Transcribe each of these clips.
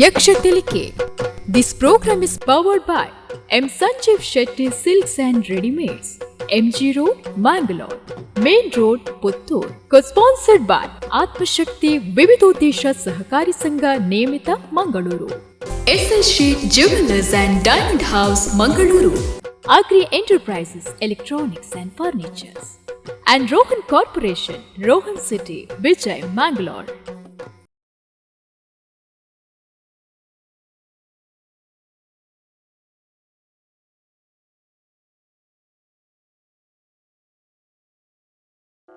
ಯಕ್ಷತೆಲಿಕೆ. This program is powered by M. Sanjeev Shetty Silks and Ready-Mades, MG Road, Mangalore, Main Road, Puttur. Co-sponsored by Atmashakti Vividodesha Sahakari Sangha Niyamita, Mangaluru. SSG Jewelers and Diamond House, Mangaluru. Agri Enterprises, Electronics and Furnitures. And Rohan Corporation, Rohan City, Vijay, Mangalore.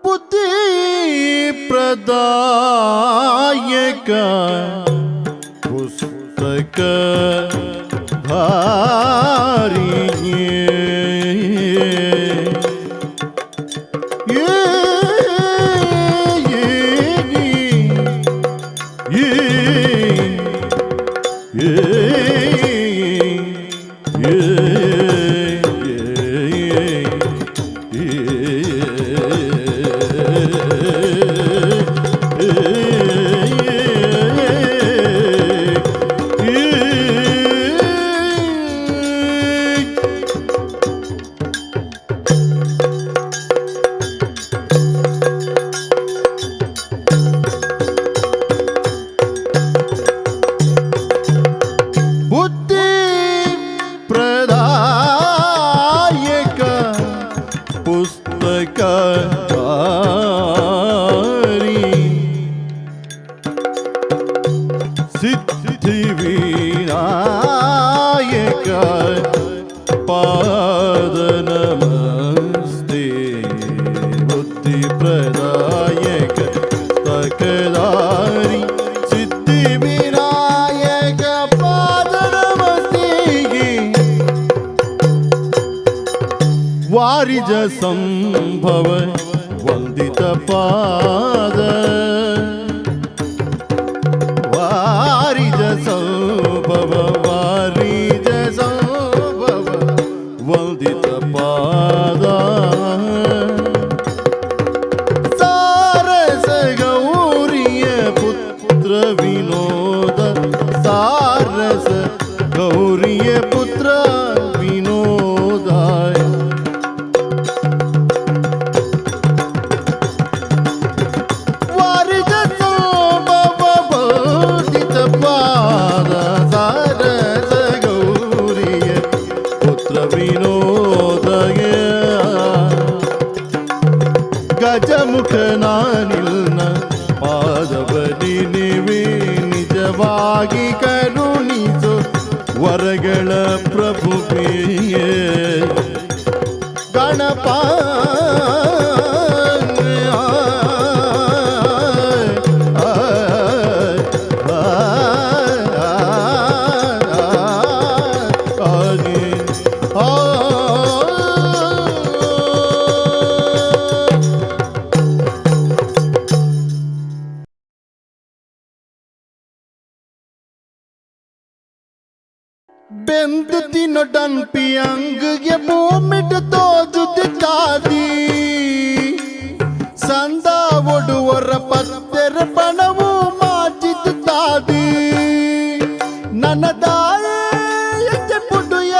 बुद्धि प्रदायक पुस्तक भारी ವಾರಿಜ ಸಂಭವ ವಂದಿತ ಪಾದ ವಾರಿಜ ಸಂಭವ ವಾರಿಜ ಸಂಭವ ವಂದಿತ ಪಾದ ಸಾರಸ ಗೌರಿಯ ಪುತ್ರ ವಿನೋದ ಸಾರಸ ಗೌರಿಯ ಪುತ್ರ ವಿನೋದ ಗಜಮುಖನಾನಿಲ್ನ ಪಾದಬಲಿ ನಿವೇ ನಿಜವಾಗಿ ಕರುಣಿಸು ವರಗಳ ಪ್ರಭುವೇ ಗಣಪ ಬೆಂದು ತಿನ್ನೋ ಡನ್ಪಿ ಅಂಗಗೆ ಭೂಮಿಟ್ಟು ತೋಜುತ್ತೆ ಚಾದಿ ಸಂದ ಒಡುವರ ಪತ್ತೆರ ಪಣವು ಮಾಚಿತು ತಾದಿ ನನ್ನದಾಯ ಪುಡುಯ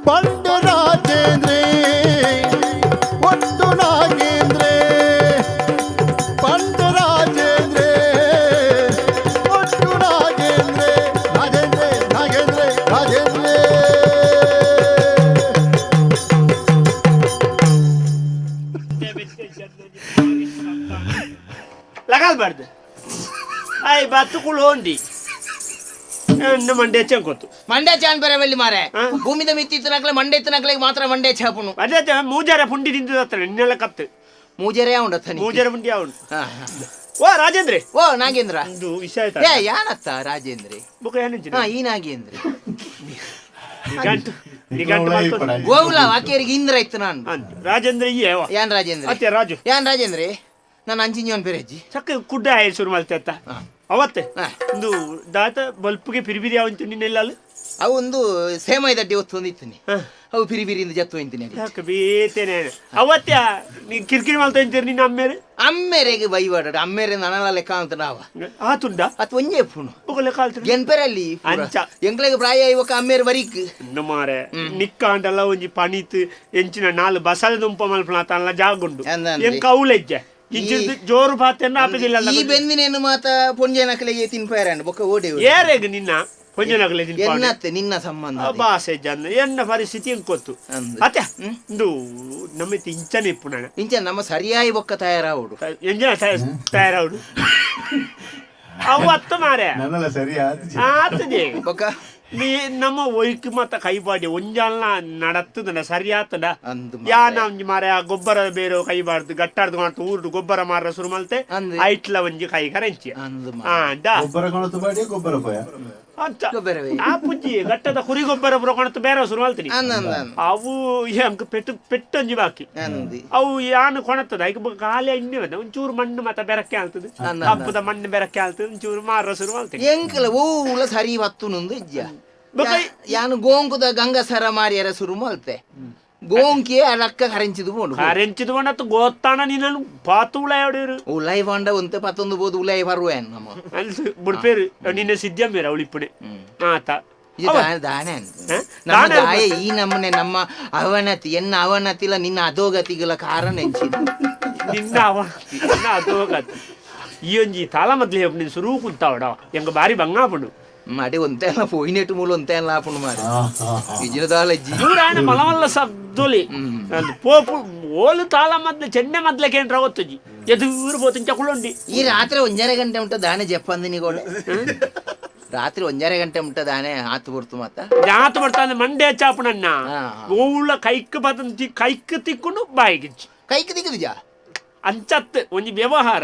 ಪಂಡ ರಾಜೇಂದ್ರ ಒಟ್ಟು ನಾಗೇಂದ್ರ ಪಂಡ ರಾಜೇಂದ್ರ ಒಟ್ಟು ನಾಗೇಂದ್ರ ಲಗಾಲ್ಬಾರ್ದು ಆಯ್ ಬತ್ತುಕುಳು ಹೊಂಡಿ ಮಂಡ್ಯ ಚೆಂಕೊತ್ತು ಮಂಡ್ಯ ಚಾನ್ ಬೇರೆ ಬಲ್ಲಿ ಮಾರೆ ಭೂಮಿದ ಮಿತ್ತಿತ್ತನಕ್ಲೆ ಮಂಡ್ಯ ಇತ್ತನಕ್ಲೆ ಮಾತ್ರ ಮಂಡ್ಯ ಚಾಪುನು ಅದೇ ಮೂಜಾರ ಪುಂಡಿ ತಿಂದಿದತ್ತ ಇನ್ನೆಲ್ಲ ಕತ್ತು ಮೂಜರೆ ಉಂಡತ್ತ ಮೂಜಾರ ಪುಂಡಿ ಉಂಟು ಓ ರಾಜೇಂದ್ರ ಓ ನಾಗೇಂದ್ರ ಒಂದು ವಿಷಯ ಆಯ್ತಾ ಏ ಯಾನತ್ತ ರಾಜೇಂದ್ರ ಬುಕ ಏನಿಂಚು ಈ ನಾಗೇಂದ್ರ ಗಂಟು ಗಂಟು ಗೋವುಲ ವಾಕ್ಯರಿಗೆ ಇಂದ್ರ ಇತ್ತು ನಾನು ರಾಜೇಂದ್ರ ಯಾನ್ ರಾಜೇಂದ್ರ ಅತ್ತೆ ರಾಜು ಯಾನ್ ರಾಜೇಂದ್ರ ನಾನು ಅಂಚಿಂಜೋನ್ ಬೇರೆಜ್ಜಿ ಚಕ್ಕ ಕುಡ್ಡ ಆಯ್ ಶುರು ಮಾಡ್ತಾ ಅವತ್ತೆ ಒಂದು ದಾತ ಬಲ್ಪ್ಗೆ ಪಿರಿಬಿರಿ ಅವಂತು ನಿನ್ನೆಲ್ಲ ಅವು ಒಂದು ಸೇಮಾಯಿ ದಡ್ಡಿ ಹೊತ್ತು ಒಂದಿತ್ತನಿ ಅವು ಪಿರಿ ಪಿರಿಯಿಂದ ಜತ್ತು ಹೋಯ್ತೀನಿ ಯಾಕೆ ಬೇತೇನೆ ಅವತ್ಯ ನೀ ಕಿರಿಕಿರಿ ಮಾಡ್ತಾ ಇದ್ದೀರಿ ನಿನ್ನ ಅಮ್ಮೇರೆ ಅಮ್ಮೇರೆಗೆ ಬೈವಾಡ ಅಮ್ಮೇರೆ ನನಲ ಲೆಕ್ಕ ಅಂತ ನಾವ ಆತುಂಡ ಅದು ಒಂಜೇ ಪುಣು ಬೊಗಲೆ ಕಾಲ್ತ್ರಿ ಎನ್ಪೆರಲ್ಲಿ ಅಂಚ ಎಂಕ್ಲೆಗೆ ಪ್ರಾಯ ಇವಕ್ಕ ಅಮ್ಮೇರೆ ಬರೀಕ್ ಇನ್ನು ಮಾರೆ ನಿಕ್ಕ ಅಂಟಲ್ಲ ಒಂಜಿ ಪಣಿತ್ ಎಂಚಿನ ನಾಲ್ ಬಸಳೆ ದುಂಪ ಮಲ್ಪನಾತಲ್ಲ ಜಾಗುಂಡು ಅಂದಂದ್ರೆ. ಎಂಕ ಅವಲೆಜ್ಜೆ ಇಂಚಿನ ಜೋರು ಪಾತೆನ್ನ ಆಪದಿಲ್ಲ ಈ ಬೆಂದಿನೇನು ಮಾತ ಪೊಂಜನಕಲೆಗೆ ತಿನ್ಪಾರಂಡ್ ಬೊಕ್ಕ ಓಡಿ ಏರೆಗ್ ನಿನ್ನ ಕೊಂಜನಗಲೆ ಎನ್ನತ್ತೆ ನಿನ್ನ ಸಂಬಂಧ ಭಾಷೆ ಜನ ಎನ್ನ ಪರಿಸ್ಥಿತಿ ಎಂಕೊತ್ತು ಅಂದ್. ಅತ್ತೆ ಇಂದು ನಮ್ಮಿತ್ತು ಇಂಚನೆ ಇಪ್ಪು ನಾನು ಇಂಚ ನಮ್ಮ ಸರಿಯಾಗಿ ಬೊಕ್ಕ ತಯಾರಾವುಡು ಎಂಜನ ತಯಾರವಡು ಅವು ಅತ್ತ ಮಾರೆ ನನ್ನಲ್ಲ ಸರಿ ಆತದೆ ಬೊಕ್ಕ ನೀ ನಮ್ಮ ಒಯ್ಕ್ ಮತ್ತ ಕೈಪಾಡಿ ಒಂಜಾಲ್ನ ನಡತ್ತದ ಸರಿ ಆತದ ಅಂದು ಯಾನ ಒಂಜಿ ಮಾರೆ ಆ ಗೊಬ್ಬರ ಬೇರೆ ಕೈಬಾರ್ದು ಗಟ್ಟಾರ್ದು ಮಾಡ್ತು ಊರ್ದು ಗೊಬ್ಬರ ಮಾರ ಶುರು ಮಲ್ತೆ ಅಂದ್. ಐಟ್ಲ ಒಂಜಿ ಕೈ ಕರೆಂಚಿ ಅಂದು ಗೊಬ್ಬರ ಕೊಣತು ಬಾಡಿ ಗೊಬ್ಬರ ಪೋಯ ಅಂತ ಗೊಬ್ಬರವೇ ಆ ಪುಜ್ಜಿ ಗಟ್ಟದ ಕುರಿ ಗೊಬ್ಬರ ಬುರಕೊಣತ್ತು ಬೇರೆ ಶುರು ಮಲ್ತೀನಿ ಅಂದ ಅವು ಎಂಕ್ ಪೆಟ್ಟೊಂಜಿ ಬಾಕಿ ಅಂದಿ ಅವು ಯಾನು ಕೊಣತ್ತದ ಈಗ ಖಾಲಿ ಎಣ್ಣೆ ಬಂದ ಒಂಚೂರು ಮಣ್ಣು ಮತ್ತೆ ಬೆರಕೆ ಆಲ್ತದೆ ಅಂದ. ಹಬ್ಬದ ಮಣ್ಣು ಬೆರಕೆ ಆಲ್ತದೆ ಒಂಚೂರು ಮಾರ ಶುರು ಮಲ್ತೀನಿ ಎಂಕಲ ಊಲ ಸರಿ ವತ್ತು ನೊಂದು ಇಜ್ಜ ಬೊಕ ಯಾನು ಗೋಂಕುದ ಗಂಗಸರ ಮಾರಿಯರ ಶುರು ಮಲ್ತೆ ಗೋಂಕಿ ಅಲಕ್ಕ ಕರೆಂಚಿದು ಬೋಡು ಕರೆಂಚಿದು ಬಂಡತ್ತು ಗೊತ್ತಾಣ ನೀನು ಪಾತು ಉಳಾಯೋಡಿರು ಉಲಾಯಿ ಬಾಂಡ ಒಂತೆ ಪತ್ತೊಂದು ಬೋದು ಉಲಾಯಿ ಬರುವೇನ್ ನಮ್ಮ ಅಲ್ಲಿ ಬುಡ್ಪೇರು ನಿನ್ನೆ ಸಿದ್ಧಮ್ಮೇರ ಅವಳಿಪ್ಪಣೆ ಆತ ಇದು ದಾನೆ ಹ? ನಮ್ಮ ದಾನೆ ದಾಯ ಈ ನಮ್ಮನೆ ನಮ್ಮ ಅವನತಿ ಎನ್ನ ಅವನತಿಲ ನಿನ್ನ ಅಧೋಗತಿಗಳ ಕಾರಣ ಎಂಚಿದು ನಿನ್ನ ಅವನತಿ ನಿನ್ನ ಅದೋಗತಿ ಈ ಒಂಜಿ ತಾಲ ಮದ್ಲಿ ನೀನು ಸುರು ಕುಂತಾವಡ ಎಂಗ ಬಾರಿ ಬಂಗಾಪುಂಡು ಮಾಡಿ ಒಂತೆ ಎಲ್ಲ ಪೋಯಿನೆಟ್ಟು ಮೂಲ ಒಂತೆ ಎಲ್ಲ ಆಪುಂಡು ಮಾಡಿ ಇಜಿನ ದಾಲ ಇಜ್ಜಿ ದೂರಾಯಣ ಮಲಮಲ್ಲ ಸಬ್ದೊಲಿ ಅದು ಪೋಪು ಓಲು ತಾಲ ಮದ್ಲೆ ಚೆನ್ನೆ ಮದ್ಲೆ ಕೇಂದ್ರ ಗೊತ್ತಜಿ ಎದುರು పోతుంది ಚಕುಳೊಂಡಿ ಈ ರಾತ್ರಿ 1:30 ಗಂಟೆ ಉಂಟ ದಾನೆ ಜಪ್ಪಂದಿನಿ ಕೂಡ ರಾತ್ರಿ 1:30 ಗಂಟೆ ಉಂಟ ದಾನೆ ಆತು ಬರ್ತು ಮತ್ತ ಜಾತ ಬರ್ತಾನೆ ಮಂಡೆ ಚಾಪುನನ್ನ ಹಾ. ಓವುಳ ಕೈಕ್ ಬದಂತಿ ಕೈಕ್ ತಿಕ್ಕೊಂಡು ಬಾಯಿಗಿಚ್ಚಿ ಕೈಕ್ ದಿಗದಿಜ ಅಂಚತ್ ಒಂಜಿ ವ್ಯವಹಾರ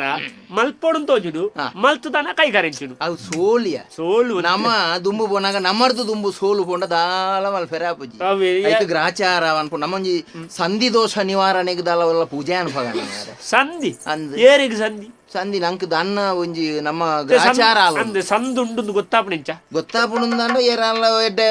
ಮಲ್ಪೊಡು ತೋಜುಡು ಹಾ. ಮಲ್ತದನ ಕೈ ಕರೆಂಚುಡು ಅವು ಸೋಲಿಯ ಸೋಲು ನಮ್ಮ ದುಂಬು ಪೋನಾಗ ನಮ್ಮರ್ದು ದುಂಬು ಸೋಲು ಪೋಂಡ ದಾಲ ಮಲ್ಫೆರ ಆಪುಜಿ ಅವೇ ಐತು ಗ್ರಾಚಾರ ಅನ್ಪು ನಮ್ಮೊಂಜಿ ಸಂಧಿ ದೋಷ ನಿವಾರಣೆಗೆ ದಾಲ ಪೂಜೆ ಅನ್ಪಗಣ ಸಂಧಿ ಅಂದ್ ಏರಿಗೆ ಸಂಧಿ ಸಂಧಿ ನಂಕ್ ದನ್ನ ಒಂಜಿ ನಮ್ಮ ಗ್ರಾಚಾರ ಅಲ್ಲ ಅಂದ್ ಸಂದು ಉಂಡು ಗೊತ್ತಾಪಣಿಂಚ ಗೊತ್ತಾಪುಣಂದಾಂಡ ಏರಲ್ಲ ಎಡ್ಡೆ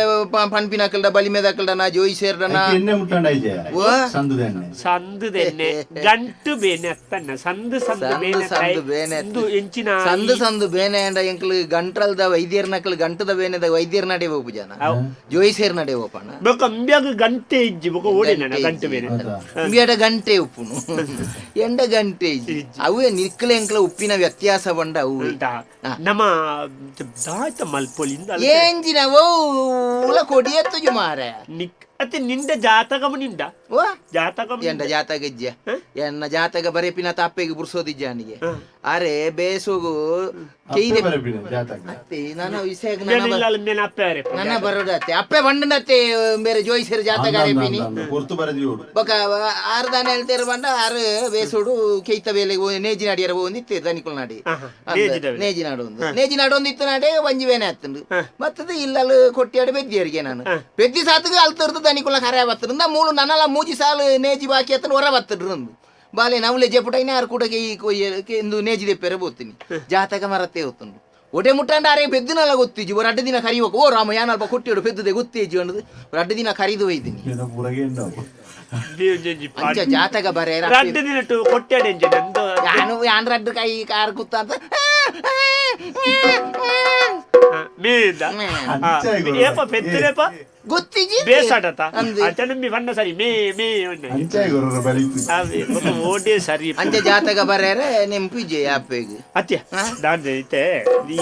ಪನ್ಪಿನಕಲ್ಡ ಬಲಿಮೆದಕಲ್ಡ ನಾ ಜೋಯಿ ಸೇರ್ಡನ ಎಣ್ಣೆ ಮುಟ್ಟಂಡ ಐಜೆ ಓ ಸಂದುದ ಎಣ್ಣೆ ಸಂದು ದೆನ್ನೆ ಗಂಟು ಬೇನೆ ಅತ್ತನ್ನ ಸಂದು ಸಂದು ಬೇನೆ ಸಂದು ಬೇನೆ ಸಂದು ಎಂಚಿನ ಸಂದು ಬೇನೆ ಅಂಡ ಎಂಕ್ಲು ಗಂಟ್ರಲ್ದ ವೈದ್ಯರ್ ನಕಲ್ ಗಂಟದ ಬೇನೆದ ವೈದ್ಯರ್ ನಡೆ ಹೋಗು ಜನ ಜೋಯಿ ಸೇರ್ ನಡೆ ಹೋಪಣ ಬೊಕ ಅಂಬ್ಯಾಗ ಗಂಟೆ ಇಜ್ಜಿ ಬೊಕ ಓಡಿನ ಗಂಟು ಬೇನೆ ಇಂಬಿಯಡ ಗಂಟೆ ಉಪ್ಪುನು ಎಂಡ ಗಂಟೆ ಇಜ್ಜಿ ಅವೇ ನಿಕ್ಲೆ ಎಂಕ್ಲ ಉಪ್ಪಿನ ವ್ಯತ್ಯಾಸ ಬಂಡ ಅವು ನಮ್ಮ ದಾಯ್ತ ಮಲ್ಪೊಲಿಂದ ಏಂಜಿನ ಓಲ ಕೊಡಿಯತ್ತು ಮಾರ ನಿಕ್ ಅತ್ತೆ ನಿಂದ ಜಾತಕಮ ನಿಂದ ಓ ಜಾತಕಮ ಎಂಡ ಜಾತಕ ಇಜ್ಜ ಎನ್ನ ಜಾತಕ ಬರೆಪಿನ ತಾಪ್ಪೆಗೆ ಬುರ್ಸೋದಿಜ್ಜ ಅವನಿಗೆ ಅರೆ ಬೇಸೋಗು ಕೈದೆ ಅತ್ತೆ ನನ್ನ ವಿಷಯ ನನ್ನ ಬರೋದತ್ತೆ ಅಪ್ಪೆ ಬಂಡನತ್ತೆ ಬೇರೆ ಜೋಯಿಸರ್ ಜಾತಕ ಅರೆಪಿನಿ ಬೊಕ ಆರ್ದಾನೆ ಹೇಳ್ತೀರ ಬಂಡ ಆರು ಬೇಸೋಡು ಕೈತ ಬೇಲೆ ನೇಜಿನಾಡಿಯರ ಒಂದಿತ್ತು ದನಿಕುಲ್ ನಾಡಿ ನೇಜಿನಾಡು ಒಂದು ನೇಜಿನಾಡು ಒಂದಿತ್ತು ನಾಡೆ ಒಂಜಿ ಬೇನೆ ಹತ್ತುಂಡು ಮತ್ತದು ಇಲ್ಲಲು ಕೊಟ್ಟಿಯಾಡು ಬೆದ್ದಿಯರಿಗೆ ನಾನು ಬೆದ್ದಿ ಸಾತ್ಗೆ ಅಲ್ತರ್ದು ದನಿಕುಲ ಕರೆ ಬತ್ತರಿಂದ ಮೂಳು ನನ್ನಲ್ಲ ಮೂಜಿ ಸಾಲು ನೇಜಿ ಬಾಕಿ ಹತ್ತನ ಹೊರ ಬತ್ತಡ್ರು ಬಾಲೆ ನವ್ಲೆ ಜಪುಟೈನ ಆರು ಕೂಡ ಎಂದು ನೇಜಿ ದೆಪ್ಪೆರೆ ಬೋತೀನಿ ಜಾತಕ ಮರತ್ತೆ ಹೊತ್ತುಂಡು ಒಡೆ ಮುಟ್ಟಂಡ ಅರೆ ಬೆದ್ದಿನಲ್ಲ ಗೊತ್ತಿಜ್ಜಿ ಒಂದು 2 ದಿನ ಕರಿಬೇಕು ಓ ರಾಮ ಯಾನಲ್ಪ ಕೊಟ್ಟಿಡು ಬೆದ್ದದೆ ಗೊತ್ತಿಜ್ಜಿ ಅನ್ನೋದು 2 ದಿನ ಕರಿದು ಒಯ್ತೀನಿ ಅಂಚ ಜಾತಕ ಬರೆ ನಾನು ಯಾನ್ 2 ಕೈ ಕಾರ್ ಕುತ್ತ ಅಂತ ಗೊತ್ತಿಜ್ಜಿ ಬೇಸಾಟತ ಅಚನಂಬಿ ಬಣ್ಣ ಸರಿ ಮೇ ಮೇ ಓಟೆ ಸರಿ ಅಂಚ ಜಾತಕ ಬರೇರೆ ನೆಂಪಿಜ್ಜೆ ಯಾಪೆಗೆ ಅತ್ಯ ದಾನೆ ಐತೆ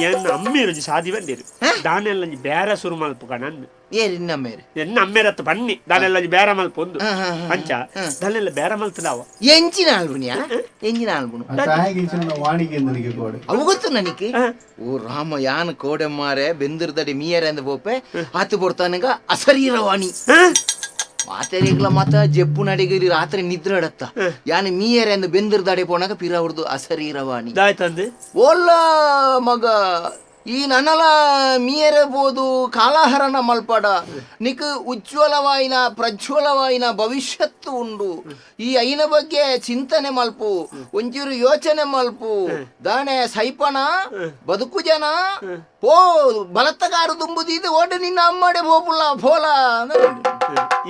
ಎನ್ನ ಅಮ್ಮೇರು ಸಾದಿ ಬಂದಿರು ದಾನೆಲ್ಲ ಬೇರೆ ಶುರು ಮಲ್ಪ ಕಣನ್ನು ಏರಿ ನಮ್ಮೇರೆ ಎನ್ನ ಅಮ್ಮೇರತ್ತ ಬನ್ನಿ ದಾನೆಲ್ಲ ಬೇರೆ ಮಲ್ಪ ಒಂದು ಅಂಚ ದಾನೆಲ್ಲ ಬೇರೆ ಮಲ್ತದಾವ ಎಂಚಿನ ಆಲ್ಬುನಿಯಾ ಎಂಚಿನ ಆಲ್ಬುನು ಅವು ಗೊತ್ತು ನನಗೆ ಓ ರಾಮ ಯಾನ್ ಕೋಡೆ ಮಾರೆ ಬೆಂದಿರ್ದಡಿ ಮೀಯರೆ ಅಂದ ಬೋಪೆ ಆತು ಬರ್ತಾನಗ ಅಸರೀರವಾಣಿ ಮಾತೆರೆಗ್ಲ ಮತ ಜಪ್ಪು ನಡಿಗಿರಿ ರಾತ್ರಿ ನಿದ್ರೆ ಅಡತ್ತ ಯಾನ್ ಮೀಯರೆ ಅಂದ ಬೆಂದಿರ್ದಡಿ ಪೋನಾಗ ಪಿರ ಅವ್ರದ್ದು ಅಸರೀರವಾಣಿ ದಾಯ್ತಂದು ಓಲ್ಲ ಮಗ ಈ ನನ್ನಲ ಮೀರಬಹುದು ಕಾಲಹರಣ ಮಲ್ಪಡ ನಿಕ್ ಉಜ್ವಲವಾಯಿನ ಪ್ರಜ್ವಲವಾಯಿನ ಭವಿಷ್ಯತ್ತು ಉಂಡು ಈ ಐನ ಬಗ್ಗೆ ಚಿಂತನೆ ಮಲ್ಪು ಒಂಚೂರು ಯೋಚನೆ ಮಲ್ಪು ದಾನೆ ಸೈಪಣ ಬದುಕು ಜನ ಪೋ ಬಲತ್ತಗಾರು ದುಂಬುದಿದ್ದು ಓಟ ನಿನ್ನ ಅಮ್ಮಡೆ ಹೋಪುಲ್ಲ ಫೋಲ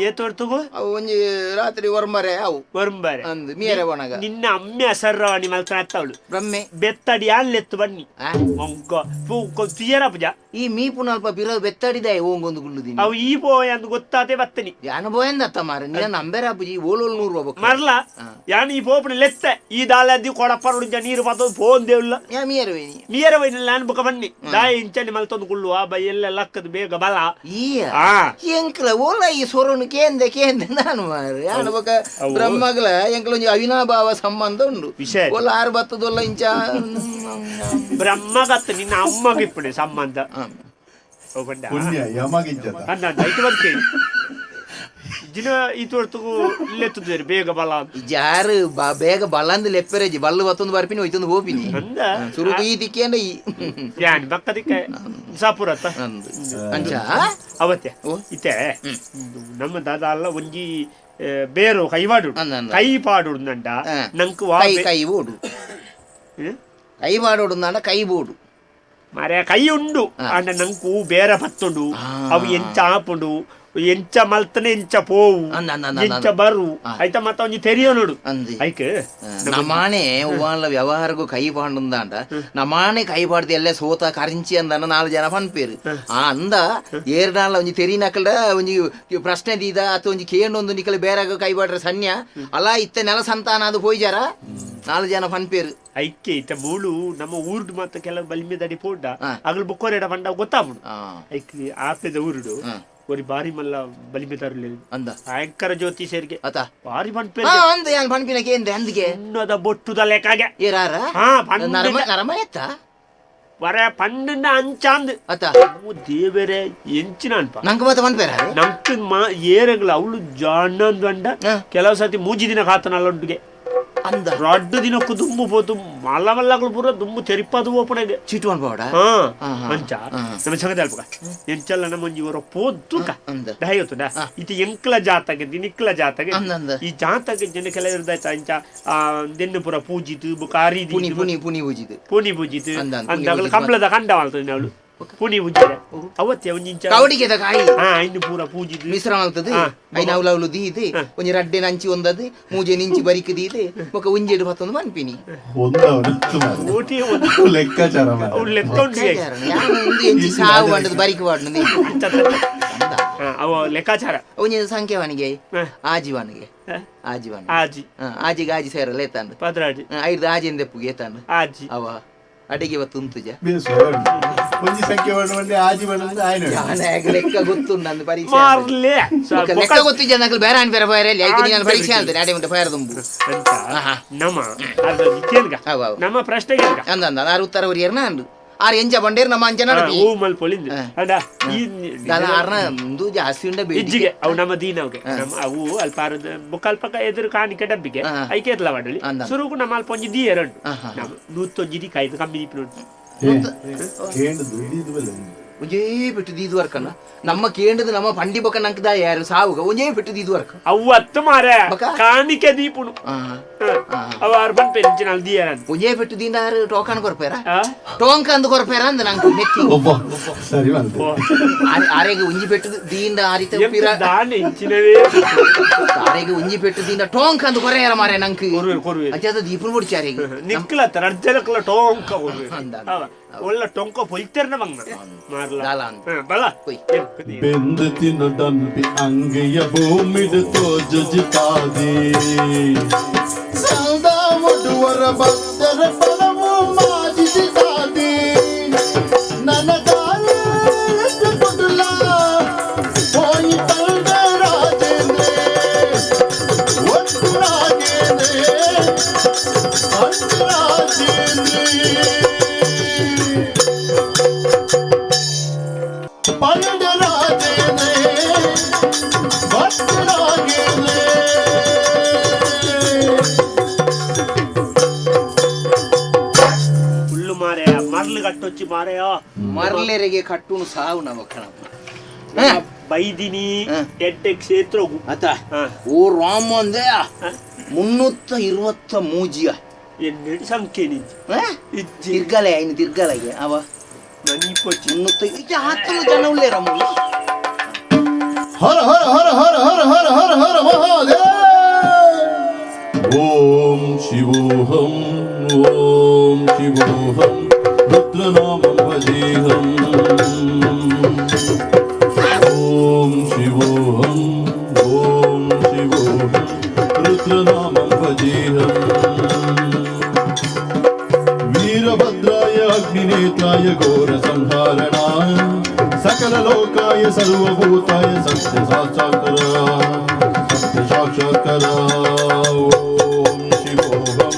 ಏತೋಡ್ತುಗು ಅವು ಒಂಜಿ ರಾತ್ರಿ ಒರ್ಮರೆ ಅವು ವರ್ಂಬಾರೆ ಅಂದ್ ಮೀರೆ ಒಣಗ ನಿನ್ನ ಅಮ್ಮೆ ಸರ್ರವಾಣಿ ಮಲ್ಕನ ಅತ್ತವಳು ಬ್ರಹ್ಮೆ ಬೆತ್ತಡಿ ಅಲ್ಲೆತ್ತು ಬನ್ನಿ ತಿಯರ ಪೂಜ ಈ ಮೀಪು ನಲ್ಪ ಬಿರೋ ಬೆತ್ತಡಿದ ಓಂಗೊಂದು ಗುಳ್ಳುದೀನಿ ಅವು ಈ ಪೋಯ ಅಂತ ಗೊತ್ತಾತೆ ಬತ್ತನಿ ಯಾನ ಬೋಯಂದತ್ತ ಮಾರ ನೀನ ನಂಬೆರ ಅಪ್ಪುಜಿ ಓಲೋಲ್ 100 ಹೋಗ್ಬೇಕು ಮರ್ಲ ಯಾನ್ ಈ ಪೋಪನ ಲೆತ್ತೆ ಈ ದಾಲದಿ ಕೊಡಪ್ಪ ನುಡಿಂಜ ನೀರು ಬತ್ತದು ಫೋನ್ ದೇವ್ಲ ಯಾ ಮೀರವೇನಿ ಮೀರ ವೈನಲ್ಲ ಅನ್ಬಕ ಬನ್ನಿ ದಾಯಿ ಇಂಚನಿ ಮಲ್ತೊಂದು ಗುಳ್ಳುವ ಬೈ ಎಲ್ಲ ಲಕ್ಕದ ಬೇಗ ಬಲ ಈಯ ಎಂಕ್ಲ ಓಲ ಈ ಸೊರನು ಕೇಂದೆ ನಾನು ಮಾರ ಯಾನ ಬಕ ಬ್ರಹ್ಮಗ್ಲ ಎಂಕ್ಲ ಒಂಜಿ ಅವಿನಾಭಾವ ಸಂಬಂಧ ಉಂಡು ವಿಷಯ ಓಲ ಆರು ಬತ್ತದೊಲ್ಲ ಇಂಚ ಬ್ರಹ್ಮಗತ್ತ ನಿನ್ನ ಅಮ್ಮಗಿಪ್ಪಣೆ ಸಂಬಂಧ ಪುಣ್ಯ ಯಮಗಿಜ್ಜದ ಐದು ಬಂದು ಜಿನ ಇತ್ತೊಡ್ತಗೂ ಲೆತ್ತುದೇರಿ ಬೇಗ ಬಲ ಜಾರು ಬೇಗ ಬಲ್ಲಂದು ಲೆಪ್ಪೆರೆಜಿ ಬಲ್ಲು ಬತ್ತೊಂದು ಬರ್ಪಿನಿ ಒಯ್ತೊಂದು ಹೋಪಿನಿ ಅಂದ ಸುರು ಈ ತಿಕ್ಕಿಯಂಡ ಈ ಯಾನ್ ಬಕ್ಕದಿಕ್ಕೆ ಸಾಪುರತ್ತ ಅಂಚ ಅವತ್ತೆ ಇತ್ತೆ ನಮ್ಮ ದಾದ ಅಲ್ಲ ಒಂಜಿ ಬೇರು ಕೈವಾಡು ಕೈ ಪಾಡು ನಂಡ ನಂಕು ಕೈ ಓಡು ಕೈ ಮಾಡೋಡು ನಾಡ ಕೈ ಬೋಡು ಮಾರ್ಯ ಕೈ ಉಂಡು ಅಂಡ ನಂಕು ಬೇರೆ ಪತ್ತುಂಡು ಅವು ಎಂಚ ಆಪುಂಡು ಎಂಚ ಮಲ್ತನೆ ಎಂಚ ಪೋವು ಎಂಚ ಬರು ಆಯ್ತಾ ಮತ್ತ ಒಂಜಿ ತೆರಿಯೋ ನೋಡು ಐಕೆ ನಮಾಣೆ ಉವಾನ್ಲ ವ್ಯವಹಾರಗೂ ಕೈ ಪಾಂಡುಂದಾಂಡ ನಮಾಣೆ ಕೈ ಪಾಡ್ದು ಎಲ್ಲ ಸೋತ ಕರಿಂಚಿ ಅಂದನ 4 ಜನ ಪನ್ಪೇರು ಆ ಅಂದ ಏರ್ನಾಳ ಒಂಜಿ ತೆರಿನಕಲ್ಡ ಒಂಜಿ ಪ್ರಶ್ನೆ ದೀದ ಅಥವಾ ಒಂಜಿ ಕೇಂಡೊಂದು ನಿಕಲ್ ಬೇರಾಗ ಕೈ ಪಾಡ್ರೆ ಸನ್ಯ ಅಲ್ಲ ಇತ್ತೆ ನೆಲ ಸಂತಾನ ಅದು ಪೋಯ್ಜಾರ 4 ಜನ ಪನ್ಪೇರು ಐಕೆ ಇತ್ತ ಮೂಳು ನಮ್ಮ ಊರ್ಡು ಮಾತ್ರ ಕೆಲವು ಬಲಿಮೆದಡಿ ಪೋಡ್ಡ ಅಗ್ಲು ಬುಕ್ಕೋರೆಡ ಬಂಡ ಗೊತ್ತಾಗ್ಬಿಡು ಐಕೆ ಆಪೆದ ಊರುಡು ஒரு ಬಾರಿ ಮಲ್ಲ ಬಲಿಮೆ ತರಲಿಲ್ಲ ಅಂದ ಭಯಂಕರ ಜ್ಯೋತಿಷರಿಗೆ ಅತ ಬಾರಿ ಪನ್ಪೆ ಅಂದ ಯಾನ್ ಪನ್ಪಿನಕ್ಕೆ ಎಂದೆ ಅಂದಿಗೆ ಅನ್ನೋದ ಬೊಟ್ಟುದ ಲೆಕ್ಕಾಗೆ ಏರಾರ ನರಮ ಎತ್ತ ವರ ಪಂಡಿನ ಅಂಚಾಂದ್ ಅತ ದೇವರೇ ಎಂಚಿನ ಅನ್ಪ ನಂಗೆ ಮತ್ತೆ ಪನ್ಪೇರ ನಂಗೆ ಏರಗ್ಲ ಅವಳು ಜಾಣ್ಣಂದು ಅಂಡ ಕೆಲವು ಸತಿ ಮೂಜಿ ದಿನ ಕಾತನಲ್ಲ ಒಟ್ಟಿಗೆ ಅಂದ ರಡ್ಡು ದಿನಕ್ಕೂ ದುಂಬು ಪೋತು ಮಲ್ಲ ಮಲ್ಲಗಳು ಪೂರ ದುಂಬು ತೆರಿಪದು ಓಪನೆಗೆ ಚೀಟು ಅನ್ಬೋಡ ಅಂಚ ನಮ್ಮ ಸಂಗತಿ ಅಲ್ಪಕ ಎಂಚಲ್ಲ ನಮ್ಮ ಒಂಜಿ ಇವರ ಪೋದ್ದುಕ ದಯತುಂಡ ಇದು ಎಂಕ್ಲ ಜಾತಗೆ ದಿನಿಕ್ಲ ಜಾತಗೆ ಈ ಜಾತಗೆ ಜನ ಕೆಲ ಇರ್ದಾಯ್ತ ಅಂಚ ದೆನ್ನು ಪುರ ಪೂಜಿತು ಬುಕಾರಿ ಪುನಿ ಪೂಜಿತು ಪುನಿ ಪೂಜಿತು ಅಂದಾಗಲು ಕಂಬಳದ ಕಂಡ ಮಾಡ್ತದೆ ಅವಳು ಪುನಿ ಪೂಜಿದೆ ಅವತ್ತೆ ಒಂಜಿಂಚ ಕವಡಿಗೆದ ಕಾಯಿ ಇನ್ನು ಪೂರ ಪೂಜಿದು ಮಿಶ್ರಣ ಆಗ್ತದೆ ಐನ ಅವಳು ದೀದೆ ಒಂಜಿ ರಡ್ಡೆ ನಂಚಿ ಒಂದದು ಮೂಜೆ ನಿಂಚಿ ಬರಿಕ್ ದೀದೆ ಮುಖ ಉಂಜೆಡು ಮತ್ತೊಂದು ಮನ್ಪಿನಿ ಓಟಿ ಲೆಕ್ಕಾಚಾರ ಅವ್ಳು ಲೆಕ್ಕ ಉಂಟು ಎಂಚಿ ಸಾವು ಬಂಡದು ಬರಿಕ್ ಬಾಡ್ನು ಅವ ಲೆಕ್ಕಾಚಾರ ಒಂಜಿ ಸಂಖ್ಯೆವಾನಿಗೆ ಆಜಿವಾನಿಗೆ ಆಜಿಗೆ ಆಜಿ ಸೇರಲ್ಲ ಎತ್ತಾಂಡು ಪದ್ರಾಜಿ 5 ಆಜಿಂದ ಎಪ್ಪುಗೆ ಎತ್ತಾಂಡು ಆಜಿ ಅವ ಅಡಿಗೆ ಇವತ್ತು ಉಂತುಜ ಒಂಜಿ ಸಂಖ್ಯೆ ಬಣ್ಣ ಆಜಿ ಬಣ್ಣ ಲೆಕ್ಕ ಗೊತ್ತು ನಂದು ಪರೀಕ್ಷೆ ಲೆಕ್ಕ ಗೊತ್ತಿದ್ದ ನಕಲ್ ಬೇರೆ ಅನ್ ಬೇರೆ ಬೇರೆ ನಾನು ಪರೀಕ್ಷೆ ಹೇಳ್ತೇನೆ ಅಡೆ ಮುಂದೆ ಬೇರೆ ತುಂಬು ನಮ್ಮ ಪ್ರಶ್ನೆಗೆ ಅಂದ ನಾನು ಉತ್ತರ ಬರಿಯರ್ ನಾನು ಆರು ಎಂಜ ಬಂಡೇರ್ ನಮ್ಮ ಅಂಜನ ಆರ್ನದು ಜಾಸ್ತಿ ಉಂಡ ಇಜ್ಜಿಗೆ ಅವು ನಮ್ಮ ದೀನವ್ಗೆ ಅವು ಅಲ್ಪ ಮುಕ್ಕಲ್ಪ ಎದುರು ಕಾಣಿಕೆ ಡಬ್ಬಿಗೆ ಐಕೆ ಎತ್ಲ ಮಾಡಲಿ ಸುರುಕು ನಮ್ಮ ಅಲ್ಪ ಒಂಜಿ ದಿ ಎರಡು ನಮ್ಮ 101 ಕಾಯ್ದು ಕಮ್ಮಿ ಒಂಜೇ ಬಿಟ್ಟು ದೀದು ವರ್ಕನ ನಮ್ಮ ಕೇಂದ್ರದ ನಮ್ಮ ಪಂಡಿ ಬೊಕ್ಕ ನಂಕದ ಯಾರು ಸಾವುಗ ಒಂಜೇ ಬಿಟ್ಟು ದೀದು ವರ್ಕ ಅವತ್ತು ಮಾರೆ ಕಾಣಿಕೆ ದೀಪುನು ಅವ ಅರ್ಬನ್ ಪೆಂಚಿನ ದಿಯರ ಒಂಜೇ ಬಿಟ್ಟು ದೀಂದ ಟೋಕನ್ ಕೊರ್ಪೇರ ಟೋಂಕ ಅಂದು ಕೊರ್ಪೇರ ಅಂದ ನಂಗೆ ನೆತ್ತಿ ಸರಿ ಬಂತು ಆರೆಗೆ ಒಂಜಿ ಬಿಟ್ಟು ದೀಂದ ಆರಿತ ಪಿರ ದಾನೆ ಇಂಚಿನವೇ ಆರೆಗೆ ಒಂಜಿ ಬಿಟ್ಟು ದೀಂದ ಟೋಂಕ ಅಂದು ಕೊರೆಯರ ಮಾರೆ ನಂಗೆ ಕೊರ್ವೆ ಅಜ್ಜದ ದೀಪುನ್ ಮುಡ್ಚಾರೆಗೆ ನಿಕ್ಲ ರಡ್ಜಲಕ್ಲ ಟೋಂಕ ಕೊರ್ವೆ ಒಳ್ಳೆ ಟೊಂಕ ಪೊಲ್ತೆರ್ನ ಬಂಗ ಮಾರ್ಲ ಬಲ ಬೆಂದು ತಿನ್ನು ಡಂಪಿ ಅಂಗೆಯ ಭೂಮಿಡು ತೋಜುಜಿತಾದೆ ಸದಾ ಮುಡುವರ ಭಕ್ತರ ಪಣವು ಮಾಜಿಜಿತಾದೆ ನನ್ನ ಕಾಲ ಕೊಡುಲ ಹೋಯಿ ತಂದ ರಾಜೇಂದ್ರ ಒಟ್ಟು ರಾಜೇಂದ್ರ ಮರ್ಲು ಕಟ್ಟೊಚ್ಚಿ ಮಾರೆಯ ಮರ್ಲೆರೆಗೆ ಕಟ್ಟುನು ಸಾವು ನಮ್ಮ ಕಣ ಬೈದಿನಿ ಎಡ್ಡೆ ಕ್ಷೇತ್ರ ಅತ್ತ ಓ ರಾಮ ಅಂದೆ 320 ಮೂಜಿಯ ಎನ್ನೆಡಿ ಸಂಖ್ಯೆ ತಿರ್ಗಲೆ ಇನ್ನು ತಿರ್ಗಲೆಗೆ ಅವ ನನಿ ಪೊಚ್ಚಿ 310 ಜನ ಉಳ್ಳೇ ರಮ್ಮ ಹರ ಹರ ಹರ ಹರ ಹರ ಹರ ಹರ ಹರ ಮಹಾದೇವ ಓಂ ಶಿವೋಹಂ ರುದ್ರನಾಮಂ ಭಜೇಹಂ ಓಂ ಶಿವೋಹಂ ರುದ್ರನಾಮಂ ಭಜೇಹಂ ವೀರಭದ್ರಾಯ ಅಗ್ನಿನೇತ್ರಾಯ ಘೋರ ಸಂಹಾರಣಾಯ ಸಕಲ ಲೋಕಾಯ ಸರ್ವಭೂತಾಯ ಸತ್ಯ ಸಾಕ್ಷಾತ್ಕರ ಓಂ ಶಿವೋಹಂ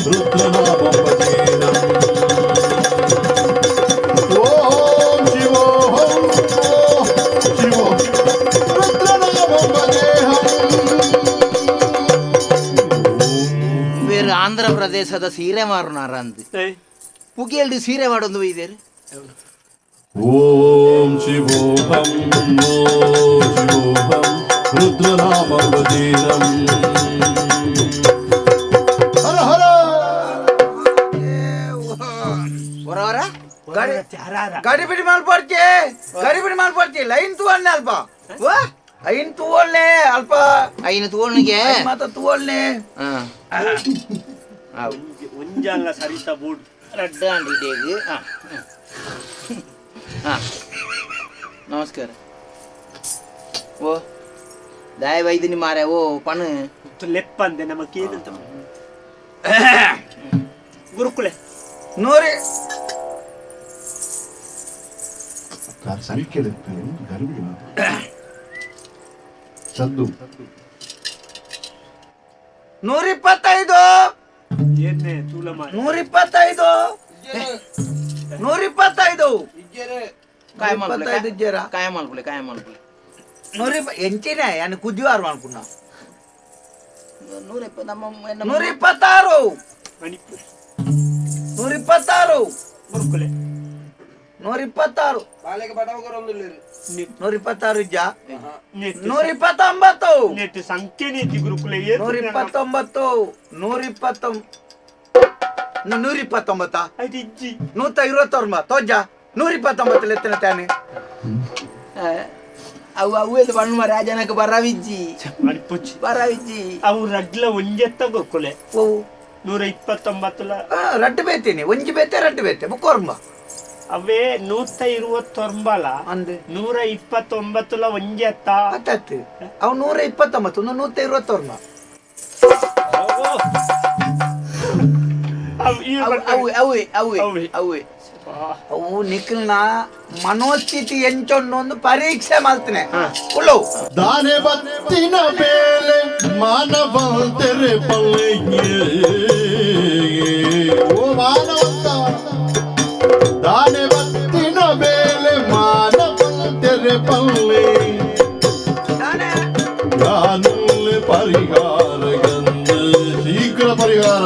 ರುದ್ರನಾಮಂ ಭಜೇಹಂ ಓಂ ಶಿವೋಹಂ ರುದ್ರನಾಮಂ ಭಜೇಹಂ. ಬೇರೆ ಆಂಧ್ರ ಪ್ರದೇಶದ ಸೀರೆ ಮಾರುನಾರ ಅಂತ ಪುಗಿಯಲ್ಲಿ ಸೀರೆ ಮಾಡೋದು ಇದೇರು ಓಂ ಶಿವೋಹಂ ರುದ್ರನಾಮಂ ಭಜೇಹಂ ಹರ ಹರ ಹೊರವರ ಗಾಡಿ ಬಿಡಿ ಮಾಡ್ಕೊಡ್ತಿ ಲೈನ್ ತೂವಲ್ನೆ ಅಲ್ಪ ಐನ್ ತೂವಲ್ನೆ ಅಲ್ಪ ಐನು ತೋಳ್ನಿಗೆ ಮಾತ ತೂವಲ್ನೆ ಒಂಜಲ್ಲ ಸರಿತ ಬೂಡ್ ರಡ್ಡ ಅಂಡಿದ್ದೇವೆ ನಮಸ್ಕಾರ ಓ ದಾಯ ವೈದ್ಯನಿ ಮಾರೆ ಓ ಪಣ ಲೆಪ್ಪಂದೆ ನಮಕ್ ಏನಂತ ಗುರುಕುಲೆ ನೋಡಿ ಸದ್ದು 125 ಏನೇ ತೂಲ ಮಾರ 125 ಕಾಯ ಮಾಡ್ಕೊಳ್ಳಿ 125 ಇಜ್ಜರ ಕಾಯ ಮಾಡ್ಕೊಳ್ಳಿ 120 ಎಂಚಿನ ಯಾನು ಕುದಿವಾರು ಮಾಡ್ಕೊಂಡ 120 ನಮ್ಮ 126 ಮಣಿಪುರ 126 ಗುರುಕುಲೆ 126 126 ಇಜ್ಜ ನೆಟ್ 129 ನೆಟ್ ಸಂಖ್ಯೆ ನೀತಿ ಗುರುಕುಲೆ 129 129 ಅದು ಇಜ್ಜಿ 126 ತೋಜ 129 ಎತ್ತನ ತಾನೆ ಅವು ಅವು ಎಲ್ಲ ಬಣ್ಣ ಮಾರ ಜನಕ್ಕೆ ಬರವಿಜ್ಜಿ ಮಣಿಪುಚ್ಚಿ ಬರವಿಜ್ಜಿ ಅವು ರಡ್ಲ ಒಂಜೆತ್ತ ಗುರುಕುಲೆ ಓ 129 ರಡ್ಡು ಬೇತೇನೆ ಒಂಜಿ ಬೇತೆ ರಡ್ಡು ಬೇತೆ ಬುಕ್ಕೋರ್ಮ ಅವೇ 129 ಅಂದೆ 129 ಒಂಜೆತ್ತ ಅತ್ತತ್ತು ಅವು 129 126 ಅವು ಅವು ಅವು ಅವು ಅವು ನಿಖಿಲ್ನ ಮನೋಸ್ಥಿತಿ ಎಂಚೊಂಡು ಒಂದು ಪರೀಕ್ಷೆ ಮಾಡ್ತೇನೆ ಉಳ್ಳು ದಾನೆ ಬತ್ತಿನ ಮೇಲೆ ಮಾನವಂತರೆ ಪಲ್ಲೆಗೆ ಓ ಮಾನವಂತ ದಾನೆ ಬತ್ತಿನ ಮೇಲೆ ಮಾನವಂತರೆ ಪಲ್ಲೆ ಯಾನುಲ್ಲೆ ಪರಿಹಾರ ಗಂಧ ಶೀಘ್ರ ಪರಿಹಾರ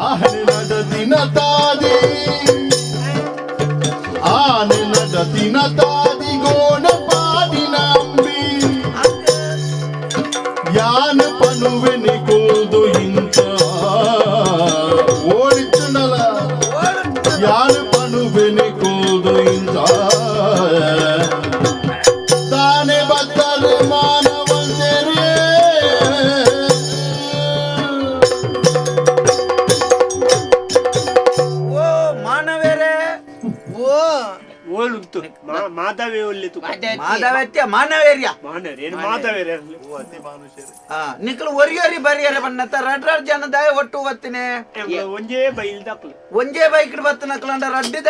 ಆನೆ ನಡದಿನ ತಾದಿ ಆನೆ ನಡದಿನ ತಾದಿ ಗೋಣ ಪಾಡಿನ ಅಂಬಿ ಯಾನ ಪನುವೆನಿ ಕುಲ್ದು ಇಂತ ಓಡಿಚುಂಡಲ ಯಾನ ಪನುವೆನಿ ಕುಲ್ದು ಇಂತ ತಾನೆ ಬತ್ತಲೆ ಮಾನವಂತರೇ ಓ ಮಾನವೇರೆ ಓ ಓಲುಂಟು ಮಾಧವೇ ಒಳ್ಳೆತು ಮಾಧವತ್ಯ ಮಾನವೇರ್ಯ ಮಾನವ್ರು ಏನು ಮಾಧವೇರೆ ನಿಖಲ್ ಒರಿಯೋರಿ ಬರಿಯರೆ ಬನ್ನತ್ತ ರಡ್ ಜನದ ಒಟ್ಟು ಒತ್ತಿನೇ ಒಂಜೇ ಬೈಲ್ ದಾಕ್ಲು ಒಂಜೇ ಬೈಕ್ ಬತ್ತನಕ್ಲಂಡ ರಡ್ಡಿದ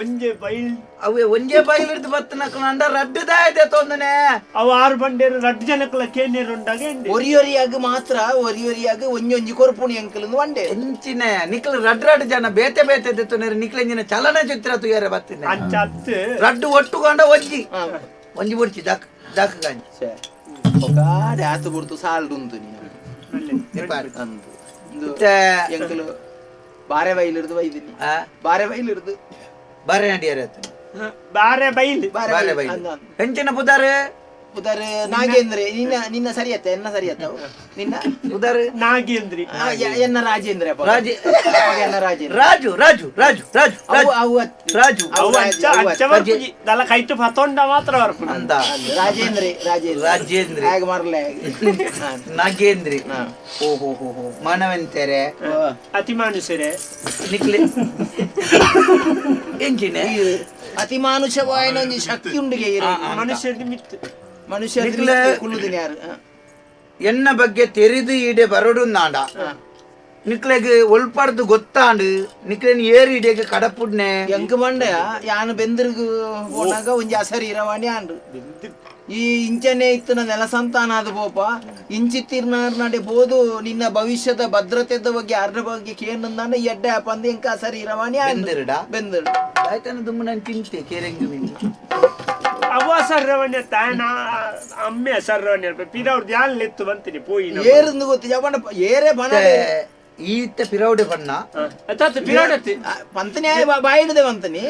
ಒಂಜೇ ಬೈಲ್ ಅವೇ ಒಂಜೇ ಬೈಲ್ ಹಿಡ್ದು ಬತ್ತನಕ್ಲಂಡ ರಡ್ಡಿದ ಇದೆ ತೊಂದನೆ ಅವು 6 ಬಂಡೇರು 2 ಜನಕ್ಕಲ ಕೇನೇರು ಉಂಡಾಗೆ ಒರಿಯೊರಿಯಾಗ ಮಾತ್ರ ಒರಿಯೊರಿಯಾಗ ಒಂಜೊಂಜಿ ಕೊರ್ಪುಣಿ ಅಂಕಲ್ ಒಂಡೆ ಎಂಚಿನ ನಿಖಲ್ ರಡ್ ಜನ ಬೇತೆ ಬೇತೆ ತೆತ್ತುನೇರು ನಿಖಲೆಂಜಿನ ಚಲನಚಿತ್ರ ತುಯಾರೆ ಬತ್ತಿನ ಅಂಚತ್ತು ರಡ್ಡು ಒಟ್ಟುಕೊಂಡ ಒಂಜಿ ಬುಡ್ಚಿ ದಕ್ ದಕ್ ಗಾಂಜಿ ಒಕಾಡೆ ಆತು ಬಿಡ್ತು ಸಾಲ್ಡು ಉಂಟು ನೀನು ಎಂಕಲು ಬಾರೆ ಬೈಲಿರ್ದು ಬೈದಿನಿ ಬಾರೆ ಬೈಲಿರ್ದು ಬಾರೆ ನಡಿಯಾರ ಬಾರೆ ಬೈಲಿ ಬಾರೆ ಬೈಲಿ ಹೆಂಚಿನ ಪುದಾರೆ ಪುದಾರೆ ನಾಗೇಂದ್ರಿ ನಿನ್ನ ಸರಿಯತ್ತ ಎನ್ನ ಸರಿಯತ್ತ ನಿನ್ನ ಪುದಾರೆ ನಾಗೇಂದ್ರಿ ಎನ್ನ ರಾಜೇಂದ್ರ ಎನ್ನ ರಾಜೇಂದ್ರ ರಾಜು ರಾಜು ರಾಜು ರಾಜು ರಾಜು ದಲ ಕೈಟು ಪತೊಂಡ ಮಾತ್ರ ಬರ್ಪು ಅಂತ ರಾಜೇಂದ್ರಿ ರಾಜೇಂದ್ರ ರಾಜೇಂದ್ರಿ ಹಾಗೆ ಮರಲೆ ನಾಗೇಂದ್ರಿ ಓಹೋ ಹೋ ಹೋ ಮಾನವಂತರೆ ಅತಿ ಮಾನುಷರೇ ನಿಕ್ಲೆ ಎಂಚಿನೆ ಅತಿ ಮಾನುಷವಾಯಿನ ಒಂದು ಶಕ್ತಿ ಉಂಡಿಗೆ ಮನುಷ್ಯ ಮಿತ್ತು ಮನುಷ್ಯ ಕುಲ್ಲುದಿನ ಯಾರು ಎನ್ನ ಬಗ್ಗೆ ತೆರಿದು ಈಡೆ ಬರಡು ನಾಡ ನಿಕ್ಲೆಗೆ ಒಳ್ಪಡ್ದು ಗೊತ್ತಾಂಡು ನಿಕ್ಲೆನ್ ಏರಿ ಇಡೆಗೆ ಕಡಪುಡ್ನೆ ಎಂಕ ಮಂಡ ಯಾನು ಬೆಂದ್ರಿಗು ಹೋನಾಗ ಒಂಜಿ ಅಸರಿ ಇರವಾಣಿ ಆಂಡು ಈ ಇಂಚನೆ ಇತ್ತು ನೆಲ ಸಂತಾನ ಅದು ಪೋಪ ಇಂಚಿತ್ತಿರ್ನಾಡೆ ಬೋದು ನಿನ್ನ ಭವಿಷ್ಯದ ಭದ್ರತೆದ ಬಗ್ಗೆ ಅರ್ಧ ಬಗ್ಗೆ ಕೇಂದ್ರ ಎಡ್ಡೆ ಪಂದ ಎಂಕ ಅಸರಿ ಇರವಾಣಿ ಬೆಂದಿರಡ ಬೆಂದಿರಡ ಆಯ್ತಾನ ದುಮ್ಮ ನಾನು ಚಿಂತೆ ಕೇರಂಗಿ ಅವ ಸರ್ರವಣ್ಣ ತಾನ ಅಮ್ಮೆ ಸರ್ರವಣ್ಣ ಪಿರವ್ರು ಧ್ಯಾನ ಲೆತ್ತು ಬಂತೀನಿ ಪೋಯಿ ಏರಂದು ಗೊತ್ತಿ ಜವಣ್ಣ ಏರೇ ಬಣ ಈತ ಪಿರೌಡೆ ಬಣ್ಣ ಪಿರೌಡತ್ತಿ ಪಂತನಿ ಬಾಯಿಡದೆ ಬಂತನಿ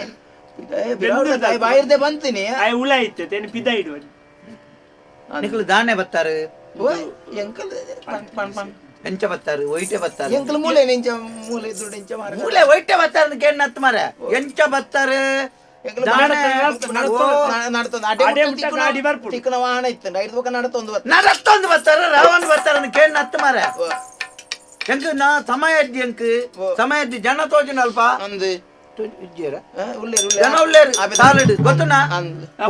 ಬಾಯಿಡದೆ ಬಂತೀನಿ ಉಳ ಇತ್ತೆ ಪಿದ ಇಡುವ ನಿಕ್ಲು ದಾನೆ ಬತ್ತಾರೆ ಎಂಚ ಬತ್ತಾರೆ ಒಯ್ಟೆ ಬತ್ತಾರೆ ಎಂಕಲ್ ಮೂಲೆ ನೆಂಚ ಮೂಲೆ ದುಡ್ಡು ಎಂಚ ಮಾರ ಮೂಲೆ ಒಯ್ಟೆ ಬತ್ತಾರೆ ಕೇಳ ಮಾರ ಎಂಚ ಬತ್ತಾರೆ ನಡತ್ತೊಂದು ಬರ್ತಾರ ರಾವಣ ಬರ್ತಾರ ಕೇಳ ನತ್ತ ಮಾರ ಎಂಕ ನಾ ಸಮಯ ಎಂಕ್ ಸಮಯ ಜನ ತೋಜಿನ ಅಲ್ಪ ಅಂದ್ ಜನ ಉಳ್ಳೇರು ಸಾಲಡ್ ಗೊತ್ತುನಾ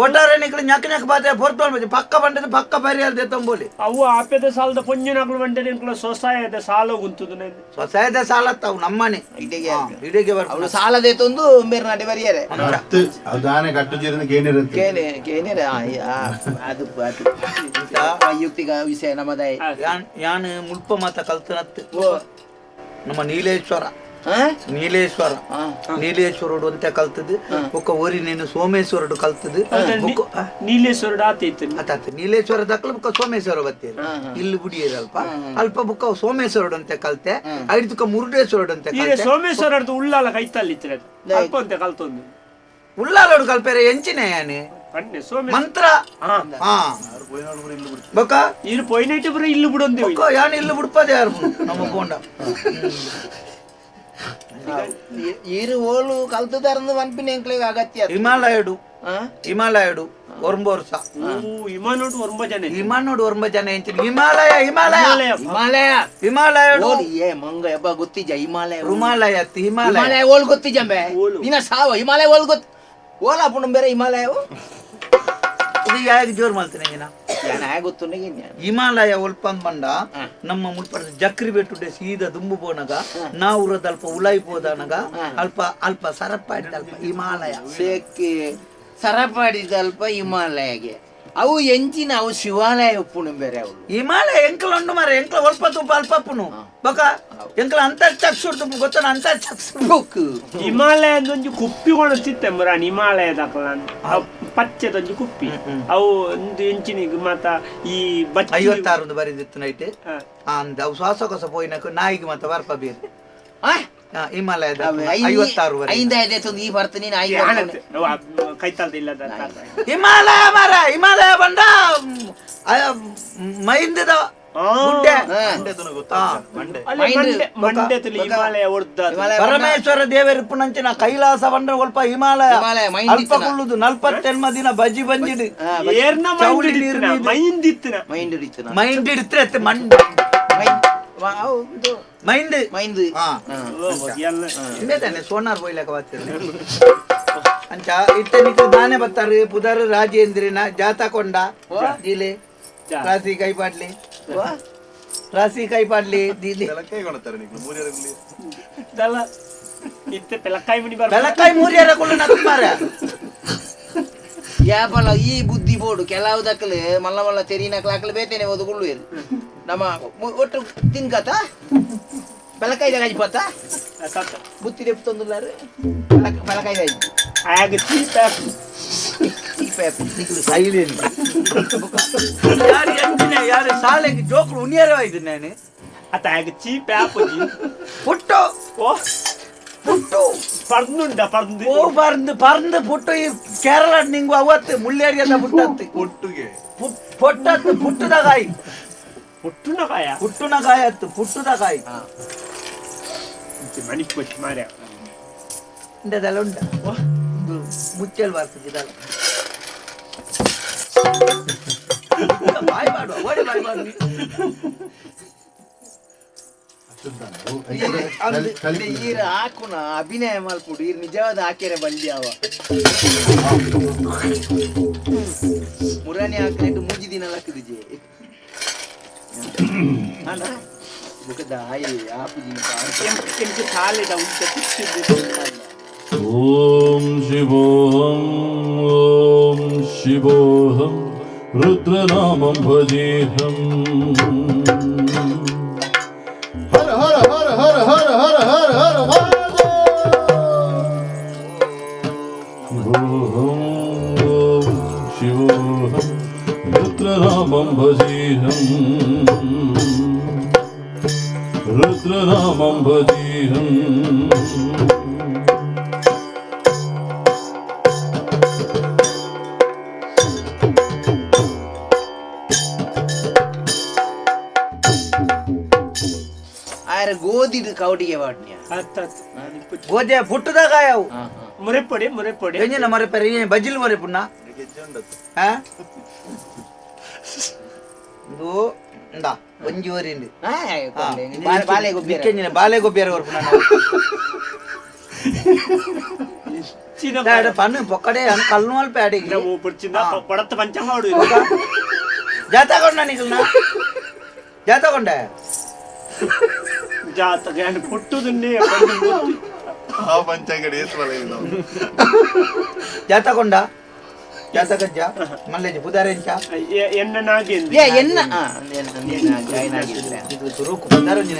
ಒಟ್ಟಾರೆ ನಿಕ್ಲು ñak ñak ಬಾತೆ ಪೊರ್ತೋಲ್ ಬಜೆ ಪಕ್ಕ ಬಂಡದ ಪಕ್ಕ ಪರಿಹಾರ ದೇತಂಬೋಲಿ ಅವು ಆಪೆದ ಸಾಲದ ಪೊಂಜಿನಗಳು ಬಂಡೆ ನಿಕ್ಲು ಸೊಸಾಯದ ಸಾಲ ಗುಂತುದು ಸೊಸಾಯದ ಸಾಲ ತಾವು ನಮ್ಮನೆ ಇಡೆಗೆ ಅವಳು ಸಾಲ ದೇತೊಂದು ಮೇರ್ ನಡೆ ಬರಿಯಾರೆ ಅದಾನೆ ಕಟ್ಟು ಜೀರನ ಕೇನಿರುತ್ತೆ ಕೇನಿರ ಅದು ವೈಯಕ್ತಿಕ ವಿಷಯ ನಮ್ಮದಾಯಿ ಯಾನ್ ಮುಲ್ಪ ಮಾತ ಕಲ್ತನತ್ತು ನಮ್ಮ ನೀಲೇಶ್ವರ ನೀಲೇಶ್ವರುಡು ಅಂತ ಕಲ್ತದ್ದು ಒಕ್ಕ ಊರಿ ನೀನು ಸೋಮೇಶ್ವರುಡು ಕಲ್ತದ್ದು ನೀಲೇಶ್ವರುಡು ಆತ ನೀಲೇಶ್ವರ ದಕ್ಕಲು ಬುಕ್ಕ ಸೋಮೇಶ್ವರ ಬತ್ತೇರಿ ಇಲ್ಲಿ ಬುಡಿಯೇರಿ ಅಲ್ಪ ಅಲ್ಪ ಬುಕ್ಕ ಸೋಮೇಶ್ವರುಡು ಅಂತ ಕಲ್ತೆ ಐದು ಮುರುಡೇಶ್ವರುಡು ಅಂತ ಸೋಮೇಶ್ವರ ಉಳ್ಳಾಲ ಕೈತಲ್ಲಿ ಅಲ್ಪ ಅಂತ ಕಲ್ತೊಂದು ಉಳ್ಳಾಲೋಡು ಕಲ್ಪೇರೆ ಎಂಚಿನ ಯಾನೆ ಮಂತ್ರ ಬೊಕ್ಕ ಇಲ್ಲಿ ಪೊಯ್ನೈಟ್ ಬರ ಇಲ್ಲಿ ಬಿಡೊಂದು ಯಾನ್ ಇಲ್ಲಿ ಬಿಡ್ಪದೆ ಯಾರು ನಮ್ಮ ಕೊಂಡ ಈರು ಓಲು ಕಲ್ತದಾರಂದು ಪನ್ಪಿನ ಎಂಕ್ಲೆಗೆ ಅಗತ್ಯ ಹಿಮಾಲಯಡು ಒರ್ಂಬೋರ್ಸ ಹಿಮಾನೋಡು ಒರ್ಂಬ ಜನ ಎಂಚಿನ ಹಿಮಾಲಯಡು ಏ ಮಂಗ ಎಬ್ಬ ಗೊತ್ತಿಜ ಹಿಮಾಲಯ ಓಲ್ ಗೊತ್ತಿಜಂಬೆ ನಿನ್ನ ಸಾವ ಹಿಮಾಲಯ ಓಲ್ ಗೊತ್ತ ಓಲ ಪುಣ ಬೇರೆ ಹಿಮಾಲಯವು ಇದು ಯಾಕೆ ಜೋರ್ ಮಾಡ್ತೇನೆ ಹಿಮಾಲಯ ಒಲ್ಪಂದ್ ಬಂಡ ನಮ್ಮ ಮುಲ್ಪಡ ಜಕ್ರಿ ಬೆಟ್ಟುಡೆ ಸೀದಾ ದುಂಬು ಪೋನಗ ನಾವುರದ ಅಲ್ಪ ಉಲಾಯಿ ಪೋದನಗ ಅಲ್ಪ ಅಲ್ಪ ಸರಪಾಡಿದ ಅಲ್ಪ ಹಿಮಾಲಯ ಸೇಕೆ ಸರಪಾಡಿದ ಅಲ್ಪ ಹಿಮಾಲಯಗೆ ಅವು ಎಂಚಿನ ಅವು ಶಿವಾಲಯ ಉಪ್ಪುನು ಬೇರೆ ಅವು ಹಿಮಾಲಯ ಎಂಕಲ ಉಂಡು ಮಾರೆ ಎಂಕಲ ಒಲ್ಪ ತುಪ್ಪ ಅಲ್ಪ ಪುನು ಬಕ ಎಂಕಲ ಅಂತರ್ಚಕ್ಷುರ್ ತುಪ್ಪ ಗೊತ್ತನ ಅಂತರ್ಚಕ್ಷು ಹಿಮಾಲಯ ಒಂಜಿ ಕುಪ್ಪಿ ಕೊಡುತ್ತಿತ್ತೆ ಮರ ಹಿಮಾಲಯದ ಪಚ್ಚದೊಂಜಿ ಕುಪ್ಪಿ ಅವು ಒಂದು ಎಂಚಿನಿಗೆ ಮತ್ತ ಈ 56 ಬರಿದಿತ್ತು ನೈಟ್ ಅಂದ ಅವು ಶ್ವಾಸಕೋಶ ಪೋಯಿನಕ ನಾಯಿಗೆ ಮತ್ತ ಬರ್ಪ ಬೇರೆ ಹಿಮಾಲಯದ 56 ಈ ಬರ್ತೀನಿ ಕೈತಾಲ್ದ ಇಲ್ಲ ಹಿಮಾಲಯ ಮರ ಹಿಮಾಲಯ ಬಂದ ಮೈಂದದ ಪರಮೇಶ್ವರ ದೇವರು ಪುಣಂಚಿನ ಕೈಲಾಸ ಬಂಡ ಸ್ವಲ್ಪ ಹಿಮಾಲಯ ಅಲ್ಪ ಕೊಳ್ಳುದು 48 ದಿನ ಬಜ್ಜಿ ಬಂಜಿಡು ಮೈಂಡ್ ಇಡ್ತಿರತ್ತೆ ಮೈಂಡ್ ಸೋನಾರ್ ಬೋಯ್ಲಕ ಅಂಚ ಇತ್ತ ನಿಕ್ಕು ದಾನೆ ಬತ್ತಾರೆ ಪುದರ್ ರಾಜೇಂದ್ರಿನ ಜಾತಕೊಂಡ ಜಿಲೆ ರಾಶಿ ಕೈ ಪಾಡ್ಲಿ ದೀದಿ ಬೆಳಕಾಯಿ ಮೂರಿಯರ ಕೊಳ್ಳು ನಕ್ಮಾರ ಯಾಪಲ್ಲ ಈ ಬುದ್ಧಿ ಬೋಡು ಕೆಲವುದಕ್ಕಲೆ ಮಲ್ಲ ಮಲ್ಲ ತೆರಿನಕ್ಲಾಕಲು ಬೇತೇನೆ ಓದು ಕೊಳ್ಳು ನಮ್ಮ ಒಟ್ಟು ತಿನ್ಕತ ಬೆಳಕಾಯಿ ಪತ್ತ ಬುತ್ತಿ ರೆಪ್ತೊಂದುಲ್ಲಾರು ಬೆಳಕಾಯಿ ಯಾರು ಶಾಲೆಗೆ ಜೋಕರು ಉಣಿಯರವಾಯ್ತು ನಾನು ಅತ್ತ ಆಗ ಚೀಪ್ ಆಪುಜಿ ಪುಟ್ಟು ಓ ಪುಟ್ಟು ಪರ್ದುಂಡ ಪರ್ದು ಓ ಪರ್ದು ಪುಟ್ಟು ಈ ಕೇರಳ ನಿಂಗು ಅವತ್ತು ಮುಳ್ಳೇರಿಯಲ್ಲ ಪುಟ್ಟತ್ತು ಒಟ್ಟಿಗೆ ಪುಟ್ಟತ್ತು ಪುಟ್ಟದ ಕಾಯಿ ಪುಟ್ಟುನ ಕಾಯ ಪುಟ್ಟುನ ಕಾಯಿ ಅತ್ತು ಪುಟ್ಟದ ಕಾಯಿ ಮಣಿಪುಷ್ ಮಾರ್ಯ ಇಂದದೆಲ್ಲ ಉಂಟ ಮುಚ್ಚಲ್ ಬರ್ತದೆ ಇದಲ್ಲ ಬಾಯ್ ಮಾಡುವ ಓಡಿ ಬಾಯ್ ಮಾಡು ಈರ ಹಾಕುನ ಅಭಿನಯ ಮಲ್ಪುಡು ಈರ್ ನಿಜವಾದ ಹಾಕ್ಯಾರೆ ಬಂಡಿ ಅವ ಮುರಾನಿ ಹಾಕಿಟ್ಟು ಮೂಜಿ ದಿನ ಲಕ್ಕದಿಜೆ ಅಲ್ಲ ಬುಕದ ಆಯಿ ಆಪುಜಿ ಕೆಂಪು ಕಾಲಿದ ಉಂಟ ತಿಕ್ಕಿದ್ದು ಓಂ ಶಿವೋಹಂ ರುದ್ರನಾಮಂ ಭಜೇಹಂ ಹರ ಹರ ಹರ ಹರ ಹರ ಹರ ಹರ ಹರ ಶಿವೋಹಂ ರುದ್ರನಾಮಂ ಭಜೇಹಂ ರುದ್ರನಾಮಂ ಭಜೇಹಂ ಗೋಧಿದು ಕವಟಿಗೆ ಬಾಟ್ನ್ಯ ಗೋಧಿ ಪುಟ್ಟದ ಕಾಯಿ ಅವು ಮುರೆಪೊಡೆ ಮುರೆಪೊಡೆ ಎಂಜಿನ ಮರೆಪೆರೆ ಬಜಿಲ್ ಮರೆಪುಣ್ಣ ಇದು ಇಂದ ಒಂಜೂರಿಂದು ಬಾಲೆ ಗೊಬ್ಬರ ಹೊರಪುಣ್ಣ ಪಣ್ಣು ಪೊಕ್ಕಡೆ ಕಲ್ಲು ಮಲ್ಪೆ ಅಡಿಗೆ ಪಡತ್ತ ಪಂಚ ಮಾಡು ಜಾತಕೊಂಡ ನಿಗಲ್ನ ಜಾತಕೊಂಡ ಜಾತಕ ಪುಟ್ಟುದನ್ನೇ ಆ ಪಂಚಾಂಗಡಿ ಜಾತಕೊಂಡ ಜಾತಕಜ್ಜ ಮಲ್ಲೆಜ ಪುದಾರೆಂಚ ಎನ್ನ ನಾಗೇಂದ್ರ ಎನ್ನ ರುಕು ಪುದಾರಂಜಿನ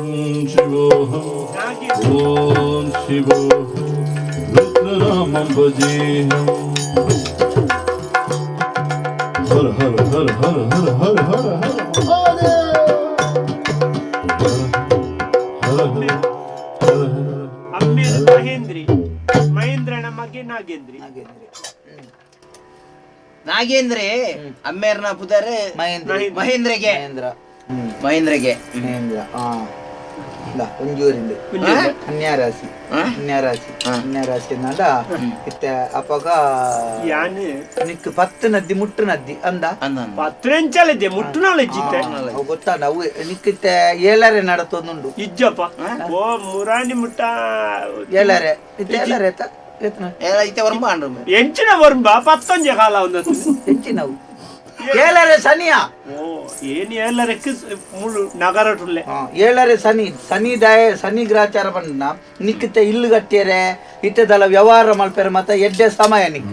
ಓಂ ಶಿವೋಹಂ ಓಂ ಶಿವೋಹಂ ರುದ್ರನಾಮಂ ಭಜೇಹಂ ಹರ ಹರ ಹರ ಹರ ಹರ ಹರ ಹರ ಹರ ಅಮ್ಮೆ ಮಹೇಂದ್ರಿ ಮಹೇಂದ್ರನ ಮಗೆ ನಾಗೇಂದ್ರಿ ನಾಗೇಂದ್ರೆ ಅಮ್ಮೇರ್ನ ಪುದರೆ ಮಹೇಂದ್ರಗೆ ಮಹೇಂದ್ರಗೆ ಒಂಜೂರಿಂದು ಕನ್ಯಾರಾಶಿ ಕನ್ಯಾರಾಶಿ ಅನ್ನಡ ಇತ್ತೆ ಅಪಗ ನಿಕ್ 10 ನದ್ದಿ ಮುಟ್ಟು ನದ್ದಿ ಅಂದ 10 ಎಂಚಲಿದ್ದೆ ಮುಟ್ಟುನೊಳಜಿತ್ತೆ ಗೊತ್ತಾಡ ಅವು ನಿಕ್ಕಿತ್ತೆ ಏಳರೆ ನಡತೊಂದುಂಡು ಇಜ್ಜಪ್ಪ ಓ ಮುರಾಣಿ ಮುಟ್ಟ ಏಳರೆ ಇತ್ತೆ ಏಳರೆ ಇತ್ತೆ ವರ್ಮ ಎಂಚಿನ ವರ್ಮ 11 ಕಾಲ ಒಂದು ಎಂಚಿನವು ಏಳರೆ ಸನಿಯ ಓ ಏನ್ ಏಳರಕ್ಕೆ ಮುಳು ನಗರ ಟುಲ್ಲೆ ಏಳರೆ ಸನಿ ದಾಯ ಸನಿ ಗ್ರಾಚಾರ ಬಂದ ನಿಕ್ಕಿತ್ತೆ ಇಲ್ಲು ಗಟ್ಟಿಯರೆ ಇತ್ತದಲ್ಲ ವ್ಯವಹಾರ ಮಲ್ಪೆರೆ ಮತ್ತೆ ಎಡ್ಡೆ ಸಮಯ ನಿಕ್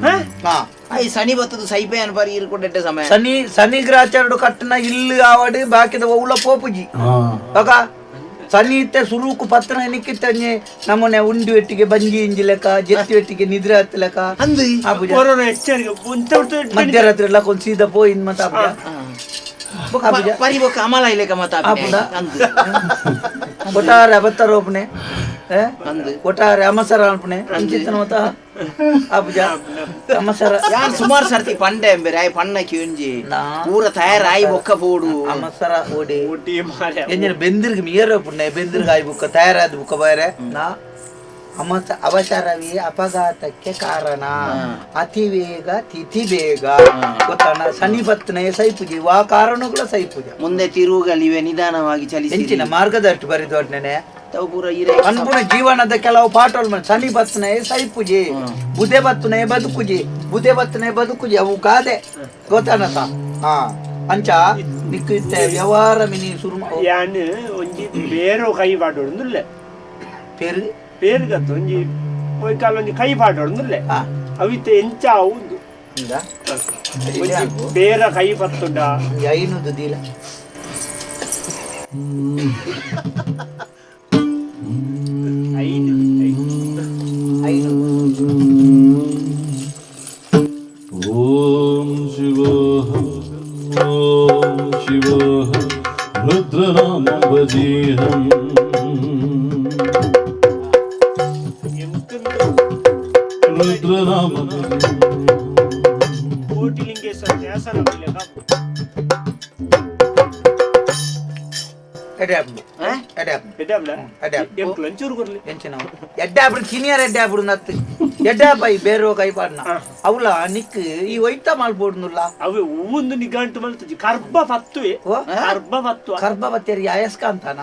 ಈ ಸನಿ ಬತ್ತದು ಸೈಪೆ ಅನ್ಪಾರಿ ಇರ್ಕೊಂಡೆ ಸಮಯ ಸನಿ ಗ್ರಾಚಾರಡು ಕಟ್ಟನ ಇಲ್ಲು ಆವಡು ಬಾಕಿದ ಉಳ್ಳ ಪೋಪುಜಿ ಸನಿ ಇತ್ತೆ ಸುರುಕು ಪತ್ರ ನಿಕ್ಕಿತ್ತಂಜೆ ನಮ್ಮನೆ ಉಂಡಿ ಒಟ್ಟಿಗೆ ಬಂಜಿ ಇಂಜಿ ಲೆಕ್ಕ ಜೆತ್ತಿ ಒಟ್ಟಿಗೆ ನಿದ್ರೆ ಹತ್ತ ಲೆಕ್ಕ ಮಧ್ಯರಾತ್ರಿ ಎಲ್ಲ ಕೊಂದ್ ಸೀದಾ ಪೋಯಿನ್ ಮತ್ತ ಪರಿ ಬೊಕ್ಕ ಅಮಲ ಇಲೆಕ ಮತ ಒಟ್ಟಾರೆ ಬತ್ತಾರ ಒಬ್ಬನೆ ಒಟ್ಟಾರೆ ಅಮಸರ ಅನ್ಪಣೆ ಅಂಚಿತ್ತನ ಮತ ಅಬ್ಬುಜ ಅಮಸರ ಯಾನ್ ಸುಮಾರು ಸರ್ತಿ ಪಂಡೆ ಎಂಬೆರೆ ಆಯ್ ಪಣ್ಣಕ್ಕೆ ಒಂಜಿ ಪೂರ ತಯಾರಾಯಿ ಬೊಕ್ಕ ಪೋಡು ಅಮಸರ ಓಡಿ ಎಂಜಿನ ಬೆಂದಿರ್ಗೆ ಮೀರ ಪುಣ್ಯ ಬೆಂದಿರ್ಗೆ ಆಯ್ ಬುಕ್ಕ ತಯಾರಾದ ಬುಕ್ಕ ಬೇರೆ ನಾ ಅವಸರವೇ ಅಪಘಾತಕ್ಕೆ ಕಾರಣ ಅತಿ ವೇಗ ತಿಥಿ ಬೇಗ ಗೊತ್ತಾನ ಶನಿ ಪತ್ನೇ ಸೈಪುಜಿ ಆ ಕಾರಣಗಳ ಸೈಪುಜ ಮುಂದೆ ತಿರುಗಲಿವೆ ನಿಧಾನವಾಗಿ ಚಲಿಸಿ ಹೆಚ್ಚಿನ ಮಾರ್ಗದಷ್ಟು ಬರಿದೊಡ್ನೆ ಅನ್ಪುಣ ಜೀವನದ ಕೆಲವು ಪಾಠಗಳು ಶನಿ ಬತ್ನೆ ಸೈಪುಜಿ ಬುಧೆ ಬತ್ನೆ ಬದುಕುಜಿ ಅವು ಗಾದೆ ಗೊತ್ತಾನತ ಅಂಚ ನಿಕ್ಕಿತ್ತೆ ವ್ಯವಹಾರ ಮಿನಿ ಸುರುಮ ಯಾನ್ ಒಂಜಿ ಬೇರೋ ಕೈ ಪಾಡೋಡುಂದುಲ್ಲ ಪೇರು ಪೇರ್ಗತ್ತು ಒಂಜಿ ಪೋಯ್ ಕಾಲ ಒಂಜಿ ಕೈ ಪಾಡೋಡುಂದುಲ್ಲ ಅವಿತ್ತೆ ಎಂಚ ಅವುಂದು ಬೇರ ಕೈ ಪತ್ತುಂಡ ಐನುದು ದೀಲ ಓಂ ಶಿವೋಹಂ ರುದ್ರನಾಮಂ ಭಜೇಹಂ ರುದ್ರನಾಮಂ ಕೋಟಿಲಿಂಗೇಶ್ವರ ದೇವಸ್ಥಾನ ಎಡ್ಡಾಪೈ ಬೇರೆ ಕೈ ಪಾಡ್ನ ಅವಳ ನಿಕ್ ಈ ಒಯ್ತ ಮಾಡ್ಬೋಡ್ನುಲ್ಲ ಅವೆ ಒಂದು ನಿಗಂಟು ಮಲ್ತಜಿ ಕರ್ಬ ಫತ್ತುವೆ ಕರ್ಬ ಫತ್ತು ಕರ್ಬ ಬತ್ತೇರಿ ಅಯಸ್ಕ ಅಂತಾನ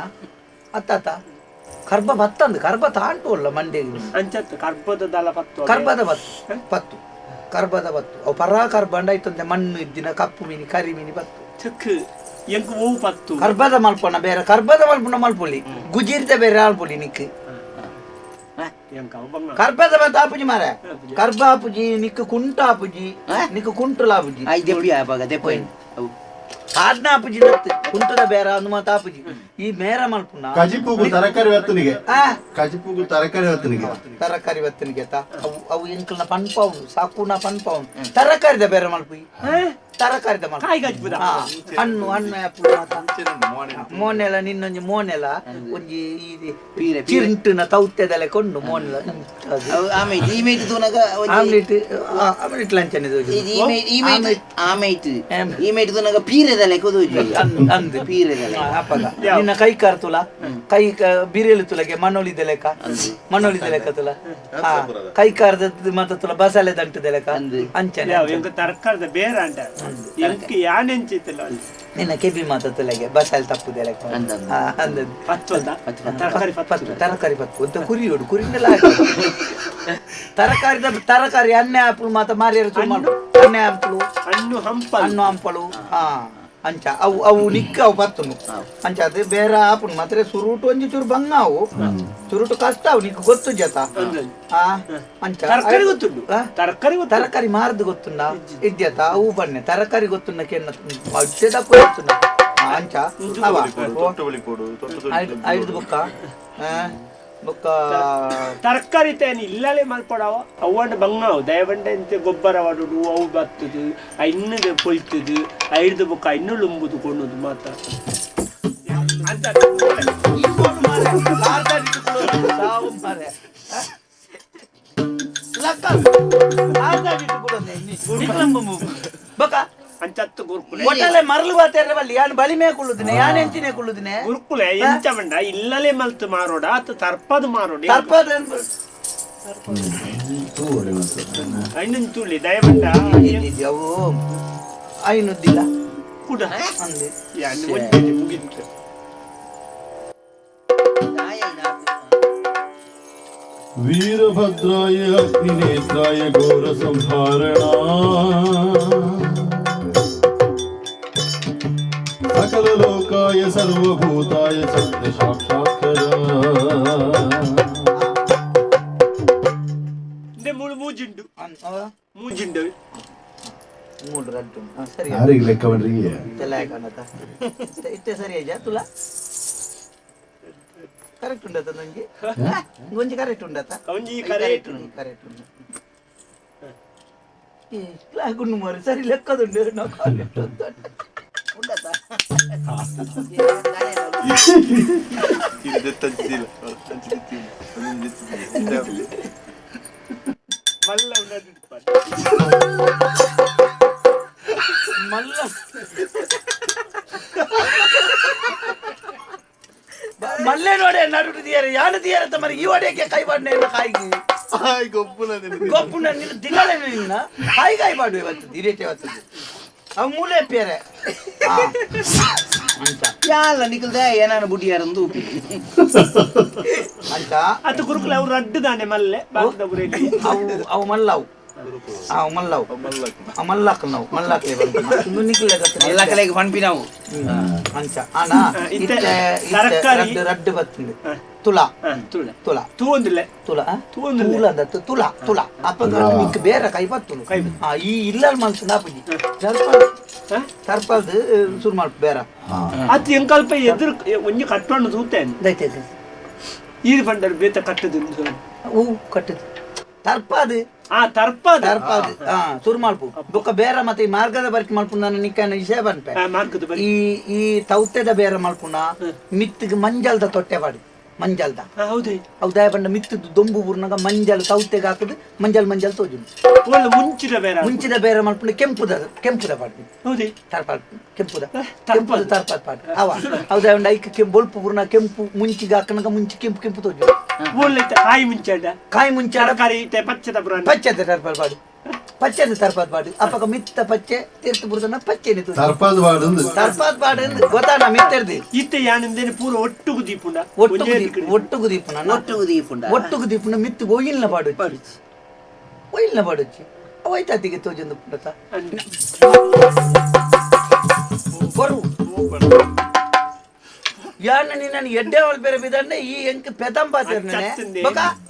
ಅತ್ತಾತ ಕರ್ಬ ಬತ್ತಂದು ಕರ್ಬ ತಾಂಟು ಅಲ್ಲ ಮಂಡ್ಯಗೆ ಅಂಚತ್ತು ಕರ್ಬದ ದಲ ಫತ್ತು ಕರ್ಬದ ಬತ್ತು ಪತ್ತು ಕರ್ಬದ ಬತ್ತು ಅವು ಪರಾ ಕರ್ಬಂಡ ಆಯ್ತಂದೆ ಮಣ್ಣು ಇದ್ದಿನ ಕಪ್ಪು ಮೀನಿ ಕರಿ ಮೀನಿ ಬತ್ತು ಚಕ್ ಎಂಕ್ ಹೂ ಪತ್ತು ಕರ್ಬದ ಮಲ್ಪನ ಬೇರೆ ಕರ್ಬದ ಮಲ್ಪನ ಮಲ್ಪೊಲಿ ಗುಜಿರ್ದ ಬೇರೆ ಆಲ್ಪೊಲಿ ನಿಕ್ ಕರ್ಬದ ಬತ್ತ ಆಪುಜಿ ಮಾರ ಕರ್ಬ ಆಪುಜಿ ನಿಕ್ ಕುಂಟ ಆಪುಜಿ ನಿಕ್ ಕುಂಟುಲ ಆಪುಜಿ ಆದ್ನ ಆಪುಜಿ ಕುಂಟದ ಬೇರೆ ಅಂದು ಮಾತ ಆಪುಜಿ ಈ ಮೇರ ಮಲ್ಪುನ ಕಜಿಪುಗು ತರಕಾರಿ ವತ್ತನಿಗೆ ಕಜಿಪುಗು ತರಕಾರಿ ವತ್ತನಿಗೆ ತರಕಾರಿ ವತ್ತನಿಗೆ ಅವು ಎಂಕಲ್ನ ಪನ್ಪೌನು ಸಾಕುನ ಪನ್ಪೌನು ತರಕಾರಿದ ಬೇರೆ ಮಲ್ಪು ತರಕಾರಿದ ಮಲ್ಪು ಹಣ್ಣು ಹಣ್ಣು ಮೋನೆಲ ನಿನ್ನೊಂಜಿ ಮೋನೆಲ ಒಂಜಿ ಚಿಂಟುನ ತೌತ್ಯದಲೆ ಕೊಂಡು ಮೋನೆಲ ಆಮ್ಲೆಟ್ ಆಮ್ಲೆಟ್ ಲಂಚ್ ನಿನ್ನ ಕೈ ಕಾರ್ ತುಲ ಕೈ ಬಿರಿಯಲು ತುಲಗೆ ಮನೋಳಿದ ಲೆಕ್ಕ ಮನೋಳಿದ ಲೆಕ್ಕ ತುಲ ಕೈ ಕಾರದ ಮತ್ತ ತುಲ ಬಸಾಲೆ ದಂಟದ ಲೆಕ್ಕ ಅಂಚನೆ ತರಕಾರದ ಬೇರೆ ಅಂಟ ಯಾನೆಂಚಿತ್ತಲ್ಲ ನಿನ್ನ ಕೆಬಿ ಮಾತ ತುಲಗೆ ಬಸಾಲೆ ತಪ್ಪುದ ಲೆಕ್ಕ ತರಕಾರಿ ಪತ್ತು ಅಂತ ಕುರಿಯೋಡು ಕುರಿನೆಲ್ಲ ತರಕಾರಿ ಅಣ್ಣೆ ಆಪಲು ಮಾತ ಮಾರಿಯರು ಅಣ್ಣೆ ಆಪಲು ಹಣ್ಣು ಹಂಪಲು ಅಂಚ ಅವು ನಿಕ್ಕ ಅವು ಬತ್ತನು ಅಂಚ ಅದು ಬೇರೆ ಆಪುನ್ ಮಾತ್ರ ಸುರುಟು ಒಂಜಿ ಚೂರು ಬಂಗ ಅವು ಸುರುಟು ಕಷ್ಟ ಅವು ನಿಕ್ ಗೊತ್ತು ಜತ ಅಂಚ ತರಕಾರಿ ಮಾರ್ದು ಗೊತ್ತುಂಡ ಇದ್ಯತ ಅವು ಬನ್ನೆ ತರಕಾರಿ ಗೊತ್ತುಂಡ ಕೆನ್ನ ಗೊತ್ತುಂಡ ಅಂಚ ಐದು ಬುಕ್ಕ ಬುಕ್ಕ ತರಕಾರಿ ತೇನಿ ಇಲ್ಲಲೇ ಮಲ್ಪಡವ ಅವಂಡ ಬಂಗಾವು ದಯವಂಡ ಎಂತ ಗೊಬ್ಬರ ವಾಡುದು ಅವು ಬತ್ತದು ಇನ್ನದು ಪೊಯ್ತದು ಐದು ಬುಕ್ಕ ಇನ್ನೂ ಲುಂಬುದು ಕೊಂಡುದು ಮಾತ್ರ ಅಂಚತ್ತು ಗುರುಕುಲೆ ಒಟ್ಟಲೆ ಮರಳು ಬಾತೇರ ಬಲ್ಲಿ ಯಾನ್ ಬಲಿಮೆ ಕುಳ್ಳುದಿನೆ ಯಾನ್ ಎಂಚಿನೆ ಕುಳ್ಳುದಿನೆ ಗುರುಕುಲೆ ಎಂಚಮಂಡ ಇಲ್ಲಲೇ ಮಲ್ತು ಮಾರೋಡ ಅತ್ತ ತರ್ಪದು ಮಾರೋಡಿ ತರ್ಪದ ಐನನ್ ತುಳಿ ದಯವಂಡ ಅವು ಐನುದ್ದಿಲ್ಲ ಕೂಡ ಅಂದೆ ಯಾನ್ ಒಟ್ಟಿಗೆ ಮುಗಿತು ವೀರಭದ್ರಾಯ ಅಗ್ನಿನೇತ್ರಾಯ ಘೋರ ಸಂಹಾರಣ ಸಕಲ ಲೋಕಾಯ ಸರ್ವಭೂತಾಯ ಸತ್ಯ ಸಾಕ್ಷಾತ್ಕರ ಮೂಜಿಂಡು ಮೂಜಿಂಡು ಮೂರು ರಡ್ಡು ಸರಿ ಯಾರಿಗೆ ಲೆಕ್ಕ ಮಾಡ್ರಿ ಇಷ್ಟೇ ಸರಿ ಆಯ್ತಾ ತುಲ ಕರೆಕ್ಟ್ ಉಂಡತ ನಂಗೆ ಒಂಜಿ ಕರೆಕ್ಟ್ ಉಂಡತ ಕರೆಕ್ಟ್ ಉಂಡು ಗುಂಡು ಮಾರಿ ಸರಿ ಲೆಕ್ಕದುಂಡು ನಾವು ಕಾಲಿಟ್ಟು ಉಂಡತ ಮಲ್ಲ ಮಲ್ಲ ಮಲ್ಲೆ ನೋಡಿ ನಡುಟು ದಿಯಾರೆ ಯಾನು ದಿಯಾರ ತಮ್ಮರಿ ಈ ಒಡೆಯಕ್ಕೆ ಕೈ ಬಾಡ್ನೆ ಕಾಯಿಗೆ ಗೊಪ್ಪುನ ನಿನ್ನ ದಿನಳೆ ನಿನ್ನ ಕಾಯಿ ಬಾಡು ಇವತ್ತು ದಿರೇಟೆ ಇವತ್ತು ಅವು ಮೂಲೆ ಪೇರೆ ಯಾಲ ನಿಕಲ್ದೆ ಏನಾನ ಬುಡಿಯಾರಂದು ಅಂತ ಅದು ಗುರುಕುಲ ಅವ್ರು ಅಡ್ಡದಾನೆ ಮಲ್ಲೆ ಅವು ಮಲ್ಲವು ಅವು ಮಲ್ಲವು ಮಲ್ಲಕ್ ನಾವು ಮಲ್ಲಕ್ಕೆ ಮಲ್ಲಕಲೆಗೆ ಪಂಪಿ ನಾವು ಅಂಚ ಅಣ್ಣ ರಡ್ಡು ಬರ್ತದೆ ತುಲಾ ತುಲಾ ತೂಂದಿಲ್ಲ ತುಲಾ ತುಲಾ ತುಲಾ ತುಲಾ ಅಪ್ಪ ನಿಕ್ ಬೇರೆ ಕೈ ಬರ್ತನು ಈ ಇಲ್ಲಲ್ ಮನ್ಸು ನಾಪಜಿ ಸರ್ಪಲ್ದು ಶುರು ಮಾಡ್ ಬೇರೆ ಅದು ಎಂಕಲ್ಪ ಎದುರು ಒಂಜಿ ಕಟ್ಟೋಣ ತೂತೇನೆ ದೈತೆ ಈರು ಪಂಡರು ಬೇತ ಕಟ್ಟದು ಹೂ ಕಟ್ಟದು ತರ್ಪದು ತರ್ಪಾದ ಸುರು ಮಲ್ಪು ಬೊಕ್ಕ ಬೇರೆ ಮತ್ತೆ ಈ ಮಾರ್ಗದ ಬರ್ಕಿ ಮಲ್ಪುನ ನಾನು ನಿಕ್ಕನ ವಿಷಯ ಬಂಪೆ ಈ ತೌತೆದ ಬೇರೆ ಮಲ್ಪುನ ಮಿತ್ತಿಗೆ ಮಂಜಲ್ದ ತೊಟ್ಟೆ ಬಾಡಿ ಮಂಜಲ್ದ ಹೌದಾ ಬಂಡ ಮಿತ್ತದು ದೊಂಬು ಊರ್ನಾಗ ಮಂಜಲ್ ತೌತೆಗೆ ಹಾಕುದು ಮಂಜಲ್ ತೋಜು ಮುಂಚಿದ ಬೇರೆ ಮಲ್ಪುನ ಕೆಂಪುದ ಪಾಡಿ ತರ್ಪಾಡ್ ಕೆಂಪುದ ತರ್ಪಾದ್ ಪಾಡಿ ಅವ ಹೌದಾ ಬಂಡ ಐಕ ಬೊಲ್ಪು ಊರ್ನ ಕೆಂಪು ಮುಂಚಿಗೆ ಹಾಕನಾಗ ಮುಂಚಿ ಕೆಂಪು ತೋಜು ಕಾಯಿ ಮುಂಚಾಡ ಪಚ್ಚದ ತರ್ಪಾದ್ ಪಾಡಿ ಪಚ್ಚದ ತರ್ಪಾದ್ ಪಾಡಿ ಅಪ್ಪಗ ಮಿತ್ತ ಪಚ್ಚೆ ತೀರ್ಥ ಬುರ್ದನ ಪಚ್ಚೆ ತರ್ಪಾದ್ ಪಾಡು ಗೊತ್ತಾನ ಮಿತ್ತರ್ದಿ ಇತ್ತೆ ಯಾನಿಂದೇನೆ ಪೂರ ಒಟ್ಟುಗು ದೀಪುಂಡ ಒಟ್ಟುಗು ದೀಪುಂಡ ಮಿತ್ತು ಒಯ್ಯಿಲ್ನ ಪಾಡೊಚ್ಚಿ ಅವೈತಾತಿಗೆ ತೋಜೊಂದು ಪುಂಡತ ಬರು ಯಾನ ನೀನು ಎಡ್ಡೆ ಅವಳು ಬೇರೆ ಬಿದ್ದಂಡೆ ಈ ಎಂಕ್ ಪೆದಂಬಾತಿರ್ನೆ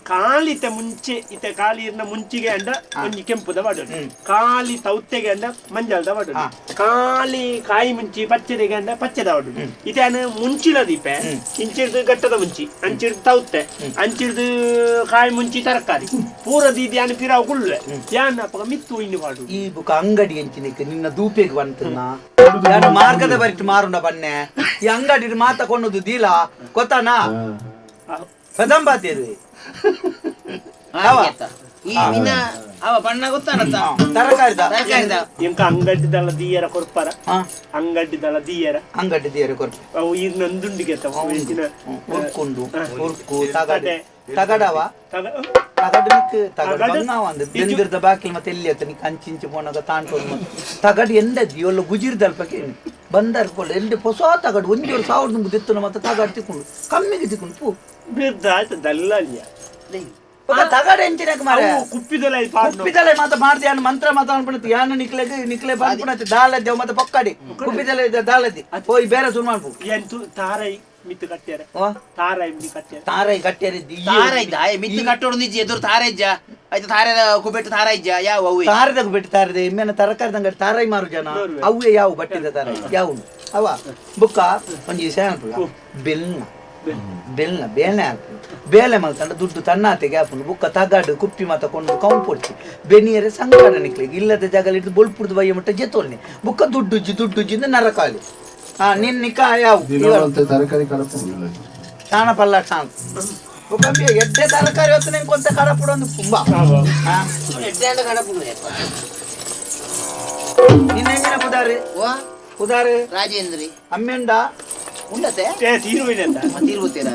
ಕಾಲಿತ ಮುಂಚೆ ಇತ್ತೆ ಕಾಲಿರ್ನ ಮುಂಚಿಗೆ ಅಂಡ ಒಂಜಿ ಕೆಂಪುದ ಬಡೋಡು ಕಾಲಿ ತೌತೆಗೆ ಅಂಡ ಮಂಜಲ್ದ ಬಡೋಡು ಕಾಲಿ ಕಾಯಿ ಮುಂಚಿ ಪಚ್ಚದೆಗೆ ಅಂಡ ಪಚ್ಚದ ಬಡೋಡು ಇತೇನು ಮುಂಚಿಲ ದೀಪೆ ಇಂಚಿಡ್ದು ಗಟ್ಟದ ಮುಂಚಿ ಅಂಚಿಡ್ದು ತೌತೆ ಅಂಚಿಡ್ದು ಕಾಯಿ ಮುಂಚಿ ತರಕಾರಿ ಪೂರ ದೀದಿ ಅನ್ನು ಪಿರಾವ್ ಗುಳ್ಳೆ ಯಾನ ಅಪ್ಪ ಮಿತ್ತು ಇನ್ನು ಬಾಡು ಈ ಬುಕ್ ಅಂಗಡಿ ಎಂಚಿನಿಕ್ಕೆ ನಿನ್ನ ದೂಪೆಗೆ ಬಂತನ ಯಾನು ಮಾರ್ಗದ ಬರಿಟ್ಟು ಮಾರುಂಡ ಬನ್ನೆ ಈ ಅಂಗಡಿ ಮಾತಕೊಂಡದು ದೀಲ ಗೊತ್ತಾನಾ ಪೆದಂಬಾತಿರು ಎಂಕ ಅಂಗಡ್ಡಿದಳ ದೀಯರ ಕೊರ್ಪರ ಅಂಗಡ್ಡಿದಳ ದೀಯರ ಕೊರ್ಪ ಅವು ಈಗ ನಂದುಂಡಿಗೆ ಉರ್ಕುಂಡು ಉರ್ಕು ತಗಡವ ಬೆಂದಿರ್ದ ಬಾಕಿ ಮತ್ತೆ ಎಲ್ಲಿ ಆತ ನೀ ಕಂಚಿಂಚು ಪೋನಾಗ ತಾಂಟೋದು ತಗಡು ಎಂದದ್ದು ಒಳ್ಳೆ ಗುಜಿರ್ದಲ್ಪಕ್ಕೆ ಬಂದರ್ ಕೊಡ ಎಲ್ಲಿ ಹೊಸ ತಗಡು 1,000 ದಿತ್ತುನ ಮತ್ತೆ ತಗಡು ತಿಕ್ಕೊಂಡು ಕಮ್ಮಿಗೆ ತಿಕ್ಕೊಂಡು ಪೂ ದಲ್ಲಾಲಿಯ ತಗಡ ಎಂಚಿನಕ್ಕೆ ಮಾರ ಕುಪ್ಪಿದಲೆ ಮಾತ ಮಾಡ್ತಿ ಯಾನು ಮಂತ್ರ ಮಾತ ಅನ್ಬಿಡ್ತಿ ಯಾನು ನಿಕ್ಲೆ ಬಂದ್ಬಿಡತ್ತೆ ದಾಲದ್ದೆ ಮತ್ತೆ ಪೊಕ್ಕಡಿ ಕುಪ್ಪಿದಲೆ ದಾಲದ್ದಿ ಹೋಯ್ ಬೇರೆ ಸುನ್ ಮಾಡ್ಬು ಎಂತು ತಾರೈ ಮಿತ್ತು ಕಟ್ಟ್ಯಾರ ತಾರೈ ಕಟ್ಟ್ಯಾರ ಮಿತ್ತು ಕಟ್ಟೋಡು ನಿಜ ಎದುರು ತಾರೈಜ್ಜ ಆಯ್ತು ತಾರದ ಕುಬೆಟ್ಟು ತಾರೈಜ್ಜ ಯಾವ ಅವು ತಾರದ ಕುಬೆಟ್ಟು ತಾರದೆ ಇಮ್ಮೇನ ತರಕಾರಿ ಅಂಗಡಿ ತಾರೈ ಮಾರು ಜನ ಅವೇ ಯಾವ ಬಟ್ಟಿದ ತಾರೈ ಯಾವ ಅವ ಬುಕ್ಕ ಒಂಜಿ ಬೆಲ್ಲ ಬೇಳೆ ಮಲ್ತಂಡ ದುಡ್ಡು ತನ್ನಾತೆಗೆ ಹಾಕೊಂಡು ಬುಕ್ಕ ತಗಡು ಕುಪ್ಪಿ ಮಾತಕೊಂಡು ಕೌಂಟ್ ಪೊಡ್ಸಿ ಬೆನಿಯರೆ ಸಂಕಟ ನಿಕ್ಲಿಗೆ ಇಲ್ಲದ ಜಾಗ ಇಟ್ಟು ಬೊಲ್ಪುಡ್ದು ಬಯ್ಯ ಮಟ್ಟ ಜೆತೋಲ್ನಿ ಬುಕ್ಕ ದುಡ್ಡುಜ್ಜಿಂದ ನರಕಾಲಿ ನಿನ್ ನಿಕ್ಕ ಯಾವ ತಾಣ ಪಲ್ಲ ತಾಣ ಬುಕ್ಕ ಎಡ್ಡೆ ತರಕಾರಿ ಹೊತ್ತು ನಿಂಗೆ ಕೊಂತ ಕಡಪುಡ ಒಂದು ತುಂಬಾ ನಿನ್ನೆಂಗಿನ ಕುದಾರೆ ರಾಜೇಂದ್ರಿ ಅಮ್ಮೆಂಡ ఉండతే తీరువేనంట తీరుతేరా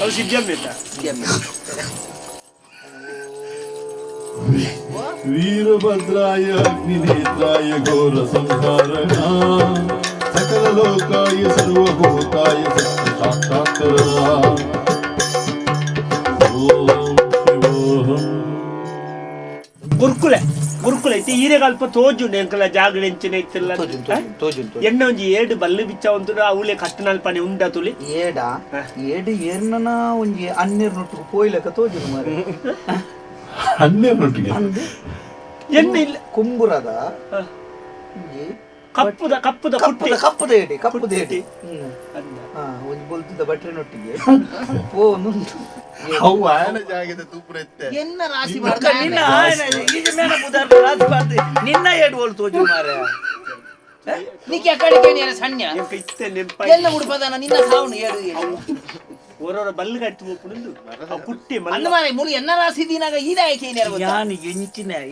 అవి సిద్ధమేట వీరభద్రాయ అగ్నినేత్రాయ ఘోర సంహారణ సకల లోకాయ సర్వభూతాయ సాక్షాత్కరణ ఓం శివోహం ಗುರುಕುಲ ಐತಿ ಈರೆಗಲ್ಪ ತೋಜು ಎಂಕಲ ಜಾಗಡೆ ಎಂಚಿನ ಐತಿಲ್ಲ ಎಣ್ಣೆ ಒಂಜಿ ಏಡು ಬಲ್ಲು ಬಿಚ್ಚ ಒಂದು ಅವಳೆ ಕಟ್ಟನಲ್ಪನೆ ಉಂಡ ತುಳಿ ಏಡು ಏರ್ನನ ಒಂಜಿ ಅನ್ನೀರ್ನೊಟ್ಟಿಗೆ ಪೋಯ್ಲಕ ತೋಜು ಮಾರೆ ಅನ್ನೀರ್ನೊಟ್ಟಿಗೆ ಎಣ್ಣೆ ಇಲ್ಲ ಕುಂಬುರದ ಕಪ್ಪುದ ಏಡಿ ಒಂದು ಬೊಲ್ತದ ಬಟ್ರೆನೊಟ್ಟಿಗೆ ನಿನ್ನ ಏಡು ಬೋಲ್ ತೋಜು ಮಾರೆ నీకు ఎక్కడికి నేను సన్య ఎల్ల ఉడిపదాన నిన్న సావును ఏడు ఓరోర బల్లు కట్టి పోపుండు పుట్టి అన్నమారే మురు ఎన్న రాసిదినాಗ ఈదాయకే నేರ ಯಾನಿ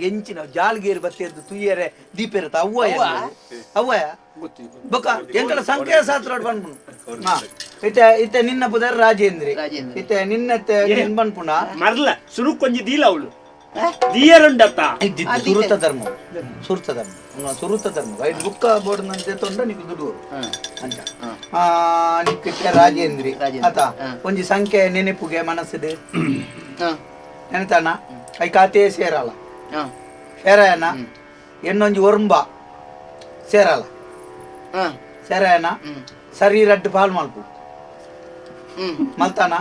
ಎಂಚಿನ ಜಾಲ್ಗೇರ್ ಬತ್ತೆದ್ದು ತುಯ್ಯರೆ ದೀಪೆರತ ಅವ್ವ ಬೊಕ ಎಂಕಲ ಸಂಖ್ಯಾ ಶಾಸ್ತ್ರ ಬಂದ್ಪುಣ ಇತ್ತೆ ನಿನ್ನ ಪುದರ್ ರಾಜೇಂದ್ರಿ ಇತ್ತೆ ನಿನ್ನತ್ತೆ ಬಂದ್ಪುಣ ಮರ್ಲ ಸುರು ಕೊಂಜಿ ದೀಲ ಅವಳು ದೀಯರುಂಡತ್ತ ಸುರುತ ಧರ್ಮ ಐದು ಬುಕ್ಕ ಬೋರ್ಡ್ ನಂತೆ ತೊಂಡ ನಿಕ್ಕು ದುಡ್ಡು ಅಂತ ನಿಕ್ಕಿಟ್ಟೆ ರಾಜೇಂದ್ರಿ ಆತ ಒಂಜಿ ಸಂಖ್ಯೆ ನೆನಪುಗೆ ಮನಸ್ಸಿದೆ ನೆನತಾನ ಐ ಖಾತೆ ಸೇರಾಯನ ಎನ್ನೊಂಜಿ ಒರ್ಂಬ ಸೇರಾಯನ ಶರೀರಡ್ಡು ಪಾಲ್ ಮಲ್ಪು ಮಲ್ತಾನ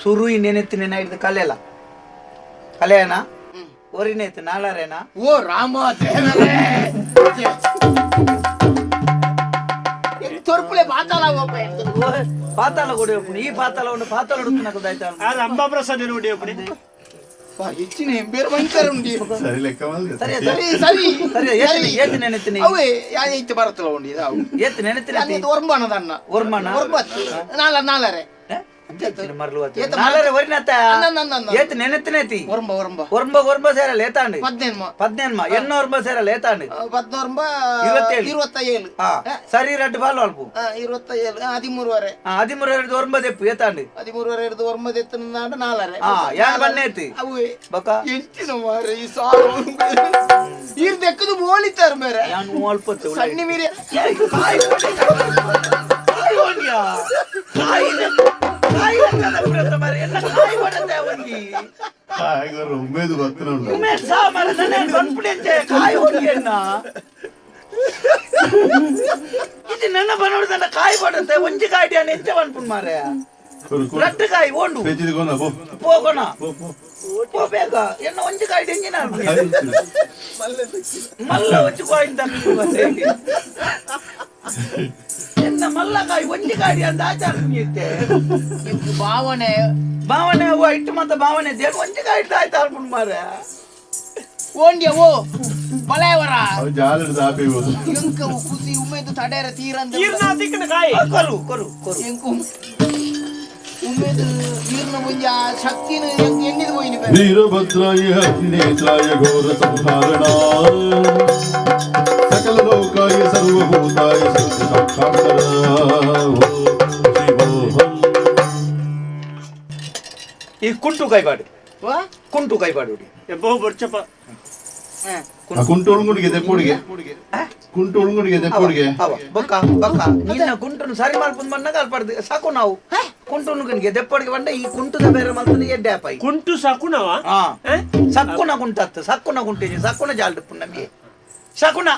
ಸುರುಯಿ ನೆನೆತ್ತಿ ನೆನ ಹಿಡಿದು ಕಲೆಯನ ಒರಿನೇತು ನಾಳರೇನ ಓ ರಾಮ ತೊರ್ಪುಳೆ ಪಾತಾಳ ಕೊಡಿ ಈ ಪಾತಾಳ ಪಾತಾಳ ಅಂಬಾ ಪ್ರಸಾದ್ ನೋಡಿ ಹೆಚ್ಚಿನ ಬೇರೆ ಭಯಂಕರ ಉಂಡಿ ಸರಿ ಲೆಕ್ಕ ಮಾಡಿದ್ರೆ ಸರಿ ಸರಿ ಸರಿ ಸರಿ ಏತ್ ನೆನೆತೀನಿ ಅವೇ ಯಾಯ್ತು ಬರತ್ತಲ್ಲ ಉಂಡಿ ಏತ್ ನೆನೆತೀನಿ ಒರ್ಬಾನದನ್ನ ಒರ್ಮನ ಒರ್ಬತ್ತು ನಾಲರೆ ಮರಲು ನಾಲರೆ ವರಿನತ್ತ ಏತ್ ನೆನೆತಿನೇತಿ ಒರಂಬ ಒರಂಬ ಒರ್ಂಬ ಒರ್ಂಬ ಸೇರಲ್ಲ ಏತಾಂಡು 17 ಎನ್ನ ಒರ್ಂಬ ಸೇರಲ್ಲ ಏತಾಂಡು 17 27 ಹಾ ಸರಿ ರಡ್ಡು ಬಾಲ್ ಅಲ್ಪು 27 13 ವರೆ 13 ಒರ್ಂಬ ದೆಪ್ಪು ಏತಾಂಡು 13 ವರೆ ಒರ್ಂಬ ದೆತ್ತನಾಂಡ ನಾಲರೆ ಹಾ ಯಾನ್ ಬನ್ನೇತಿ ಅವೇ ಬಕ ಎಂಚಿನ ಮಾರೆ ಈ ಸಾರು ಈರ್ ದೆಕ್ಕದು ಬೋಳಿತಾರ ಮೇರೆ ಯಾನ್ ಅಲ್ಪತ್ತು ಸಣ್ಣ ಮೀರೆ ಕಾಯಿ ಓಣ್ಯಾ ಕಾಯಿ ಉಮೇದು ಗೊತ್ತಿಲ್ಲ ಇದು ನನ್ನ ಬನೋಡ್ದನ್ನ ಕಾಯಿ ಬಡತ್ತೆ ಒಂಜಿ ಕಾಯಿ ನೆಚ್ಚ ಬನ್ಪುಣ್ ಮಾರೆ ರಟ್ಟು ಕಾಯಿ ಓಂಡು ಹೋಗೋಣ ಬೇಗ ಎನ್ನ ಒಂಜಿ ಕಾಯಿ ಎಂಜಿನ ಮಲ್ಲ ಒಂಜಿ ಕಾಯಿ ಎನ್ನ ಮಲ್ಲ ಕಾಯಿ ಒಂಜಿ ಕಾಯಿ ಅಂತ ಆಚಾರ ಭಾವನೆ ಭಾವನೆ ಅವು ಇಟ್ಟು ಮತ್ತ ಭಾವನೆ ದೇವ ಒಂಜಿ ಕಾಯಿ ಆಯ್ತು ಅನ್ಪುಣ್ ಮಾರೆ ಓಂಡ್ಯ ಓ ಬಲೆಯವರ ಜಾಲದ ದಾಪಿಗೋದು ಎಂಕ ಕುಸಿ ಉಮೇದು ತಡೆರ ತೀರಂದ ಕೊರು ಕೊರು ಕೊರು ಎಂಕು ಉಮೇದು ಈರ್ನ ಮುಂಜ ಶಕ್ತಿನ ಎಣ್ಣಿದು ಹೋಯಿನಿ ವೀರಭದ್ರಾಯ ಹರಿನೇತ್ರಾಯ ಘೋರ ಸಂಹಾರಣಾಯ ಸಕಲ ಲೋಕಾಯ ಸರ್ವಭೂತಾಯ ಸಾಕ್ಷಾತ್ಕಾರ ಈ ಕುಂಟು ಕೈಪಾಡು ಕುಂಟು ಕೈಪಾಡು ಬಹು ಬರ್ಚಪ್ಪ ಕುಂಟು ಒಳಗುಡಿಗೆ ದೆಪ್ಪುಡಿಗೆ ಕುಂಟು ಒಳಗುಡಿಗೆ ದೆಪ್ಪುಡಿಗೆ ಬೊಕ್ಕ ಬೊಕ್ಕ ನಿನ್ನ ಕುಂಟುನು ಸರಿ ಮಾಡ್ಕೊಂಡು ಬಂದಾಗ ಅಲ್ಪಡ್ದು ಸಾಕು ನಾವು ಕುಂಟುನುಗನಿಗೆ ದೆಪ್ಪಡಿಗೆ ಬಂದ ಈ ಕುಂಟುದ ಬೇರೆ ಮಲ್ತನಿಗೆ ಎಡ್ಡೆ ಅಪ್ಪಾಯಿ ಕುಂಟು ಸಾಕುನವ ಹಾ ಸಕ್ಕುನ ಕುಂಟತ್ತು ಸಕ್ಕುನ ಕುಂಟಿನಿ ಸಕ್ಕುನ ಜಾಲ್ಡು ನಮಗೆ ಶಕುನ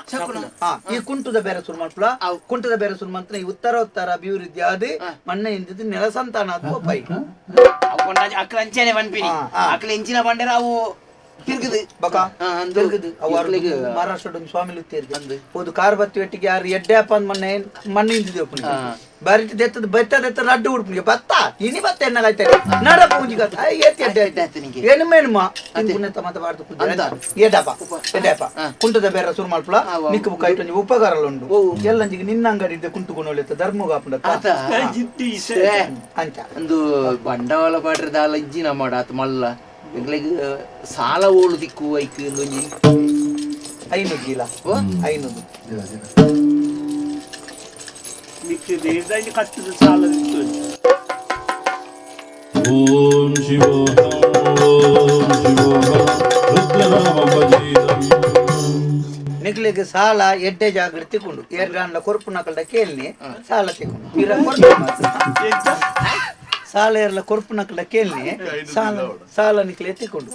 ಹಾ ಈ ಕುಂಟುದ ಬೇರೆ ಸುರು ಮಾಡ್ಕೊಳ ಕುಂಟದ ಬೇರೆ ಸುರು ಮಂತ್ರ ಈ ಉತ್ತರ ಅಭಿವೃದ್ಧಿ ಆದಿ ಮಣ್ಣೆ ಇಂದಿದ್ದು ನೆಲಸಂತಾನ ಅದು ಅಪ್ಪಾಯಿ ಅಕ್ಲ ಅಂಚೆನೆ ಬನ್ಪಿನಿ ಅಕ್ಲ ಎಂಚಿನ ಬಂಡರ ಅವು ತಿರ್ಗದು ಬಕ ತಿರ್ಗದು ಅವರಿಗೆ ಮಹಾರಾಷ್ಟ್ರದ ಸ್ವಾಮಿಲು ತಿರ್ಗದು ಹೋದು ಕಾರ್ ಬತ್ತಿ ಒಟ್ಟಿಗೆ ಯಾರು ಎಡ್ಡೆ ಅಪ್ಪ ಅಂದ್ ಮಣ್ಣು ಇಂದಿದ್ದೇವು ಬರಿಟ್ ದೆತ್ತದ ಬೆತ್ತದ ರಡ್ಡು ಉಡುಪನಿಗೆ ಬತ್ತ ಇನಿ ಬತ್ತ ಎನ್ನಾಗೈತೆ ನಡ ಪೂಜಿಗ ಏತಿ ಎಡ್ಡೆ ಆಯ್ತು ಏನು ಮೇನುಮ ಪುಣ್ಯತ ಮತ ಬಾರ್ದು ಪೂಜೆ ಎಡಪ್ಪ ಎಡ್ಡೆಪ್ಪ ಕುಂಟದ ಬೇರೆ ಸುರು ಮಾಡ್ಪಳ ನಿಕ್ಕು ಕೈಟ್ ಒಂಜಿ ಉಪಕಾರಲ ಉಂಡು ಎಲ್ಲಂಜಿಗೆ ನಿನ್ನ ಅಂಗಡಿ ಇದ್ದ ಕುಂಟುಗುಣೊಳ್ಳೆತ್ತ ಧರ್ಮಗಾಪುಂಡ ಅಂಚ ಒಂದು ಬಂಡವಾಳ ಪಾಡ್ರದಾಲ ಇಜ್ಜಿನ ಮಾಡಾತ್ ಮಲ್ಲ ಎಂಗ್ಲೆಗ್ ಸಾಲ ಓಳು ದಿಕ್ಕು ಐಕ್ ಒಂಜಿ ಐನೂರು ಐನೂರು ಮಿಕ್ಕಿದ ಕಟ್ಟದ ಸಾಲ ಓಂ ಶಿವೋಹಂ ಓಂ ಶಿವೋಹಂ ರುದ್ರನಾಮ ಭಜೇದಂ ನಿಕ್ಲಿಗೆ ಸಾಲ ಎಡ್ಡೆ ಜಾಗೃತಿ ಕೊಂಡು ಏರ್ಗಾಂಡ್ಲ ಕೊರ್ಪು ನಕಲ್ದ ಕೇಳ್ನಿ ಸಾಲ ತೆಕೊಂಡು ಸಾಲ ಏರ್ಲ ಕೊರ್ಪು ನಕಲ್ದ ಕೇಳ್ನಿ ಸಾಲ ನಿಕ್ಲೆ ಎತ್ತಿಕೊಂಡು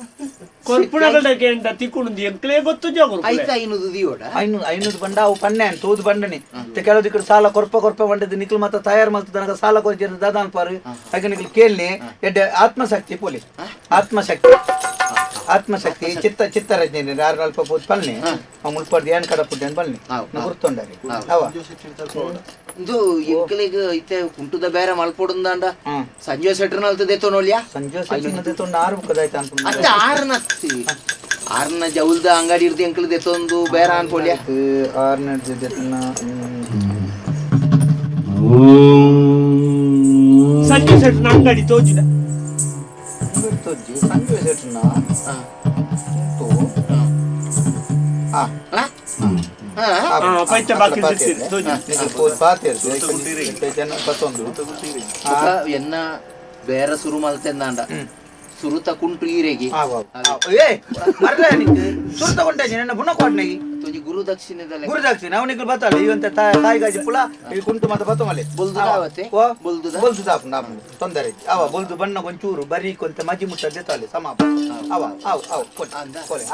ಕೊರ್ಪುಣಗಳ್ದಕ್ಕೆ ಎಂತ ತಿಕ್ಕೊಂಡು ಎಂಕ್ಲೇ ಗೊತ್ತು ಜಾಗರು ಐತ ಐನೂರು ದಿಯೋಡ ಐನೂರು ಬಂಡ ಅವು ಪನ್ನೆ ಅಂತ ತೂದು ಬಂಡನಿ ಕೆಲವು ದಿಕ್ಕಡು ಸಾಲ ಕೊರ್ಪ ಬಂಡದ ನಿಕ್ಲು ಮತ್ತೆ ತಯಾರು ಮಾಡ್ತದ ನನಗೆ ಸಾಲ ಕೊರ್ಜಿರ ದಾದಾನ್ ಪಾರು ಹಾಗೆ ನಿಕ್ಲು ಕೇಳ್ನಿ ಎಡ್ಡೆ ಆತ್ಮಶಕ್ತಿ ಪೋಲಿ ಆತ್ಮಶಕ್ತಿ ಚಿತ್ತರಜ್ಞೆ ಯಾರು ಅಲ್ಪ ಪೋದು ಪಲ್ನಿ ಮುಲ್ಪಡ್ದು ಏನ್ ಕಡಪುಡ್ಡೆ ಅಂತ ಬಲ್ನಿ ಗುರ್ತೊಂಡರಿ ಅವ ಇದು ಎಂಕಲಿಗೆ ಐತೆ ಕುಂಟುದ ಬೇರೆ ಮಲ್ಪೊಡುಂದಾಂಡ ಸಂಜೆ ಸೆಟ್ರನ ಅಲ್ತದೆ ನೋಡ್ಲಿಯಾ ಸಂಜೆ ತೊಂಡು ಆರು ಬುಕ್ಕದಾಯ್ತು ಅನ್ಕೊಂಡು ಅತ್ತ ಆರ್ನ ಜೌಲ್ದ ಅಂಗಡಿ ಇರ್ದು ಎಂಕಲ್ ದೆತ್ತೊಂದು ಬೇರೆ ಅನ್ಕೊಳ್ಯ ಆರ್ನ ಸಂಜೆ ಸೆಟ್ನ ಅಂಗಡಿ ತೋಜಿದ ಸಂಜೆ ಸೆಟ್ನ ಎನ್ನ ಬೇರೆ ಸುರು ಮಲ್ತೆಂದಾಂಡ ಸುರುತ ಕುಂಟು ಈರೆಗೆ ಸುರುತ ಕೊಂಟೇಜಿ ನನ್ನ ಪುನಃ ಕೊಡ್ನೆಗಿ ತುಜಿ ಗುರು ದಕ್ಷಿಣದಲ್ಲಿ ಗುರು ದಕ್ಷಿಣ ಅವನಿಗೆ ಬತ್ತಲ್ಲ ಇವಂತ ತಾಯಿಗಾಜಿ ಪುಲ ಈ ಕುಂಟು ಮತ್ತೆ ಬತ್ತ ಮಲೆ ಬೊಲ್ದು ದಾಪು ತೊಂದರೆ ಅವ ಬೊಲ್ದು ಬಣ್ಣ ಒಂಚೂರು ಬರೀ ಕೊಂತ ಮಜ್ಜಿ ಮುಟ್ಟದೆ ತಾಲೆ ಸಮಾಪ ಅವ ಅವ್ ಅವ್ ಕೊಲೆ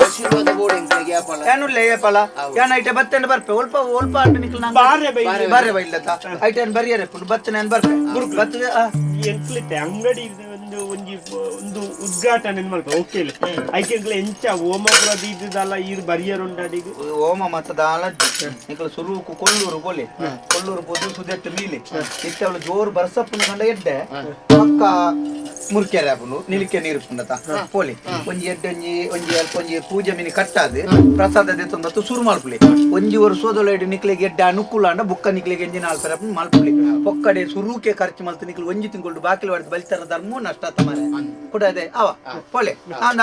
ಆಶೀರ್ವಾದ ಬೋರ್ಡ್ ಎಂಕಲಿಗೆ ಯಾಪಲ ಏನುಲ್ಲ ಏಪಲ ಏನ್ ಐಟೆ ಬತ್ತೇನೆ ಬರ್ಪೆ ಒಲ್ಪ ಅಂಟು ನಿಕ್ಲ ಬಾರೆ ಬೈಲತ್ತ ಐಟೆನ್ ಬರಿಯರೆ ಪುಡು ಬತ್ತನೆ ಬರ್ಪೆ ಬತ್ತದೆ ಎಂಕ್ಲಿತ್ತೆ ಅಂಗಡಿ ಒಂದು ಉದ್ಘಾಟನೆ ಮಾಡ್ಕೊ ಓಕೆ ಐಕೆಂಕ್ಲ ಎಂಚ ಓಮ ಪ್ರದಿ ಇದ್ದದಲ್ಲ ಇದು ಬರಿಯರುಂಡಾಡಿಗೆ ಓಮ ಮತದಾಲ ನಿಕ್ಲ ಸುರುಕು ಕೊಲ್ಲೂರು ಕೊಲ್ಲೂರು ಪೊದು ಸುದೆಟ್ಟು ಮೀಲಿ ಇತ್ತವಳು ಜೋರು ಬರ್ಸಪ್ಪನ ಕಂಡ ಎಡ್ಡೆ ಪಕ್ಕ ಮುರ್ಕೆರೆ ಆಪುಂಡು ನಿಲಿಕೆ ನೀರು ಪುಂಡತ ಪೋಲಿ ಒಂಜಿ ಎಡ್ಡೆ ಒಂಜಿ ಅಲ್ಪ ಒಂಜಿ ಪೂಜೆ ಮಿನಿ ಕಟ್ಟಾದು ಪ್ರಸಾದ ದೆತ್ತೊಂದತ್ತು ಸುರು ಮಲ್ಪುಲಿ ಒಂಜಿ ವರ್ಷೋದೊಳ ಎಡ್ಡೆ ನಿಕ್ಲೆಗೆ ಎಡ್ಡೆ ಅನುಕೂಲ ಅಂಡ ಬುಕ್ಕ ನಿಕ್ಲೆಗೆ ಎಂಜಿ ನಾಲ್ಪರ ಮಲ್ಪುಲಿ ಒಕ್ಕಡೆ ಸುರುಕೆ ಖರ್ಚು ಮಲ್ತು ನಿಕ್ಲು ಒಂಜಿ ತಿಂಗಳು ಬಾಕಿಲು ಹೊಡೆದು ಬಲಿತಾರ ಧರ್ಮ ನಷ್ಟ ಮಾರೆ ಕೊಡದೆ ಅವ ಪೋಲೆ ಅಂದ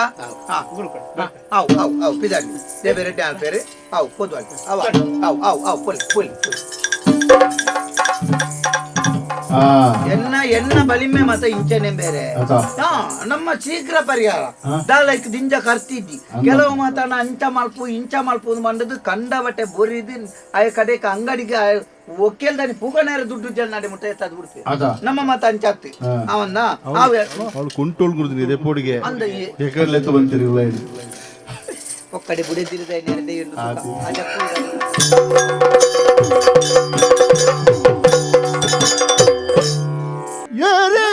ಅವು ಅವು ಅವು ಪಿದಾಡಿ ದೇವೆ ರೆಡ್ಡಿ ಆಲ್ಪೇರೆ ಅವು ಪೋದ್ವಾಡಿ ಅವ ಅವು ಅವು ಅವು ಪೋಲಿ ಪೋಲಿ ಎನ್ನ ಬಲಿಮೆ ಮತ್ತೆ ಇಂಚನೆ ಬೇರೆ ನಮ್ಮ ಶೀಘ್ರ ಪರಿಹಾರ ದಾಲೈಕ್ ದಿಂಜ ಕರ್ತಿದ್ದಿ ಕೆಲವು ಮಾತಾನ ಅಂಚ ಮಲ್ಪು ಇಂಚ ಮಲ್ಪು ಮಂಡದು ಕಂಡ ಬಟ್ಟೆ ಬೊರಿದು ಆಯ ಕಡೆಕ ಅಂಗಡಿಗೆ ಒಕ್ಕೇಲ್ದಾನಿ ಪೂಗನೇರ ದುಡ್ಡು ಜನ ನಡೆ ಮುಟ್ಟ ಎತ್ತದ್ ಬಿಡ್ತೀವಿ ನಮ್ಮ ಮತ ಅಂಚಾತ್ತಿ ಅವನ್ನ ಕುಂಟೋಳ್ ಗುರುದಿನಿ ರೆಪೋರ್ಟ್ಗೆ ಎಕರ್ಲೆತ್ತ ಬಂತಿರಲ್ಲ ಒಕ್ಕಡೆ ಬುಡಿದಿರಿದ ನೆರಡೆ ಎಂದು ಏರೇ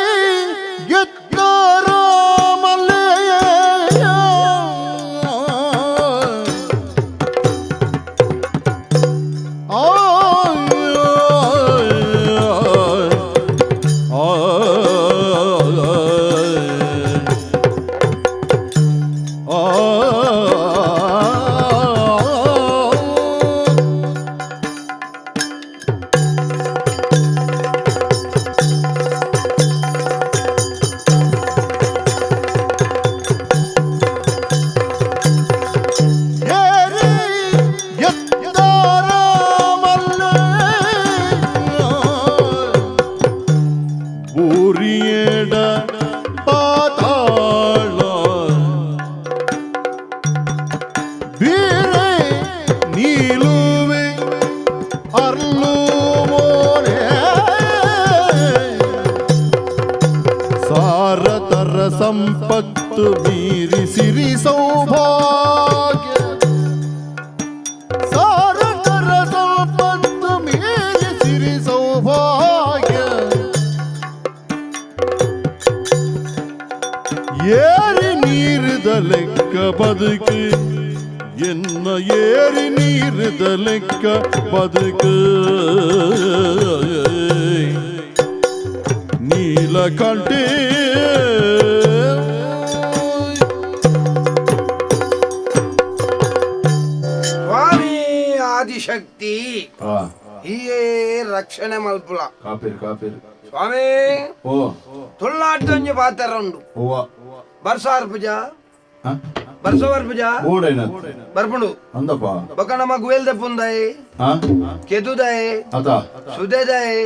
ಎತ್ತಾರ ಮಲೆಯ ಸಂಪತ್ತು ಮೀರಿ ಸಿರಿ ಸೌಭಾಗ್ಯ ಸಾರತರ ಸಂಪತ್ತು ಮೀರಿ ಸಿರಿ ಸೌಭಾಗ್ಯ ಏರಿ ನೀರಿದ ಲೆಕ್ಕ ಬದುಕು ಎನ್ನ ಏರಿ ನೀರಿದ ಲೆಕ್ಕ ಬದುಕು ನೀಲಕಂಠೆ ಶಕ್ತಿ ಹೀಯೇ ರಕ್ಷಣೆ ಮಲ್ಪುಲ ಸ್ವಾಮಿ ತುಳ್ಳಾಡ್ದೊಂಜಿ ಪಾತ್ರ ಉಂಡು ಬರ್ಸಾರ್ ಪೂಜ ಬರ್ಸವರ್ ಪೂಜ ಬರ್ಪುಂಡು ಬೊಕ ನಮ್ಮ ಗುವೆಲ್ದೆ ಪುಂದಾಯಿ ಕೆದುದಾಯಿ ಸುದೇದಾಯಿ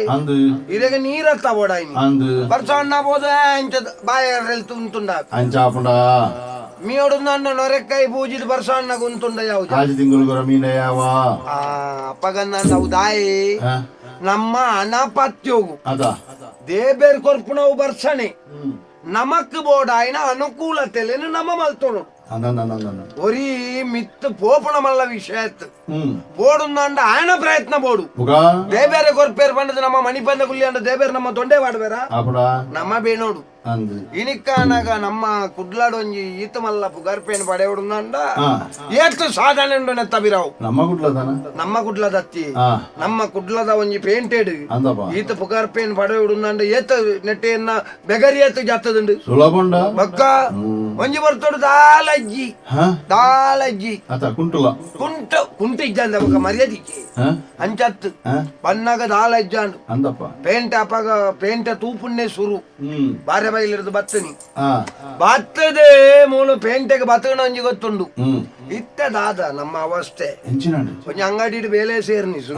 ಇರೆಗೆ ನೀರತ್ತ ಬೋಡಾಯಿ ಬರ್ಸವಣ್ಣ ಬೋದ ಅಂಚ ಬಾಯಲ್ಲಿ ತುಂತುಂಡ ಮೀಡು ನನ್ನ ನೊರೆಕಾಯಿ ಪೂಜಿದ ಬರ್ಸವಣ್ಣ ಗುಂತುಂಡ ಯಾವ್ದು ಅಪ್ಪಗನ್ನ ಸೌದಾಯಿ ನಮ್ಮ ಅನಪತ್ಯೋಗು ದೇಬೇರ್ ಕೊರ್ಪುಣವು ಬರ್ಸಣೆ ನಮಕ್ ಬೋಡಾಯಿನ ಅನುಕೂಲತೆಲೇನು ನಮ್ಮ ಮಲ್ತೋಣ ಒರಿ ಮಿತ್ ಪೋಪಣ ಮಲ್ಲ ವಿಷಯ ಬೋಡುಂದ ಆಯನ ಪ್ರಯತ್ನ ಬೋಡು ದೇಬೇರೆ ಕೊರ್ಪೇರ್ ಬಂದದ ನಮ್ಮ ಮಣಿ ಬಂದ ಗುಲ್ಲಿ ಅಂಡ ದೇಬೇರೆ ನಮ್ಮ ತೊಂಡೆ ಮಾಡ್ಬೇರ ನಮ್ಮ ಬೇನೋಡು ಇನಿಕ್ಕಾನಾಗ ನಮ್ಮ ಕುಡ್ಲಾಡೊಂಜಿ ಈತ ಮಲ್ಲ ಪುಗರ್ಪೇನ್ ಪಡೆ ಹೊಡುಂದ ಏತು ಸಾಧನೆ ಉಂಡು ನೆತ್ತ ಬಿರಾವು ನಮ್ಮ ಕುಡ್ಲದತ್ತಿ ನಮ್ಮ ಕುಡ್ಲದ ಒಂಜಿ ಪೇಂಟೆಡ್ ಈತ ಪುಗರ್ಪೇನ್ ಪಡೆ ಹೊಡುಂದ ಏತ ನೆಟ್ಟೆಯನ್ನ ಬೆಗರಿ ಏತು ಜಾತದುಂಡು ಬಕ್ಕ ಒಂಜಿ ಬರ್ತೋಡು ದಾಲಜ್ಜಿ ಕುಂಟ ಇಜ್ಜಂದ ಬಕ್ಕ ಮರ್ಯಾದಿಕ್ಕೆ ಅಂಚತ್ತು ಬನ್ನಾಗ ದಾಲಜ್ಜಾಂಡು ಪೇಂಟೆ ಅಪಗ ಪೇಂಟೆ ತೂಪುಣ್ಣೆ ಸುರು ಬಾರೆ ಬೈಲಿರದು ಬತ್ತನಿ ಬತ್ತದೇ ಮೂಲು ಪೇಂಟೆಗೆ ಬತ್ತಗಣ ಒಂಜಿ ಗೊತ್ತುಂಡು ಇತ್ತ ದಾದ ನಮ್ಮ ಅವಸ್ಥೆ ಒಂಜಿ ಅಂಗಡಿ ಬೇಲೆ ಸೇರ್ನಿಸು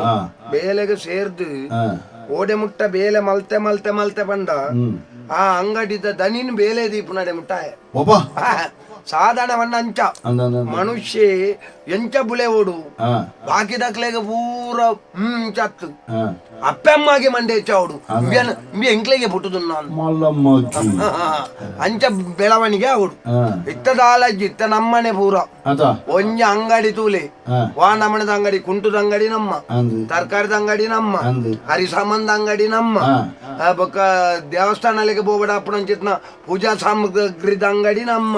ಬೇಲೆಗೆ ಸೇರ್ದು ಓಡೆ ಮುಟ್ಟ ಬೇಲೆ ಮಲ್ತೆ ಮಲ್ತೆ ಮಲ್ತೆ ಬಂದ ಆ ಅಂಗಡಿದ ದನಿನ್ ಬೇಲೆ ದೀಪು ನಡೆ ಮುಟ್ಟಾಯ ಸಾಧಾರಣ ಅಂಚ ಮನುಷ್ಯ ಎಂಚ ಬುಲೆ ಓಡು ಬಾಕಿ ದಕ್ಲೆಗೆ ಪೂರ ಚತ್ತು ಅಪ್ಪೆಮ್ಮಗೆ ಮಂಡೆ ಚೌಡು ಎಂಕ್ಲೆಗೆ ಪುಟ್ಟುದು ನಾನು ಅಂಚ ಬೆಳವಣಿಗೆ ಅವಡು ಇತ್ತದ ಆಲಜ್ಜಿ ಇತ್ತ ನಮ್ಮನೆ ಪೂರ ಒಂಜ ಅಂಗಡಿ ತೂಲೆ ವಾ ನಮ್ಮನದ ಅಂಗಡಿ ಕುಂಟುದ ಅಂಗಡಿ ನಮ್ಮ ತರಕಾರಿದ ಅಂಗಡಿ ನಮ್ಮ ಹರಿಸಾಮಂದ ಅಂಗಡಿ ನಮ್ಮ ಬೊಕ್ಕ ದೇವಸ್ಥಾನಕ್ಕೆ ಹೋಗ್ಬೇಡ ಅಪ್ಪಣಂಚಿತ್ನ ಪೂಜಾ ಸಾಮಗ್ರಿದ ಅಂಗಡಿ ನಮ್ಮ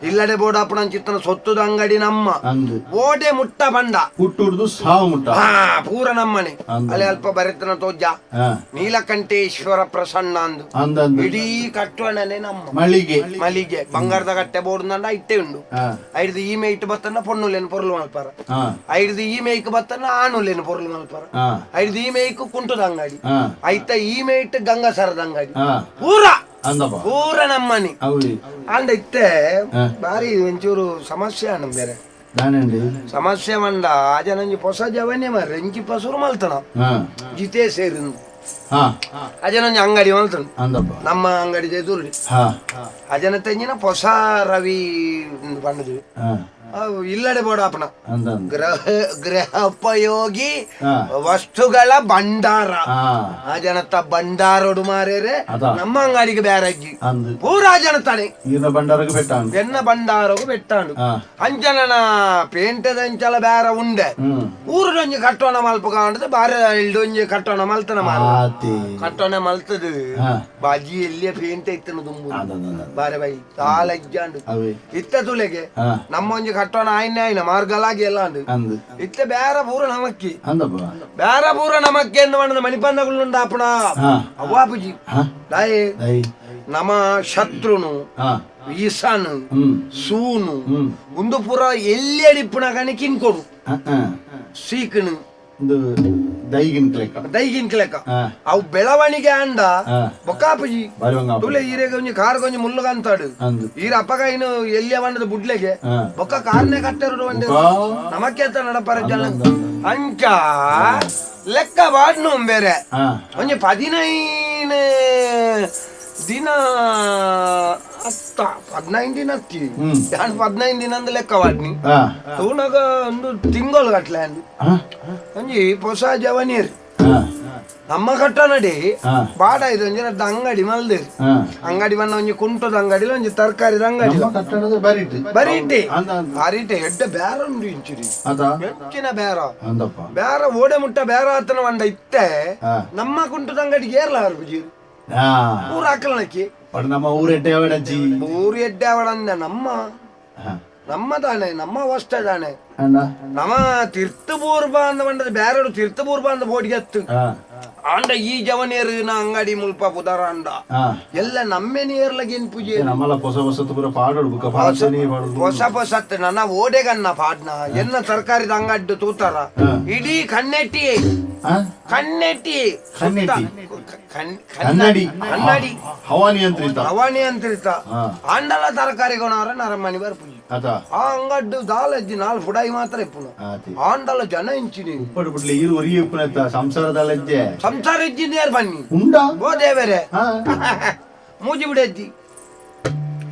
ಇಲ್ಲಡೆ ಬೋಡಪ್ಪನ ಚಿತ್ತನ ಸೊತ್ತದ ಅಂಗಡಿ ನಮ್ಮ ಅಂದು ಓಡೆ ಮುಟ್ಟ ಬಂಡ ಹುಟ್ಟುಡ್ದು ಸಾವು ಮುಟ್ಟ ಹಾ ಪೂರ ನಮ್ಮನೆ ಅಂದು. ಅಲ್ಲಿ ಅಲ್ಪ ಬರೆತನ ತೋಜ ಹಾ ನೀಲಕಂಠೇಶ್ವರ ಪ್ರಸನ್ನ ಅಂದು ಅಂದಂದು ಇಡೀ ಕಟ್ಟುವಣನೆ ನಮ್ಮ ಮಳಿಗೆ ಮಲಿಗೆ ಬಂಗಾರದ ಕಟ್ಟೆ ಬೋರ್ದಂಡ ಇಟ್ಟೆ ಉಂಡು ಹಾ ಐದು ಈ ಮೇಯ್ಟ್ ಬತ್ತನ ಪೊಣ್ಣುಲೇನು ಪೊರ್ಲು ಮಲ್ಪಾರ ಹಾ ಐದು ಈ ಮೇಯ್ಕ್ ಬತ್ತನ ಆಣುಲೇನು ಪೊರ್ಲು ಮಲ್ಪಾರ ಹಾ ಐದು ಈ ಮೇಯ್ಕ್ ಕುಂಟದ ಅಂಗಡಿ ಹಾ ಐತ ಈ ಮೇಯ್ಟ್ ಗಂಗಸರದ ಅಂಗಡಿ ಹಾ ಪೂರ ಅಂದಪ್ಪ ಪೂರ ನಮ್ಮನೆ ಹೌದು ಅಂಡ ಇತ್ತೆ ಹಾ. ಬಾರಿ ಒಂಚೂರು ಸಮಸ್ಯೆ ಅಣ್ಣ ಬೇರೆ ನಾನೇಂಡಿ ಸಮಸ್ಯೆ ಮಂಡ ಆಜ ನಂಜಿ ಹೊಸ ಜವನೇ ಮಾರ್ರೆ ಎಂಚಿ ಪಸುರು ಮಲ್ತನ ಹಾ ಜಿತೆ ಸೇರಿಂದು ಹಾ ಅಜ ನಂಜಿ ಅಂಗಡಿ ಮಲ್ತನ ಅಂದಪ್ಪ ನಮ್ಮ ಅಂಗಡಿ ಎದುರುಡಿ ಹಾ ಅಜನ ತೆಂಜಿನ ಹೊಸ ರವಿ ಬಂದದ್ವಿ ಹಾ ಇಲ್ಲಡೆ ಬೋಡಪ್ಪನ ಅಂದಂದು ಗೃಹೋಪಯೋಗಿ ಹಾ. ವಸ್ತುಗಳ ಭಂಡಾರ ಹಾ ಆ ಜನತ ಭಂಡಾರೋಡು ಮಾರೇರೆ ಅದ. ನಮ್ಮ ಅಂಗಡಿಗೆ ಬ್ಯಾರಜ್ಜಿ ಅಂದು ಪೂರಾ ಜನತಾನೆ ಈರ್ನ ಬಂಡಾರಕ್ಕೆ ಬೆಟ್ಟಾಂಡು ಎನ್ನ ಭಂಡಾರಗು ಬೆಟ್ಟಾಂಡು ಹಾ ಅಂಚನನ ಪೇಂಟದಂಚಲ ಬೇರ ಉಂಡೆ ಹ್ಮ್ ಊರೊಂಜಿ ಕಟ್ಟೋಣ ಮಲ್ಪ ಕಾಣದ ಬಾರ ಇಲ್ಡೊಂಜಿ ಕಟ್ಟೋಣ ಮಲ್ತನ ಮಾರ ಆತಿ ಕಟ್ಟೋಣ ಮಲ್ತದ ಹಾ ಬಾಜಿ ಎಲ್ಲಿಯ ಪೇಂಟ್ ಇತ್ತನ ದುಂಬು ಅದ ಬಾರೆ ಬೈ ತಾಲಜ್ಜಾಂಡು ಅವೇ ಇತ್ತ ತುಲೆಗೆ ಹಾ ನಮ್ಮ ಒಂಜಿ ಕಟ್ಟೋಣ ಆಯ್ನ ಮಾರ್ಗಲಾಗಿ ಎಲ್ಲ ಅಂಡು ಅಂದು ಇತ್ತ ಬೇರ ಪೂರ ನಮಕ್ಕಿ ಅಂದಪ್ಪ ಬೇರ ಪೂರ ನಮಕ್ಕೆ ಎಂದು ಮಣ್ಣದ ಮಣಿಪಂದಗಳುಂಡಾಪಣ ಹಾ ಅವ್ವಾಪುಜಿ ಹಾ ದಾಯೆ ದೈ ನಮ ಶತ್ರುನು ಹಾ ಈಸಾನು ಹ್ಮ್ ಸೂನು ಹ್ಮ್ ಒಂದು ಪುರ ಎಲ್ಲಿ ಅಡಿಪ್ಪುನ ಕಣಿ ಕಿನ್ಕೊಡು ಹಾ ಹಾ ಸೀಕನು ಒಂದು ದೈಗಿನ್ ಕ್ಲೆಕ್ಕ ದೈಗಿನ್ ಲೆಕ್ಕ ಹಾ ಅವು ಬೆಳವಣಿಗೆ ಅಂಡ ಹಾ ಬೊಕ್ಕಾಪುಜಿ ಬರುವಂಗ ತುಲೆ ಈರೆಗೆ ಒಂಜಿ ಕಾರ್ ಕೊಂಚ ಮುಳ್ಳುಗಂತಾಡು ಅಂದು ಈರ ಅಪ್ಪಗ ಇನ್ನು ಎಲ್ಲಿಯ ಬಂಡದ ಬುಡ್ಲೆಗೆ ಹಾ ಬೊಕ್ಕ ಕಾರ್ನೆ ಕಟ್ಟರು ಒಂಡೆ ಬಾ. ನಮಕ್ಕೆ ಅಂತ ನಡಪರ ಜನ ಅಂಚ ಲೆಕ್ಕ ಬಾಡ್ನು ಬೇರೆ ಹಾ ಒಂಜಿ 15 ದಿನ ಅತ್ತ 15 ದಿನ ಅತ್ತಿ ಹ್ಮ್. ನಾನು 15 ದಿನ ಅಂದ ಲೆಕ್ಕ ವಾಡ್ನಿ ಹಾ ತೂನಗ ಒಂದು ತಿಂಗಳು ಗಟ್ಲೆ ಅಂದು ಹಾ ಒಂಜಿ ಹೊಸ ಜವನೀರ್ ಹಾ ನಮ್ಮ ಕಟ್ಟ ನಡಿ ಹಾ ಬಾಡ ಇದು ಒಂಜಿ ನಡ್ದ ಅಂಗಡಿ ಮಲ್ದೇರಿ ಹಾ ಅಂಗಡಿ ಬಣ್ಣ ಒಂಜಿ ಕುಂಟದ ಅಂಗಡಿ ಒಂಜಿ ತರಕಾರಿದ ಅಂಗಡಿ ನಮ್ಮ ಕಟ್ಟಡದ ಬರಿಟ್ ಬರೀ ಇಟ್ಟಿ ಅಂದ ಅಂದ. ಬಾರಿಟ್ಟೆ ಎಡ್ಡೆ ಬೇರ ಉಂಡು ಇಂಚುರಿ ಅದ ಹೆಚ್ಚಿನ ಬೇರ ಅಂದಪ್ಪ ಬೇರ ಓಡೆ ಮುಟ್ಟ ಬೇರ ಆತನ ಒಂಡ ಇತ್ತೆ ಹಾ ನಮ್ಮ ಕುಂಟದ ಅಂಗಡಿಗೆ ಏರ್ಲ ಅವ್ರು ಬುಜಿ ಹಾ ಊರ ಹಾಕಲನಕ್ಕಿ ಪಡ ನಮ್ಮ ಊರೆಟ್ಟೆ ಅವಡಜ್ಜಿ ಊರು ಎಡ್ಡೆ ಅವಳಂದ ಹಾ ನಮ್ಮ ತಾನೆ ನಮ್ಮ ವಸ್ತ ತಾನೆ ಅಣ್ಣ ನಮ್ಮ ತೀರ್ಥಪೂರ್ವ ಅಂದ ಬಂಡದ ಬೇರೆಡು ತೀರ್ಥಪೂರ್ವ ಅಂದ ಬೋಡಿಗೆ ಹತ್ತು ಹಾ ಅಂಡ ಈ ಜವನೇರಿನ ಅಂಗಡಿ ಮುಲ್ಪ ಪುದರ ಅಂಡ ಹಾ ಎಲ್ಲ ನಮ್ಮೆ ನೇರ್ಲಗೇನ್ ಪೂಜೆ ನಮ್ಮಲ್ಲ ಹೊಸ ಹೊಸತ್ತು ಪೂರ ಪಾಡೋಡು ಬುಕ್ಕ ಪಾಡ್ಸನಿ ಪಾಡೋದು ಹೊಸ ಹೊಸತ್ ನನ್ನ ಓಡೆಗನ್ನ ಪಾಡ್ನ ಎನ್ನ ತರಕಾರಿದ ಅಂಗಡಿ ತೂತಾರ ಹಾ. ಇಡೀ ಕಣ್ಣೆಟ್ಟಿ ಹಾ ಕಣ್ಣೆಟ್ಟಿ ಕಣ್ಣೆಟ್ಟಿ? ಕನ್ನಡಿ ಕನ್ನಡಿ ಹವಾನಿಯಂತ್ರಿತ ಹವಾನಿ ಅಂತಿರ್ತ ಹಾ ಅಂಡಲ ತರಕಾರಿಗೋಣವ್ರ ನರಮಣಿ ಬರ್ಪುಜಿ ಅದ ಆ ಅಂಗಡ್ಡು ದಾಲಜ್ಜಿ ನಾಲ್ ಫುಡಾಯಿ ಮಾತ್ರ ಇಪ್ಪುನು ಆತಿ ಆಂಡಲ ಜನ ಇಂಚಿನಿ ಉಪ್ಪಡು ಬಿಡ್ಲಿ ಇರು ಒರಿ ಉಪ್ಪನತ್ತ ಸಂಸಾರದಲ್ಲಜ್ಜೆ ಸಂಸಾರ ಇಜ್ಜಿನೇರ್ ಬನ್ನಿ ಉಂಡ ಓ ದೇವರೇ ಹಾ ಮೂಜಿ ಬಿಡಜ್ಜಿ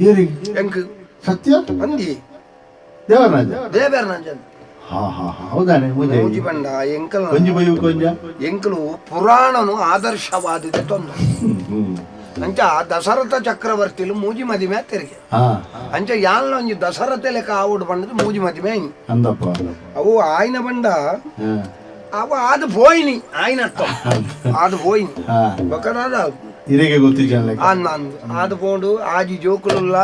ಏರಿ ಎಂಕ್ ಸತ್ಯ ಅಂದಿ ದೇವರಾಜ ದೇವರ ನಂಜನ್ ಹಾ ಹಾ ಹಾ ಹೌದಾನೆ ಮುಜೆ ಮೂಜಿ ಬಂಡ ಎಂಕಲ್ ಕೊಂಜಿ ಬಯ್ಯು ಕೊಂಜ ಎಂಕಲು ಪುರಾಣನು ಆದರ್ಶವಾದಿದೆ ತೊಂದ ಅಂಚ ದಶರಥ ಚಕ್ರವರ್ತಿಲು ಮೂಜಿ ಮದಿಮೆ ತೆರಿಗೆ ಹಾ ಅಂಚ ಯಾಲ್ನ ಒಂಜಿ ದಶರಥ ಲೆಕ್ಕ ಆವುಡು ಬಂಡದು ಮೂಜಿ ಮದಿಮೆ ಅಯ್ನಿ ಅಂದಪ್ಪ ಅವು ಆಯ್ನ ಬಂಡ ಹಾ ಅವ ಅದು ಪೋಯ್ನಿ ಆಯ್ನ ಅದು ಪೋಯ್ನಿ ಹಾ ಬೊಕ್ಕನಾದ ಇರೆಗೆ ಗೊತ್ತಿಜ್ಜ ಅಂದ್ ಅದು ಪೋಂಡು ಆಜಿ ಜೋಕುಲುಲ್ಲ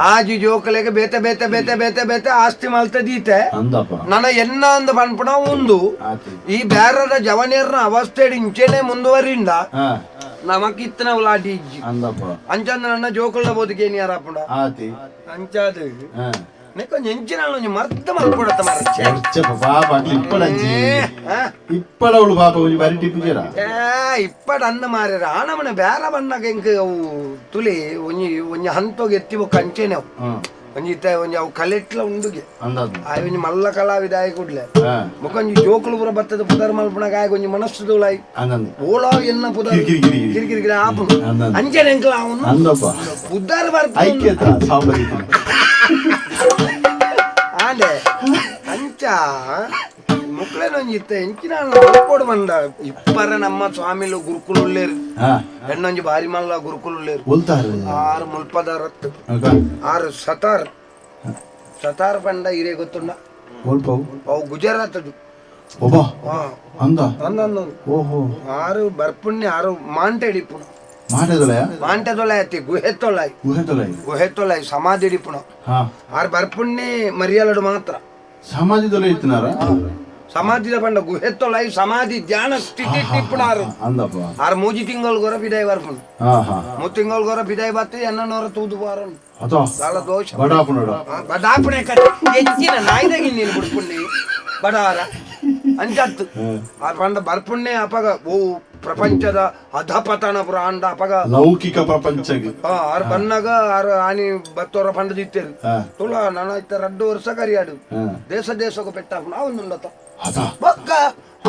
ಆಜಿ ಜೋಕಲೆಗೆ ಬೇತೆ ಬೇತೆ ಬೇತೆ ಬೇತೆ ಬೇತೆ ಆಸ್ತಿ ಮಲ್ತದೀತೆ ಅಂದಪ್ಪ ನನ್ನ ಎನ್ನ ಅಂದ ಪನ್ಪುಣ ಒಂದು ಆತಿ ಈ ಬೇರದ ಜವನೇರ್ನ ಅವಸ್ಥೆ ಇಂಚೆನೆ ಮುಂದುವರಿಂದ ಹಾ ನಮಕಿತ್ತನ ಉಲಾಟಿ ಇಜ್ಜಿ ಅಂದಪ್ಪ ಅಂಚಂದ ನನ್ನ ಜೋಕುಲ ಬದುಕೇನಿ ಯಾರಪ್ಪುಂಡ ಆತಿ ಅಂಚಾದು ಹಾ ನೆಕ್ಕೊಂದು ಎಂಚಿನ ಒಂಜಿ ಮರ್ದ ಮಲ್ಪುಡತ್ತ ಮರ ಚರ್ಚ ಪಾಪ ಆಗ್ಲಿ ಇಪ್ಪಡಜ್ಜಿ ಇಪ್ಪಡ ಅವಳು ಪಾಪ ಒಂಜಿ ಬರಿ ಟಿಪ್ಪು ಜರ ಇಪ್ಪಡ ಅಂದ ಮಾರ್ಯಾರ ಆನಮನೆ ಬೇರೆ ಬಣ್ಣಗ ಎಂಕ್ ಅವು ತುಲಿ ಒಂಜಿ ಒಂಜಿ ಹಂತೋಗಿ ಎತ್ತಿವ ಕಂಚೆನೆ ಅವು ಹ್ಮ್ ಒಂಜಿ ಒಂಜಿ ಅವು ಕಲೆಟ್ಲ ಉಂಡುಗೆ ಅಂದದ್ದು ಆಯ್ ಒಂಜಿ ಮಲ್ಲ ಕಲಾವಿದ ಆಯ್ ಕೂಡ್ಲೆ ಹಾ ಮುಖಂಜಿ ಜೋಕುಲು ಪುರ ಬತ್ತದ ಪುದರ್ ಮಲ್ಪಣಗ ಆಯ್ ಒಂಜಿ ಮನಸ್ಸು ದೂಳಾಯ್ ಅಂದಂದು ಓಳೋ ಎನ್ನ ಪುದರ್ ಕಿರಿಕಿರಿ ಕಿರಿಕಿರಿ ಆಪುನು ಅಂದಂದು ಅಂಚೆನೆ ಎಂಕ್ಲ ಅವನು ಅಂದಪ್ಪ ಪುದರ್ ಬರ್ತ ಐಕ್ಯತ ಸಾಂಬರಿ ಆಂಡೆ ಅಂಚ ಮುಕ್ಳೇನೊಂಜಿತ್ತ ಎಂಚಿನ ಕೊಡು ಬಂದ ಇಪ್ಪರ ನಮ್ಮ ಸ್ವಾಮಿಲು ಗುರುಕುಲು ಉಳ್ಳೇರು ಹಾ ಹೆಣ್ಣೊಂಜಿ ಬಾರಿ ಮಲ್ಲ ಗುರುಕುಲು ಉಳ್ಳೇರು बोलतार 6 ಮುಲ್ಪದ ರತ್ತು 6 ಸತಾರ್ ಪಂಡ ಹಿರೇ ಗೊತ್ತುಂಡ बोलपाऊ ಅವು ಗುಜರಾತ್ ಅದು ಒಬ್ಬ ಹಾ ಅಂದ ಅಂದಂದು ಓಹೋ 6 ಬರ್ಪುಣ್ಯ 6 ಮಾಂಟೆ ಹಿಡಿಪುಣ ಮಾಂಟೆ ತೊಲೆ ಅತ್ತಿ ಗುಹೆ ತೊಲಾಯಿ ಸಮಾಧಿ ಇಡಿಪುಣ ಆರ್ ಬರ್ಪುಣ್ಣೆ ಮರಿಯಲಡು ಮಾತ್ರ ಸಮಾಧಿದೊಲೆ ಇತ್ತಿನಾರ ಸಮಾಧಿದ ಪಂಡ ಗುಹೆ ತೊಲಾಯಿ ಸಮಾಧಿ ಧ್ಯಾನ ಸ್ಥಿತಿ ಟಿಪ್ಪುಣಾರು ಆರ್ ಮೂಜಿ ತಿಂಗಳು ಗೊರ ಬಿದಾಯಿ ಬರ್ಪುಣ 3 ತಿಂಗಳು ಗೊರ ಬಿದಾಯಿ ಬತ್ತೆ ಎನ್ನನವರ ತೂದು ಬಾರನು ದಾಳ ದೋಷ ಬಡಾಪುಣೆ ಹೆಚ್ಚಿನ ನಾಯ್ದಾಗಿ ನೀನು ಬಿಡ್ಪುಣ್ಣಿ ಬಡಾರ ಅಂಚತ್ತು ಆರ್ ಪಂಡ ಬರ್ಪುಣ್ಣೆ ಅಪಗ ಓ ಪ್ರಪಂಚದ ಅಧಪತನ ಪುರಾಂಡ ಅಪಗ ಲೌಕಿಕ ಪ್ರಪಂಚಗೆ ಆರ್ ಬನ್ನಾಗ ಆರ್ ಆನಿ ಬತ್ತೋರ ಪಂಡ ದಿತ್ತೇರು ತುಳ ನನ್ನ 2 ವರ್ಷ ಕರಿಯಾಡು ದೇಶಕ್ಕೆ ಪೆಟ್ಟಾಪುಣ ಅವನುಂಡತ ಬಕ್ಕ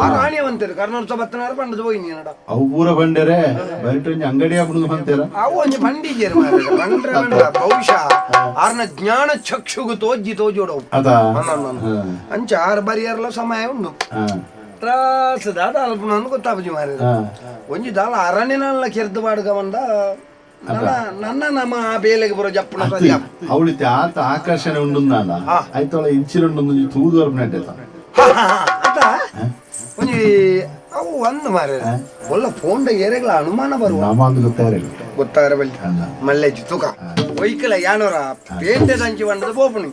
ಆರ್ ಆಣಿಯವಂತೇರು ಕರ್ನಾಟಕ ಬತ್ತನಾರ ಪಂಡದ ಹೋಗಿ ನೀನಡ ಅವು ಪೂರ ಬಂಡರೆ ಬರಿಟೊಂಜಿ ಅಂಗಡಿ ಆಪುದು ಅಂತೀರ ಅವು ಒಂಜಿ ಬಂಡಿಜೇರು ಬಂಡ್ರೆ ಬಂಡ ಬಹುಶಃ ಆರ್ನ ಜ್ಞಾನ ಚಕ್ಷುಗು ತೋಜೋಡವು ಅಂಚ ಆರ್ ಬರಿಯರ್ಲ ಸಮಯ ಉಂಡು ತ್ರಾಸ ದಾದ ಅಲ್ಪ ನನ್ ಗೊತ್ತಾಪಜಿ ಮಾರ ಒಂಜಿ ದಾಲ ಅರಣ್ಯನಲ್ಲ ಕೆರ್ದು ಬಾಡ್ಗ ಬಂದ ನನ್ನ ನಮ್ಮ ಬೇಲೆಗೆ ಬರೋ ಜಪ್ಪಣ ಅವಳಿತೆ ಆತ ಆಕರ್ಷಣೆ ಉಂಡುಂದಾಂಡ ಆಯ್ತೊಳ ಇಂಚಿರುಂಡು ತೂದು ಬರ್ಪುನಡ್ಡೆತ ಒಂಜಿ ಅವು ಒಂದು ಮಾರ ಒಳ್ಳ ಫೋನ್ ಏರೆಗಳ ಅನುಮಾನ ಬರುವ ಗೊತ್ತಾರ ಬಲ್ಲಿ ಮಲ್ಲೆಜಿ ತುಕ ಒಯ್ಕಲ ಯಾನೋರ ಪೇಂಟೆ ದಂಚಿ ಬಂಡದ ಬೋಪುಣಿ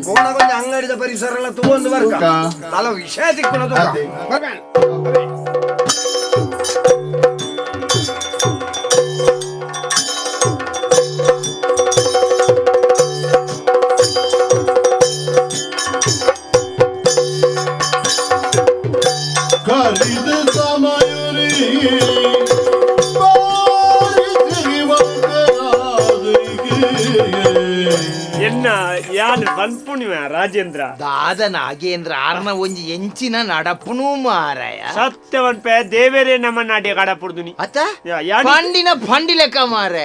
ಗೋಣ ಕೊಂಚ ಅಂಗಡಿದ ಪರಿಸರ ಎಲ್ಲ ತಗೊಂಡು ಬರ್ಕ ನಾಲ ವಿಷಯ ತಿಕ್ಕೊಳ ಯಾರು ಬಲ್ಪುಣಿವ ರಾಜೇಂದ್ರ ದಾದ ನಾಗೇಂದ್ರ ಆರ್ನ ಒಂಜಿ ಎಂಚಿನ ನಡಪುನು ಮಾರಾಯ ಸತ್ಯವನ್ಪೆ ದೇವೇರೇ ನಮ್ಮ ನಾಡಿ ಕಡಪುಡ್ದು ಅತ್ತ ಪಂಡಿನ ಪಂಡಿ ಲೆಕ್ಕ ಮಾರೆ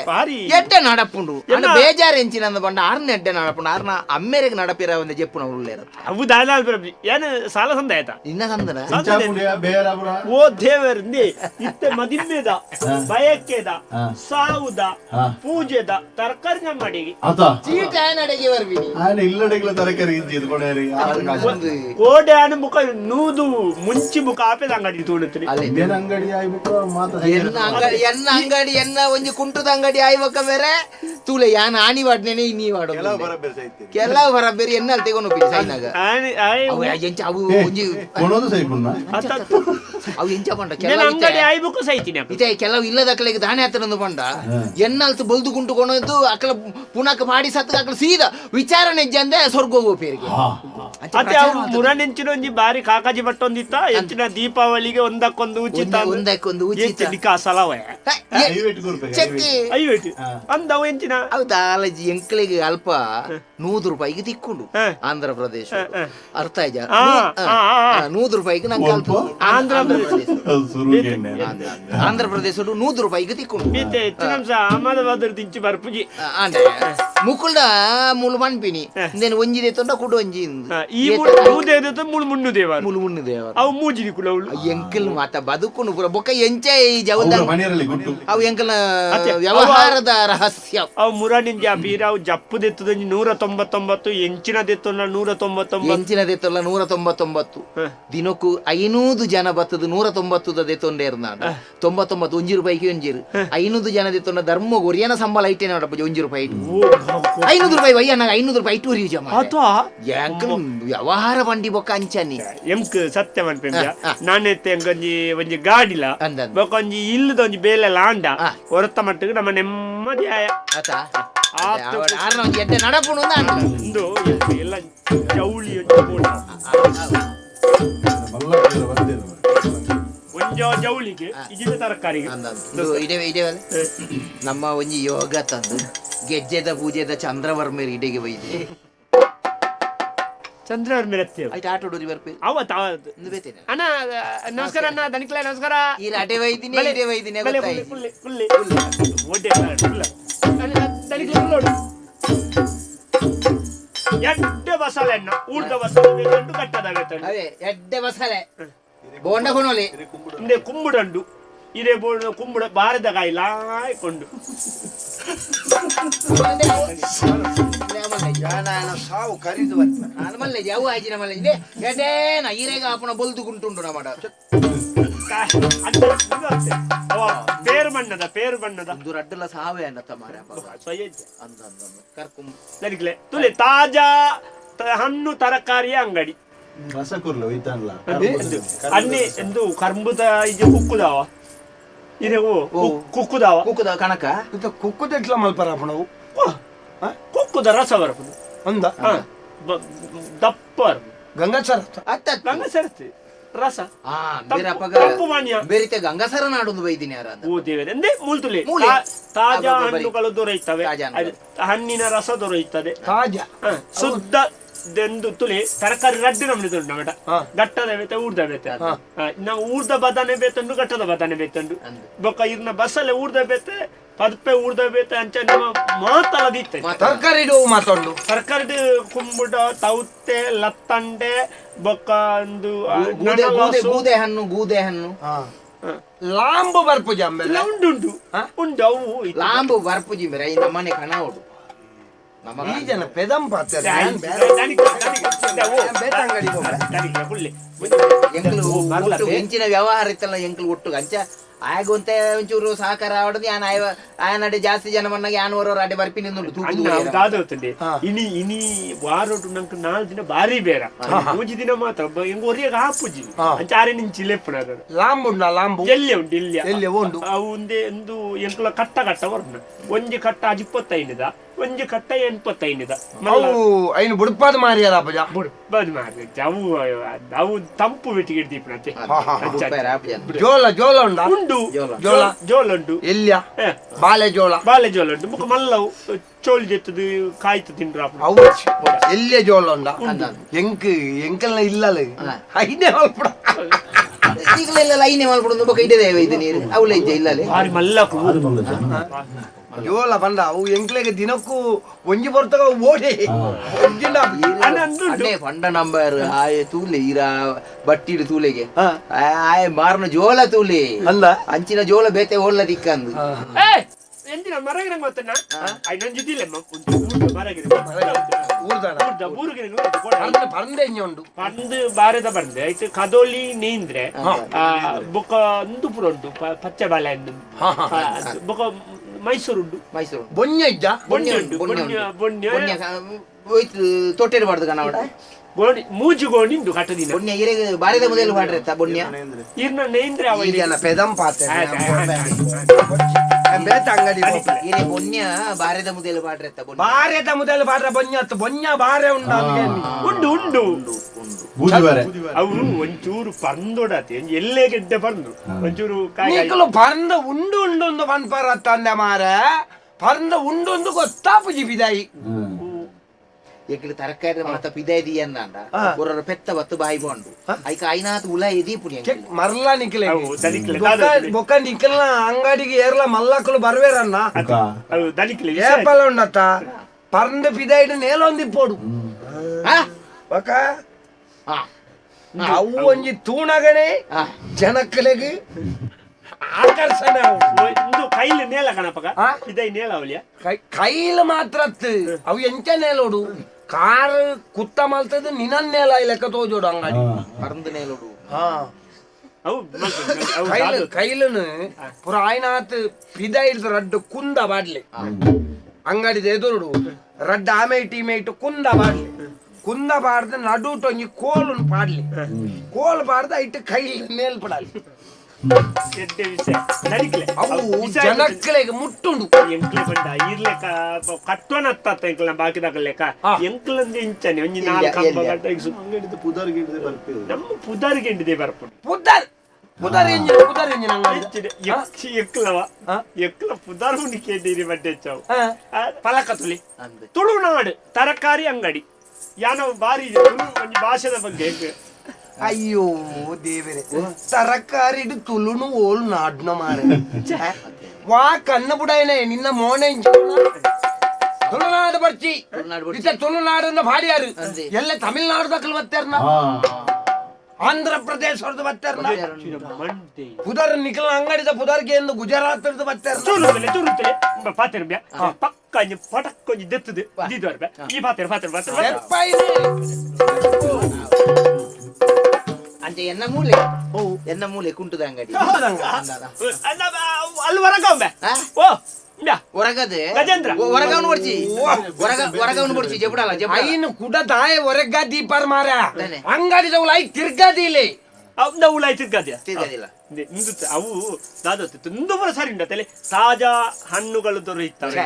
ಎಡ್ಡೆ ನಡಪುಂಡು ಬೇಜಾರು ಎಂಚಿನ ಅಂದ ಬಂಡ ಆರ್ನ ಎಡ್ಡೆ ನಡಪುಂಡು ಆರ್ನ ಅಮ್ಮೇರೆಗೆ ನಡಪಿರ ಒಂದು ಜಪ್ಪುನ ಉಳ್ಳೇರ ಅವು ದಾಲ ಏನು ಸಾಲ ಸಂದ ಆಯ್ತಾ ಇನ್ನ ಸಂದನ ಓ ದೇವರಂದಿ ಇತ್ತೆ ಮದಿಮೆದ ಬಯಕೆದ ಸಾವುದ ಪೂಜೆದ ತರಕಾರಿ ಮಾಡಿ ಚೀಟ ನಡೆಗೆ ಬರ್ಬಿಡಿ ಇಲ್ಲಡೆಗಳ ತರಕಾರಿ ಓಡೆ ಆನ ಮುಖ ನೂದು ಮುಂಚಿ ಮುಖ ಆಪೆದ ಅಂಗಡಿ ತೋಡುತ್ತೀನಿ ಅಂಗಡಿ ಎನ್ನ ಅಂಗಡಿ ಎನ್ನ ಒಂಜಿ ಕುಂಟದ ಅಂಗಡಿ ಆಯ್ವಕ ಬೇರೆ ತೂಲೆ ಯಾನ್ ಆನಿ ವಾಡ್ನೇನೆ ಇನ್ನೀ ವಾಡೋ ಕೆಲವು ಬರಬೇರಿ ಎನ್ನಲ್ ತೆಗೊಂಡು ಹೋಗಿ ಸೈನಾಗ ಅವು ಎಂಚ ಅವು ಒಂಜಿ ಕೊನೋದು ಸೈಪುನ್ನ ಅವು ಎಂಚ ಬಂಡ ಅಂಗಡಿ ಆಯ್ಬುಕ ಸೈತಿನಿ ಇದೇ ಕೆಲವು ಇಲ್ಲದಕ್ಕಲಿಗೆ ದಾಣೆ ಹತ್ತನಂದು ಬಂಡ ಎನ್ನಲ್ತು ಬಲ್ದು ಕುಂಟು ಕೊನೋದು ಅಕಲ ಪುನಕ ಮಾಡಿ ಸತ್ತ ಅಕಲ ಸೀದಾ ವಿಚಾರಣೆ ಜಂದೆ ಸ್ವರ್ಗ ಹೋಗೋ ಪೇರಿಗೆ ಅತ್ತೆ ಅವ್ರು ಮುರನೆಂಚಿನ ಒಂಜಿ ಬಾರಿ ಕಾಕಾಜಿ ಬಟ್ಟೊಂದಿತ್ತ ಎಂಚಿನ ದೀಪಾವಳಿಗೆ ಒಂದಕ್ಕೊಂದು ಉಚಿತ ಸಲವೇ ಐವೇಟು ಅಂದವು ಎಂಚಿನ ಹೌದಾ ಅಲಜಿ ಎಂಕ್ಳಿಗೆ ಅಲ್ಪ 100 ರೂಪಾಯಿಗೆ ತಿಕ್ಕೊಂಡು ಆಂಧ್ರ ಪ್ರದೇಶ ಅರ್ಥ ಆಯ್ತಾ 100 ರೂಪಾಯಿಗೆ ನಂಗೆ ಅಲ್ಪ ಆಂಧ್ರ ಪ್ರದೇಶ 100 ರೂಪಾಯಿಗೆ ತಿಕ್ಕೊಂಡು ಅಹಮದಾಬಾದ್ ತಿಂಚಿ ಬರ್ಪುಜಿ ಮುಕುಲ್ಡ ಮುಳು ಮನ್ಪಿನಿ నేను ಒಂಜಿದೆ ತೊಂಡ ಕುಡು ಒಂಜಿ ಈ ಮೂದೇದ ಮುಳ್ಳು ದೇವ ಮುಳ್ಳು ದೇವ ಅವು ಮೂಜಿದಿ ಕುಲವು ಎಂಕಲ್ ಮಾತ ಬದುಕುನು ಪುರ ಬೊಕ್ಕ ಎಂಚೆ ಈ ಜವದ ಅವು ಎಂಕಲ್ನ ವ್ಯವಹಾರದ ರಹಸ್ಯ ಅವು ಮುರಾನಿಂಜ ಬೀರ ಅವು ಜಪ್ಪು ದೆತ್ತದ 199 ಎಂಚಿನ ದೆತ್ತೊಲ್ಲ 199 ಎಂಚಿನ ದೆತ್ತೊಲ್ಲ 199 ದಿನಕ್ಕೂ 500 ಜನ ಬತ್ತದ 190 ದೆತ್ತೊಂಡೆ ಇರ್ನಾಡ 99 1 ರೂಪಾಯಿಗೆ ಒಂಜಿರು 500 ಜನ ದೆತ್ತೊಂಡ ಧರ್ಮ ಒರಿಯನ ಸಂಬಳ ಐಟೆ ನೋಡಪ್ಪ 1 ರೂಪಾಯಿ 500 ರೂಪಾಯಿ ವಯ್ಯ ನಂಗೆ 500 ರೂಪಾಯಿ ಇಟ್ಟು ಜಮ ಎಂಕಲ್ ವ್ಯವಹಾರ ಬಂಡಿ ಬೊಕ್ಕ ಅಂಚನಿ ಎಂಕ್ ಸತ್ಯ ಮನ್ಪೆಂಜ ನಾನೆತ್ತೆ ಒಂಜಿ ಒಂಜಿ ಗಾಡಿಲ ಬೊಕ್ಕ ಒಂಜಿ ಇಲ್ಲದ ಒಂಜಿ ಬೇಲೆ ಲಾಂಡ ಹೊರತ ಮಟ್ಟಿಗೆ ನಮ್ಮ ನೆಮ್ಮದಿ ಆಯ ಎಡ್ಡೆ ನಡಪುಣು ಒಂದು ಎಲ್ಲ ಜೌಳಿ ಒಂಜ ಜೌಳಿಗೆ ಇಜಿದ ತರಕಾರಿಗೆ ನಮ್ಮ ಒಂಜಿ ಯೋಗ ತಂದು ಗೆಜ್ಜೆದ ಪೂಜೆದ ಚಂದ್ರವರ್ಮೇರಿ ಇಡೆಗೆ ಬೈದೆ ಚಂದ್ರವರ್ ಮೇಲತ್ತೆ ಆಯ್ತು ಆಟೋಡೋರಿ ಬರ್ಪೇ ಅವತ್ತು ಅಣ್ಣ ನಮಸ್ಕಾರ ಅಣ್ಣ ದನಿಕ್ಲ ನಮಸ್ಕಾರ ಈ ಅಟೆ ವೈದಿನಿ ಇಡೆ ವೈದಿನಿ ಎಡ್ಡೆ ಬಸಳೆ ಅಣ್ಣ ಊಟದ ಬಸಳೆ ಬೇಕಂಡು ಕಟ್ಟದಾಗತ್ತೆ ಎಡ್ಡೆ ಬಸಳೆ ಬೋಂಡ ಕೊಣೋಲಿ ಹಿಂದೆ ಕುಂಬುಡಂಡು ಇದೇ ಬೋರ್ಡ್ ಕುಂಬುಡ ಬಾರದ ಕಾಯಿ ಲಾಯ್ಕೊಂಡು ಸಾವು ಕರಿದು ಮಲ್ಲೆ ಯಾವ ಆಯ್ತು ನಮ್ಮಲ್ಲಿ ಇದೆ ಎಡೇನ ಈರೇಗ ಆಪಣ ಬಲ್ದು ಕುಂಟುಂಡು ನಮ್ಮಡ ಪೇರು ಬಣ್ಣದ ಒಂದು ರಡ್ಡಲ ಸಾವೆ ಅನ್ನತ್ತ ಮಾರ ಅಂದ ಕರ್ಕು ನನಗೆ ತುಲೆ ತಾಜಾ ಹಣ್ಣು ತರಕಾರಿಯ ಅಂಗಡಿ ರಸಕುರ್ಲ ಒಯ್ತಾನಲ್ಲ ಅನ್ನಿ ಎಂದು ಕರ್ಬೂಜ ಇದು ಕುಕ್ಕುದಾವ ಇದು ಕುಕ್ಕುದಾವ ಕುಕ್ಕುದ ಕಣಕ ಕುಕ್ಕುದ ಎಟ್ಲ ಮಲ್ಪರ ನಾವು ಕುಕ್ಕುದ ರಸ ಬರಬಹುದು ಅಂದ ದಪ್ಪ ಗಂಗಾಚರ ಗಂಗಸರತೆ ರಸ ತಂಪು ಬೇರೆ ಗಂಗಸರ ನಾಡೊಂದು ಬೈದಿನಿ ಯಾರ ಓ ದೇವರೇ ಎಂದೇ ಮೂಲ್ತುಲೆ ತಾಜಾ ಹಣ್ಣುಗಳು ದೊರೆಯುತ್ತವೆ ಹಣ್ಣಿನ ರಸ ದೊರೆಯುತ್ತದೆ ತಾಜಾ ಶುದ್ಧ ದೆಂದು ತುಳಿ ತರಕಾರಿ ರಡ್ಡಿ ನಮ್ಗೆ ಉಂಟು ನಮಟ ಗಟ್ಟದ ಬೇತೆ ಊರ್ದ ಬೇತೆ ನಾವು ಊರ್ದ ಬದನೆ ಬೇತಂಡು ಗಟ್ಟದ ಬದನೆ ಬೇತಂಡು ಬೊಕ್ಕ ಇರ್ನ ಬಸ್ಸಲ್ಲೇ ಊರ್ದ ಬೇತೆ ಪದಪೆ ಊರ್ದ ಬೇತೆ ಅಂಚ ನಮ್ಮ ಮಾತಲದಿತ್ತೆ ತರಕಾರಿ ಮಾತಾಡು ತರಕಾರಿ ಕುಂಬುಡ ತೌತೆ ಲತ್ತಂಡೆ ಬೊಕ್ಕ ಒಂದು ಗೂದೆ ಹಣ್ಣು ಲಾಂಬು ಬರ್ಪುಜಿ ಅಂಬೆಲ್ಲ ಉಂಟು ಅವು ಲಾಂಬು ಬರ್ಪುಜಿ ಮೇರ ಈ ನಮ್ಮನೆ ಕಣ ಓಡು ಈ ಜನ ಪೆದಂ ಹೆಂಚಿನ ವ್ಯವಹಾರ ಇತ್ತಲ್ಲ ಎಂಕ್ಲು ಒಟ್ಟು ಅಂಚ ಆಗುವಂತೆ ಒಂಚೂರು ಸಹಕಾರ ಆಡೋದು ಆಯನಡೆ ಜಾಸ್ತಿ ಜನ ಮನ್ನಾಗ ಯಾನವರವ್ರ ಅಡೆ ಬರ್ಪಿ ನಿಂದು ಇನಿ ಇನಿ ವಾರೋಟು ನಂಗೆ 4 ದಿನ ಬಾರಿ ಬೇರ 3 ದಿನ ಮಾತ್ರ ಹೆಂಗ ಒರಿಯಾಗ ಹಾಪುಜಿ ಅಂಚಾರೆ ನಿಂಚಿ ಲೆಪ್ಪನ ಲಾಂಬು ಎಲ್ಲಿ ಉಂಟು ಇಲ್ಲಿ ಉಂಟು ಅವು ಒಂದೇ ಒಂದು ಎಂಕುಲ ಕಟ್ಟ ವರ್ಣ ಒಂಜಿ ಕಟ್ಟ 25 ಒಂಜಿ ಕಟ್ಟ 85 ಐನು ಬುಡ್ಪಾದ ಮಾರಿಯಲ್ಲ ಬುಡ್ಪಾದ ಮಾರಿ ಅವು ತಂಪು ಬಿಟ್ಟಿಗೆ ದೀಪನತೆ ಜೋಳ ಉಂಟು ಜೋಳ ಉಂಟು ಎಲ್ಲಿಯ ಬಾಳೆ ಜೋಳ ಉಂಟು ಮುಖ ಮಲ್ಲವು ಚೋಳಿ ಜೆತ್ತದು ಕಾಯ್ತು ತಿಂಡ್ರ ಅವು ಎಲ್ಲಿಯ ಜೋಳ ಉಂಡ ಎಂಕಲ್ನ ಇಲ್ಲಲ್ಲ ಐನೇ ಮಲ್ಪುಡ ಈಗಲೆಲ್ಲ ಐನೇ ಮಲ್ಪುಡ ಬೊಕ್ಕ ಇಡದೆ ಇದು ನೀರು ಅವಳ ಇದ್ದೆ ಇಲ್ಲಲೇ ಭಾರಿ ಮಲ್ಲಕು ಜೋಳ ಬಂದ ಅವು ಎಂಕ್ಲೆಗೆ ದಿನಕ್ಕೂ ಒಂಜಿ ಬರ್ತಗ ಓಡಿ ಅಣ್ಣೆ ಪಂಡ ನಂಬರ್ ಆಯ ತೂಲೆ ಇರ ಬಟ್ಟಿಡು ತೂಲೆಗೆ ಆಯ ಮಾರ್ನ ಜೋಳ ತೂಲೆ ಅಂದ ಅಂಚಿನ ಜೋಳ ಬೇತೆ ಓಡ್ಲ ದಿಕ್ಕಂದು ಎಂದಿನ ಮರಗಿನ ಗೊತ್ತಣ್ಣ ಐನೊಂಜಿದ್ದಿಲ್ಲ ಪಂದು ಬಾರದ ಬಂದೆ ಆಯ್ತು ಕದೋಲಿ ನೇಂದ್ರೆ ಬೊಕ್ಕ ಒಂದು ಪುರ ಉಂಟು ಪಚ್ಚೆ ಬಾಳೆ ಹಣ್ಣು ಬೊಕ್ಕ ಮೈಸೂರು ಬೊನ್ಯ ಇದ್ದ ಬೊನ್ಯ ತೊಟ್ಟೆರು ಮಾಡ್ದು ಕನ್ನಡ ಮೂಜಿ ಗೋಣಿಂದು ಕಟ್ಟದಿನ ಬೊನ್ಯ ಇರೆಗೆ ಬಾರಿದ ಮೊದಲು ಮಾಡ್ರತ್ತ ಬೊನ್ಯ ಇರ್ನ ನೇಂದ್ರೆ ಅವ ಪೆದಂ ಪಾತೆ ಅಂಗಡಿ ಇರೆ ಬೊನ್ಯ ಬಾರಿದ ಮೊದಲು ಮಾಡ್ರತ್ತ ಬಾರೆದ ಮೊದಲು ಬಾಡ್ರ ಬೊನ್ಯ ಬಾರೆ ಉಂಡು ಅವರು ಒಂಚೂರು ಪಂದೊಡತಿ ಎಲ್ಲೇ ಗೆಡ್ಡೆ ಪಂದು ಒಂಚೂರು ಪರಂದ ಉಂಡು ಒಂದು ಪನ್ಪರ ತಂದೆ ಮಾರ ಪರಂದ ಉಂಡು ಗೊತ್ತಾಪುಜಿ ಬಿದಾಯಿ ಏಕಲಿ ತರಕಾರಿ ಮಾತ ಪಿದಾಯ್ದಿ ಅಂದ ಒರರ ಪೆತ್ತ ಬತ್ತು ಬಾಯಿ ಬೋಂಡು ಐಕ ಐನಾತ್ ಉಲ ಎದಿ ಪುಡಿ ಮರ್ಲ ನಿಕ್ಲೆ ಬೊಕ್ಕ ನಿಕ್ಲ ಅಂಗಡಿಗೆ ಏರ್ಲ ಮಲ್ಲಕ್ಕಲು ಬರ್ವೇರನ್ನ ಏಪಲ ಉಂಡತ್ತ ಪರಂದ ಪಿದಾಯ್ಡು ನೇಲೊಂದಿಪ್ಪೋಡು ಬೊಕ್ಕ ಅವು ಒಂಜಿ ತೂಣಗಣೆ ಜನಕ್ಕಲೆಗೆ ಆಕರ್ಷಣೆ ಕೈಲಿ ನೇಲ ಕಣಪಕ ಇದೈ ನೇಲ ಅವಲಿಯ ಕೈಲು ಮಾತ್ರ ಅವು ಎಂಚ ನೇಲೋಡು ಕಾರ್ ಕುತ್ತ ಮಲ್ತದ ನಿನ್ನ ನೇಲ ಲೆಕ್ಕ ತೋಜೋಡು ಅಂಗಡಿ ಪರಂದ ನೇಲೋಡು ಕೈಲನು ಪುರ ಆಯ್ನಾತ್ ಪಿದ ಹಿಡ್ದು ರಡ್ಡು ಕುಂದ ಬಾಡ್ಲಿ ಅಂಗಡಿದ ಎದುರುಡು ರಡ್ಡ ಆಮೇಟ್ ಕುಂದ ಬಾಡ್ಲಿ ಕುಂದ ಬಾಡ್ದ ನಡುಟು ಒಂಜಿ ಕೋಲು ಪಾಡ್ಲಿ ಕೋಲ್ ಬಾಡ್ದ ಇಟ್ಟು ಕೈಲಿ ಮೇಲ್ಪಡಲಿ ಅವು ಜನಕ್ಕಲೆಗೆ ಮುಟ್ಟುಂಡು ಎಂಕ್ಲೆ ಬಂಡ ಇರ್ಲೆ ಕಟ್ಟೋನತ್ತ ಎಂಕ್ಲ ಬಾಕಿದಾಗಲೆಕ್ಕ ಎಂಕ್ಲಂದು ಇಂಚನೆ ಒಂಜಿ 4 ಕಂಬ ಗಂಟೆ ನಮ್ಮ ಪುದರ್ಗೆಂಡಿದೆ ಬರ್ಪುಂಡು ಎಕ್ಲ ಪುದರ್ ಹುಣಿಕೇಂಡಿರಿ ಬಡ್ಡೆ ಚಾವು ಪಲಕತುಲಿ ತುಳುನಾಡು ತರಕಾರಿ ಅಂಗಡಿ ಯಾನೋ ಬಾರಿ ಒಂಜಿ ಭಾಷೆದ ಬಗ್ಗೆ ಅಯ್ಯೋ ದೇವರೇ ತರಕಾರಿ ತುಳುನು ಓಳು ನಾಡ್ನ ಮಾರ ವಾ ಕಣ್ಣ ಬುಡಾಯನೆ ನಿನ್ನ ಮೋನೆ ತುಳುನಾಡು ಬರ್ಚಿ ತುಳುನಾಡನ್ನ ಭಾಡಿಯಾರು ಎಲ್ಲ ತಮಿಳ್ನಾಡು ಬರ್ತಾರ ಆಂಧ್ರ ಪ್ರದೇಶ ಬರ್ತಾರ ಪುದರ್ ನಿಖಲ ಅಂಗಡಿದ ಪುದರ್ಗೆ ಎಂದು ಗುಜರಾತ್ ಬರ್ತಾರ ಪಕ್ಕ ಪಟಕ್ಕೊಂಜಿ ದೆತ್ತದು ಈ ಪಾತ್ರ ಅಂಚೆ ಎನ್ನ ಮೂಲೆ ಕುಂಟದ ಅಂಗಡಿ ಅಲ್ಲಿ ಹೊರಗೆ ಆ? ಓ ಇಂದ ಹೊರಗದೆ ಗಜೇಂದ್ರ. ಹೊರಗವನು ಬಡ್ಚಿ ಹೊರಗವನು ಬಡ್ಚಿ ಜಪಡಲ್ಲ ಐನು ಕುಡ ತಾಯ ಹೊರಗ ದೀಪಾರ್ ಮಾರ ತಾನೆ. ಅಂಗಡಿ ಐ ತಿರ್ಗದಿಲ್ಲ ಅವ್ನ ಉಳಾಯ್ತಿದ್ಗದ್ಯ ತಿರ್ಗದಿಲ್ಲ ಅವು ದಾದತ್ತು ತುಂಬ ಸರಿ ಉಂಟಲ್ಲಿ ತಾಜಾ ಹಣ್ಣುಗಳು ದೊರೆಯುತ್ತವೆ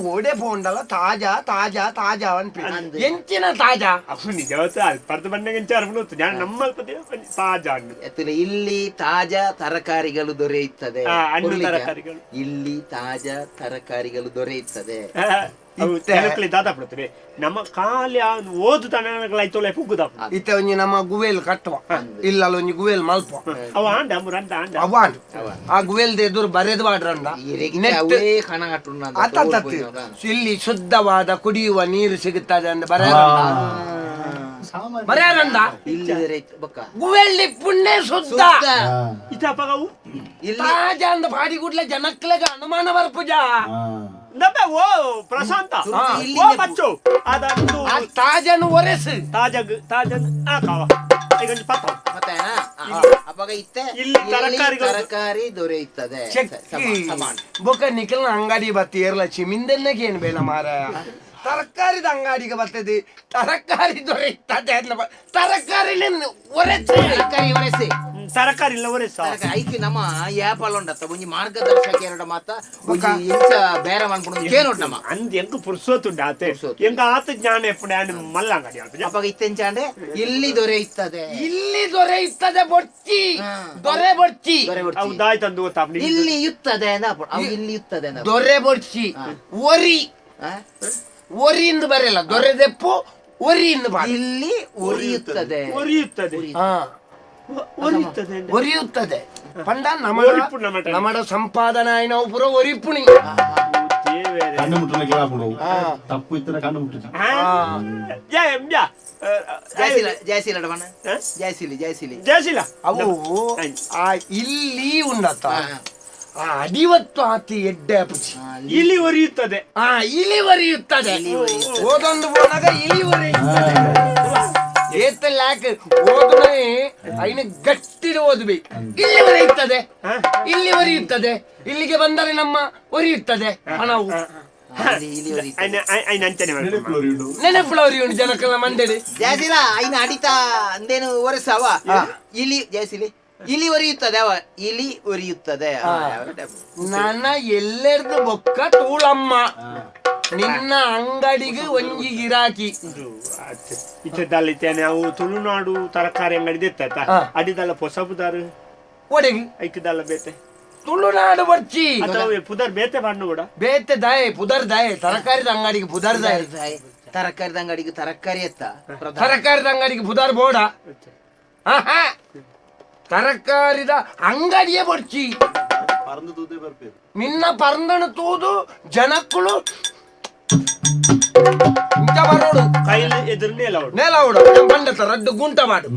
ಓಡೆ ಪೋಂಡಲ್ಲ ತಾಜಾ ತಾಜಾ ತಾಜಾ ಅನ್ಪಿ ಎಂಚಿನ ತಾಜಾ ಅವು ನಿಜವತ್ತು ಅಲ್ಪರ್ಧ ಬಣ್ಣಗಿಂಚ ಅರ್ಪಣೆ ನಾನು ನಮ್ಮ ತಾಜಾ ಹಣ್ಣು ಎತ್ತಲೆ ಇಲ್ಲಿ ತಾಜಾ ತರಕಾರಿಗಳು ದೊರೆಯುತ್ತದೆ ಹಣ್ಣು ಕೊಡ್ಲಿಕ್ಕೆ? ತರಕಾರಿಗಳು. ಇಲ್ಲಿ ತಾಜಾ ತರಕಾರಿಗಳು ದೊರೆಯುತ್ತದೆ ಅವು ಜನಕ್ಕಲಿ ದಾದ ಬಿಡುತ್ತವೆ ನಮ್ಮ ಖಾಲಿ ಓದು ತನಗಳಾಯ್ತೊಲೆ ಪುಗ್ಗುದಾಪ ಇತ್ತೆ ಒಂಜಿ ನಮ್ಮ ಗುವೇಲ್ ಕಟ್ಟುವ ಇಲ್ಲ ಒಂಜಿ ಗುವೇಲ್ ಮಲ್ಪ ಅವ ಆಂಡ ಮುರಂಡ ಆಂಡ ಅವಾಂಡ್ ಆ ಗುವೇಲ್ದ ಎದುರು ಬರೆದು ಬಾಡ್ರಂಡ ಅವೇ ಕಣ ಕಟ್ಟು ಅತ್ತತ್ತು ಇಲ್ಲಿ ಶುದ್ಧವಾದ ಕುಡಿಯುವ ನೀರು ಸಿಗುತ್ತದೆ ಅಂತ ಬರ ಬರೆಯರಂಡ ಇಲ್ಲಿ ದೊರೆಯುತ್ತೆ ಬೊಕ್ಕ ಗುವೇಲ್ ಪುಣ್ಯ ಶುದ್ಧ ಇತಪಗವು ಇಲ್ಲಿ ತಾಜಾ ಅಂದ ಬಾಡಿ ಗುಡ್ಲೆ ಜನಕ್ಲೆಗ ಅನುಮಾನ ಬರ್ಪುಜ ನಬ್ಬೆ ಓ ಪ್ರಶಾಂತ ಇಲ್ಲಿ ಓ ಬಚ್ಚು ಅದೊಂದು ಆ ತಾಜನು ಒರೆಸು ತಾಜ ಆಕಾವ ಈಗ ಪತ್ತ ಮತ್ತೆ ಅವಾಗ ಇತ್ತೆ ಇಲ್ಲಿ ತರಕಾರಿಗಳು- ತರಕಾರಿ ದೊರೆಯುತ್ತದೆ ಚೆಕ್ಕಿ ಬೊಕ ನಿಖಿಲ್ನ ಅಂಗಡಿ ಬತ್ತಿ ಏರ್ಲ ಚಿಮಿಂದೆನ್ನಗೆ ಏನ್ ಬೇಡ ಮಾರ ತರಕಾರಿದ ಅಂಗಡಿಗೆ ಬರ್ತದೆ ತರಕಾರಿ ದೊರೆಯುತ್ತದೆ ತರಕಾರಿ ಒರೆಸು ತರಕಾರಿ ಒರೆಸಿ ತರಕಾರಿ ಇಲ್ಲ ಒರೆ ಐಕಿ ನಮ್ಮ ಯಾಪಲ್ ಉಂಡತ್ತ ಒಂಜಿ ಮಾರ್ಗದರ್ಶಕ ಎರಡ ಮಾತ ಒಂಜಿ ಇಂಚ ಬೇರೆ ಮಾಡ್ಕೊಂಡು ಕೇನೋಡ್ ನಮ್ಮ ಅಂದ್ ಎಂಕ ಪುರ್ಸೋತುಂಡ ಆತೆ ಎಂಕ ಆತ ಜ್ಞಾನ ಎಪ್ಪಡೆ ಆನೆ ಮಲ್ಲಂಗಡಿ ಆತ ಅವಾಗ ಇತ್ತೆಂಚಾಂಡೆ ಇಲ್ಲಿ ದೊರೆಯುತ್ತದೆ ಇಲ್ಲಿ ದೊರೆಯುತ್ತದೆ ಬೊಚ್ಚಿ ದೊರೆ ಬೊಚ್ಚಿ ಅವು ದಾಯ್ ತಂದು ಗೊತ್ತಾಪ್ನಿ ಇಲ್ಲಿ ಇತ್ತದೆ ಇಲ್ಲಿ ಇತ್ತದೆ ದೊರೆ ಬೊಚ್ಚಿ ಒರಿ ಒರಿಯಿಂದ ಬರಲ್ಲ ದೊರೆದೆಪ್ಪು ಒರಿಯಿಂದ ಬರ ಇಲ್ಲಿ ಉರಿಯುತ್ತದೆ ಒರಿಯುತ್ತದೆ ಹಾ ಒರಿಯುತ್ತದೆ ಅಂದ್ರೆ? ಒರಿಯುತ್ತದೆ ಪಂಡ ಒರಿಪುಣ ಮಟ. ನಮಡ ಸಂಪಾದನೆ ನಾವು ಪುರ ಒರಿಪುಣಿ ದೇವರೇ. ಕಣ್ಣು ಮುಟ್ಟನೆ ಕೇಳಾಬಿಡು ತಪ್ಪು ಇತ್ತನ ಕಣ್ಣು ಮುಟ್ಟಿದ ಹಾ? ಯಾ, ಯಾ. ಜಯಶೀಲ ಜಯಶೀಲಿ ಜಯಶೀಲ ಅವು ಆ ಇಲ್ಲಿ ಉಂಡತ್ತ ಆ ಅಡಿವತ್ತು ಆತಿ ಎಡ್ಡೆ ಅಪಚಿ ಇಲ್ಲಿ ಒರಿಯುತ್ತದೆ ಆ ಇಲಿ ಒರಿಯುತ್ತದೆ ಓದೊಂದು ಬೋನಾಗ ಇಲಿ ಒರಿಯುತ್ತದೆ ಏತಲ್ಲಾಕ ಓದನೆ ಐನ ಗಟ್ಟಿದ ಓದ್ಬೇಕು ಇಲ್ಲಿ ಒರೆಯುತ್ತದೆ ಇಲ್ಲಿ ಒರೆಯುತ್ತದೆ ಇಲ್ಲಿಗೆ ಬಂದರೆ ನಮ್ಮ ಒರೆಯುತ್ತದೆ ಹಣವು ನೆನಪುಳವರಿ ಉಂಟು ಜನಕ್ಕೆಲ್ಲ ಮಂಡೆಡೆ ಜಯಶೀಲ ಐನ ಅಡಿತಾ ಅಂದೇನು ಒರೆಸವ ಇಲಿ ಜಯಶೀಲಿ ಇಲಿ ಒರಿಯುತ್ತದೆ ಅವ ಇಲಿ ಒರಿಯುತ್ತದೆ ನನ್ನ ಎಲ್ಲೆರ್ದು ಬೊಕ್ಕ ತೂಳಮ್ಮ ನಿನ್ನ ಅಂಗಡಿಗೆ ಒಂಜಿ ಗಿರಾಕಿ ಇತ್ತೇನೆ ಅವು ತುಳುನಾಡು ತರಕಾರಿ ಅಂಗಡಿ ಇತ್ತ ಅಡಿದಲ್ಲ ಪೊಸಬುದಾರು ಒಡೆಗಿ ಐಕದಲ್ಲ ಬೇತೆ ತುಳುನಾಡು ಬರ್ಚಿ ಅಥವಾ ಪುದರ್ ಬೇತೆ ಬಣ್ಣ ಕೂಡ ಬೇತೆ ದಾಯೆ ಪುದರ್ ದಾಯೆ ತರಕಾರಿದ ಅಂಗಡಿಗೆ ಪುದರ್ ದಾಯೆ ತರಕಾರಿದ ಅಂಗಡಿಗೆ ತರಕಾರಿ ಎತ್ತ ತರಕಾರಿದ ಅಂಗಡಿಗೆ ಪುದರ್ ಬೋಡ ಆಹಾ ತರಕಾರಿದ ಅಂಗಡಿಯೇ ಬರ್ಚಿ പറന്ന് തൂതേ ಬರ್ಪೇರು ನಿನ್ನ ಪರಂದಣ ತೂದು ಜನಕ್ಕಳು ಇಂಚ ಬರೋಡು ಕೈಲಿ ಎದುರು ನೆಲ ಉಡ ಬಂಡತ ರಡ್ಡು ಗುಂಟ ಮಾಡು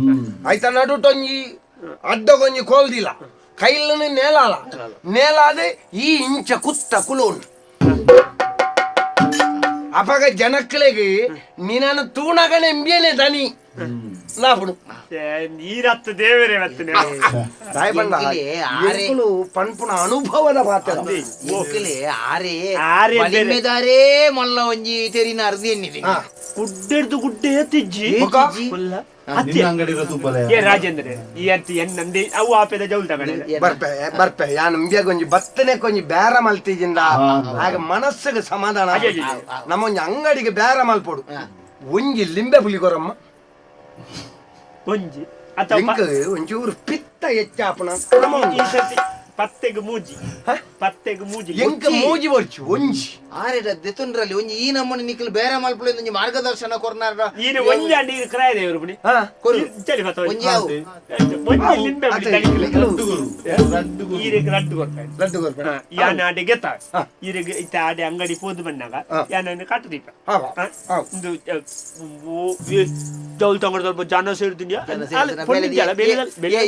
ಆಯ್ತಾ ನಡುಟೊಂಜಿ ಅಡ್ಡಗೊಂಜಿ ಕೋಲ್ದಿಲ್ಲ ಕೈಲನ್ನು ನೇಲಾಲ ನೇಲಾದೆ ಈ ಇಂಚ ಕುತ್ತ ಕುಲೋನು ಅಪಗ ಜನಕ್ಕಳಿಗೆ ನಿನ್ನ ತೂಣಗನೆ ಎಂಬಿಯನೆ ದನಿ ಲಾಪುಡು ನೀರತ್ತು ದೇವರೇ ಮತ್ತೆ ಪನ್ಪುಣ ಅನುಭವದ ಮಾತ್ರ ಆರೆ ಮೊಲ್ಲ ಒಂಜಿ ತೆರಿನ ಅರ್ಧಿ ಎನ್ನಿದೆ ಗುಡ್ಡೆಡ್ದು ಗುಡ್ಡೆ ತಿಜ್ಜಿ ನಿನ್ನ ಅಂಗಡಿ ತೂಪಲೆ ಏ ರಾಜೇಂದ್ರ ಈ ಅರ್ತಿ ಎನ್ನಂದಿ ಅವು ಆಪೆದ ಜೌಲ್ ತಗಡೆ ಬರ್ಪೆ ಯಾನ್ ಕೊಂಜಿ ಬತ್ತನೆ ಕೊಂಜಿ ಬೇರ ಮಲ್ತಿಜಿಂದ ಆಗ ಮನಸ್ಸಿಗೆ ಸಮಾಧಾನ ನಮ್ಮ ಒಂಜಿ ಅಂಗಡಿಗೆ ಬೇರ ಮಲ್ಪೊಡು ಒಂಜಿ ಲಿಂಬೆ ಪುಲಿಗೊರಮ್ಮ ಒಂಜಿ ಅಥವಾ ಒಂಚೂರು ಪಿತ್ತ ಹೆಚ್ಚಾಪಣ ಈ ಸರ್ತಿ ಪತ್ತೆಗೆ ಮೂಜಿ ಎಂಕ ಮೂಜಿ ಬರ್ಚು ಒಂಜಿ ಆರೆಡ ದೆತುಂಡ್ರಲ್ಲಿ ಒಂಜಿ ಈ ನಮ್ಮನೆ ನಿಖಲ್ ಬೇರೆ ಮಲ್ಪುಳ ಒಂಜಿ ಮಾರ್ಗದರ್ಶನ ಕೊರ್ನಾರ ಈನೆ ಒಂಜಿ ಅಂಡಿ ಕ್ರಾಯ ದೇವರು ಬಿಡಿ ಚಲಿ ಪತ್ತ ಒಂಜಿ ಯಾವು ಒಂಜಿ ಲಿಂಬೆ ಬಿಡಿ ಈರೆಗೆ ರಡ್ಡು ಕೊಡ್ತಾರೆ ಯಾನ ಆಡೆ ಗೆತ್ತ ಈರೆಗೆ ಇತ್ತ ಆಡೆ ಅಂಗಡಿ ಪೋದು ಬಂದಾಗ ಯಾನ ಕಟ್ಟದೀಪ ಒಂದು ಜೌಲ್ ತಗೊಂಡು ಸ್ವಲ್ಪ ಜನ ಸೇರ್ತೀನಿ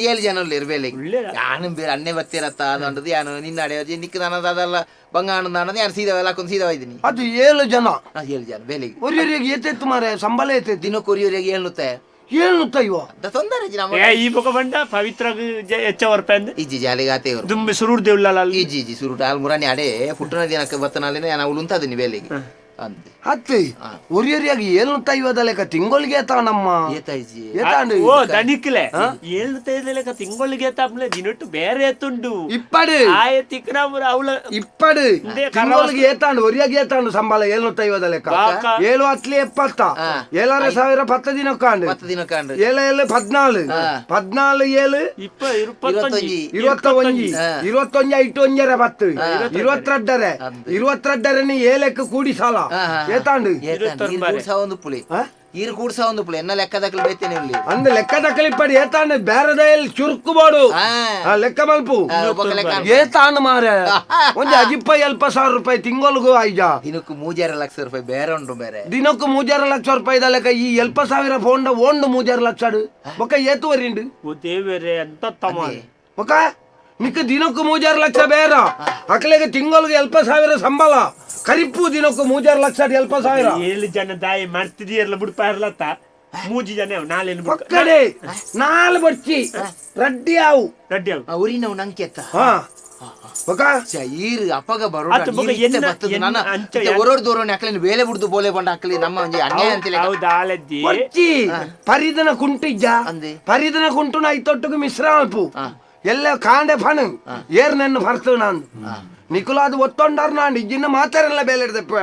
ಏಳು ಜನ ಇರ್ಬೇಲೆ ಯಾನು ಬೇರೆ ಅನ್ನೆ ಬರ್ತಿರತ್ತ ಅನ್ನೋದು ಯಾನು ನಿನ್ನ ಅಡೆ ನಿಕ್ಕದಾನದ ಅದಲ್ಲ ಬಂಗಾಣದ ಯಾರು ಸೀದಾ ಹಾಕೊಂಡು ಸೀದಾ ಇದ್ದೀನಿ ಅದು 7 ಜನ 7 ಜನ ಬೇಲೆಗೆ ಒರಿಯರಿಗೆ ಏತೆತ್ತು ಮಾರೆ ಸಂಬಳ ಏತೆ ದಿನಕ್ಕೆ ಒರಿಯವರಿಗೆ ಏಳುತ್ತೆ 750 ಅದ ತೊಂದರೆ ಇಜ್ಜಿ ನಮ್ಮ ಏ ಈ ಬೊಕ ಬಂಡ ಪವಿತ್ರ ಹೆಚ್ಚ ವರ್ಪಂದ್ ಇಜ್ಜಿ ಜಾಲಿಗಾತೆ ಇವರು ದುಂಬೆ ಸುರುಡ್ ದೇವ್ಲಲ್ಲ ಇಜ್ಜಿ ಸುರುಟ ಆಲ್ಮುರಾನಿ ಅಡೆ ಪುಟ್ಟನ ದಿನಕ್ಕೆ ಬತ್ತನಾಲಿನ ನಾನು ಉಳುಂತದಿನಿ ಬೇಲಿಗೆ ಅಂತೆ ಹತ್ತಿ ಒರಿಯರಿಯಾಗಿ 750 ಲೆಕ್ಕ ತಿಂಗಳಿಗೆ ನಮ್ಮ ಏತಾಯ್ಜಿ ಏತಾಂಡು ಓ ದನಿಕ್ಲೆ 75 ಲೆಕ್ಕ ತಿಂಗಳಿಗೆ ತಾಪ್ಲೆ ದಿನಟ್ಟು ಬೇರೆ ಎತ್ತುಂಡು ಇಪ್ಪಡು ಆಯ ತಿಕ್ರಾಮುರ ಅವಳ ಇಪ್ಪಡು ಇಂದೇ ತಿಂಗಳಿಗೆ ಏತಾಂಡು ಒರಿಯಾಗಿ ಏತಾಂಡು ಸಂಬಳ 750 ಲೆಕ್ಕ ಬಾಕ. 7 ಹತ್ಲಿ 70 7,000 10 ದಿನಕ್ಕಾಂಡು 10 ದಿನ ಕಾಂಡ್ರೆ 7 14 14 7 25 21 21 5 10 22 7 ಕೂಡಿ ಸಾಲ ಏತಾಂಡು ಒಂದು ಪುಳಿ ಈರು ಕೂಡ್ಸ ಒಂದು ಪುಳಿ ಎನ್ನ ಲೆಕ್ಕದಕ್ಕಲು ಬೇತೇನೆ ಇಲ್ಲಿ ಅಂದ ಲೆಕ್ಕ ತಕ್ಕಲಿಪ್ಪಡಿ ಏತಾಂಡು ಬೇರೆದಲ್ಲಿ ಚುರುಕುಬೋಡು ಲೆಕ್ಕ ಮಲ್ಪು ಏತಾಂಡು ಮಾರ ಒಂದು 70,000 ರೂಪಾಯಿ ತಿಂಗಳಿಗೂ ಆಯ್ಜ ದಿನಕ್ಕೂ 3,000 ಲಕ್ಷ ರೂಪಾಯಿ ಬೇರೆ ಉಂಟು ಬೇರೆ ದಿನಕ್ಕೂ 3,000 ಲಕ್ಷ ರೂಪಾಯಿ ಲೆಕ್ಕ ಈ 70,000 ಫೋನ್ ಒಂದು 3,000 ಲಕ್ಷ ಬೊಕ್ಕ ಏತುವರಿಂಡು ಓ ದೇವರೇ ಅಂತ ತಮ್ಮ ಬೊಕ್ಕ ನಿಕ್ಕ ದಿನಕ್ಕೂ 3,000 ಲಕ್ಷ ಬೇರೆ ಅಕ್ಲೆಗೆ ತಿಂಗಳಿಗೆ 70,000 ಸಂಬಳ ಕರಿಪ್ಪು ದಿನಕ್ಕೂ 3,000 ಲಕ್ಷ 70,000 7 ಜನ ದಾಯಿ ಮಾಡ್ತಿದೀಯಲ್ಲ ಬಿಡ್ಪಾರ್ಲತ್ತ 3 ಜನ ನಾಳೆ ಒಕ್ಕಡೆ 4 ಬರ್ಚಿ ರಡ್ಡಿ ಆವು ರೆಡ್ಡಿ ಅವ್ರಿನ ನಂಕೆತ್ತ ಹಾ ಬೊಕ್ಕ ಈರು ಅಪ್ಪಗ ಅತ್ತು ಬೊಕ ಬರೋಡ್ ದೂರ ಅಕ್ಲೇನು ಬೇಲೆ ಬಿಡ್ದು ಬೋಲೆ ಬಂಡ ಅಕ್ಲಿ ನಮ್ಮ ಒಂಜಿ ಅನ್ಯಾಯ ಅಂತಿಲ್ಲ ಹೌದಾ ಆಲದ್ದಿ ಬರ್ಚಿ ಪರಿದನ ಕುಂಟಿಜ್ಜ ಅಂದೆ ಪರಿದನ ಕುಂಟು ಐತೊಟ್ಟಿಗೆ ಮಿಶ್ರ ಅಲ್ಪು ಎಲ್ಲ ಕಾಂಡೆ ಫಣ್ ಏರ್ ನನ್ನ ಫರ್ತು ನಾನು ನಿಕುಲಾದು ಒತ್ತೊಂಡಾರ್ ನಾನು ಇಜ್ಜಿನ ಮಾತಾರಲ್ಲ ಬೇಲೆ ಹಿಡ್ದಪ್ಪ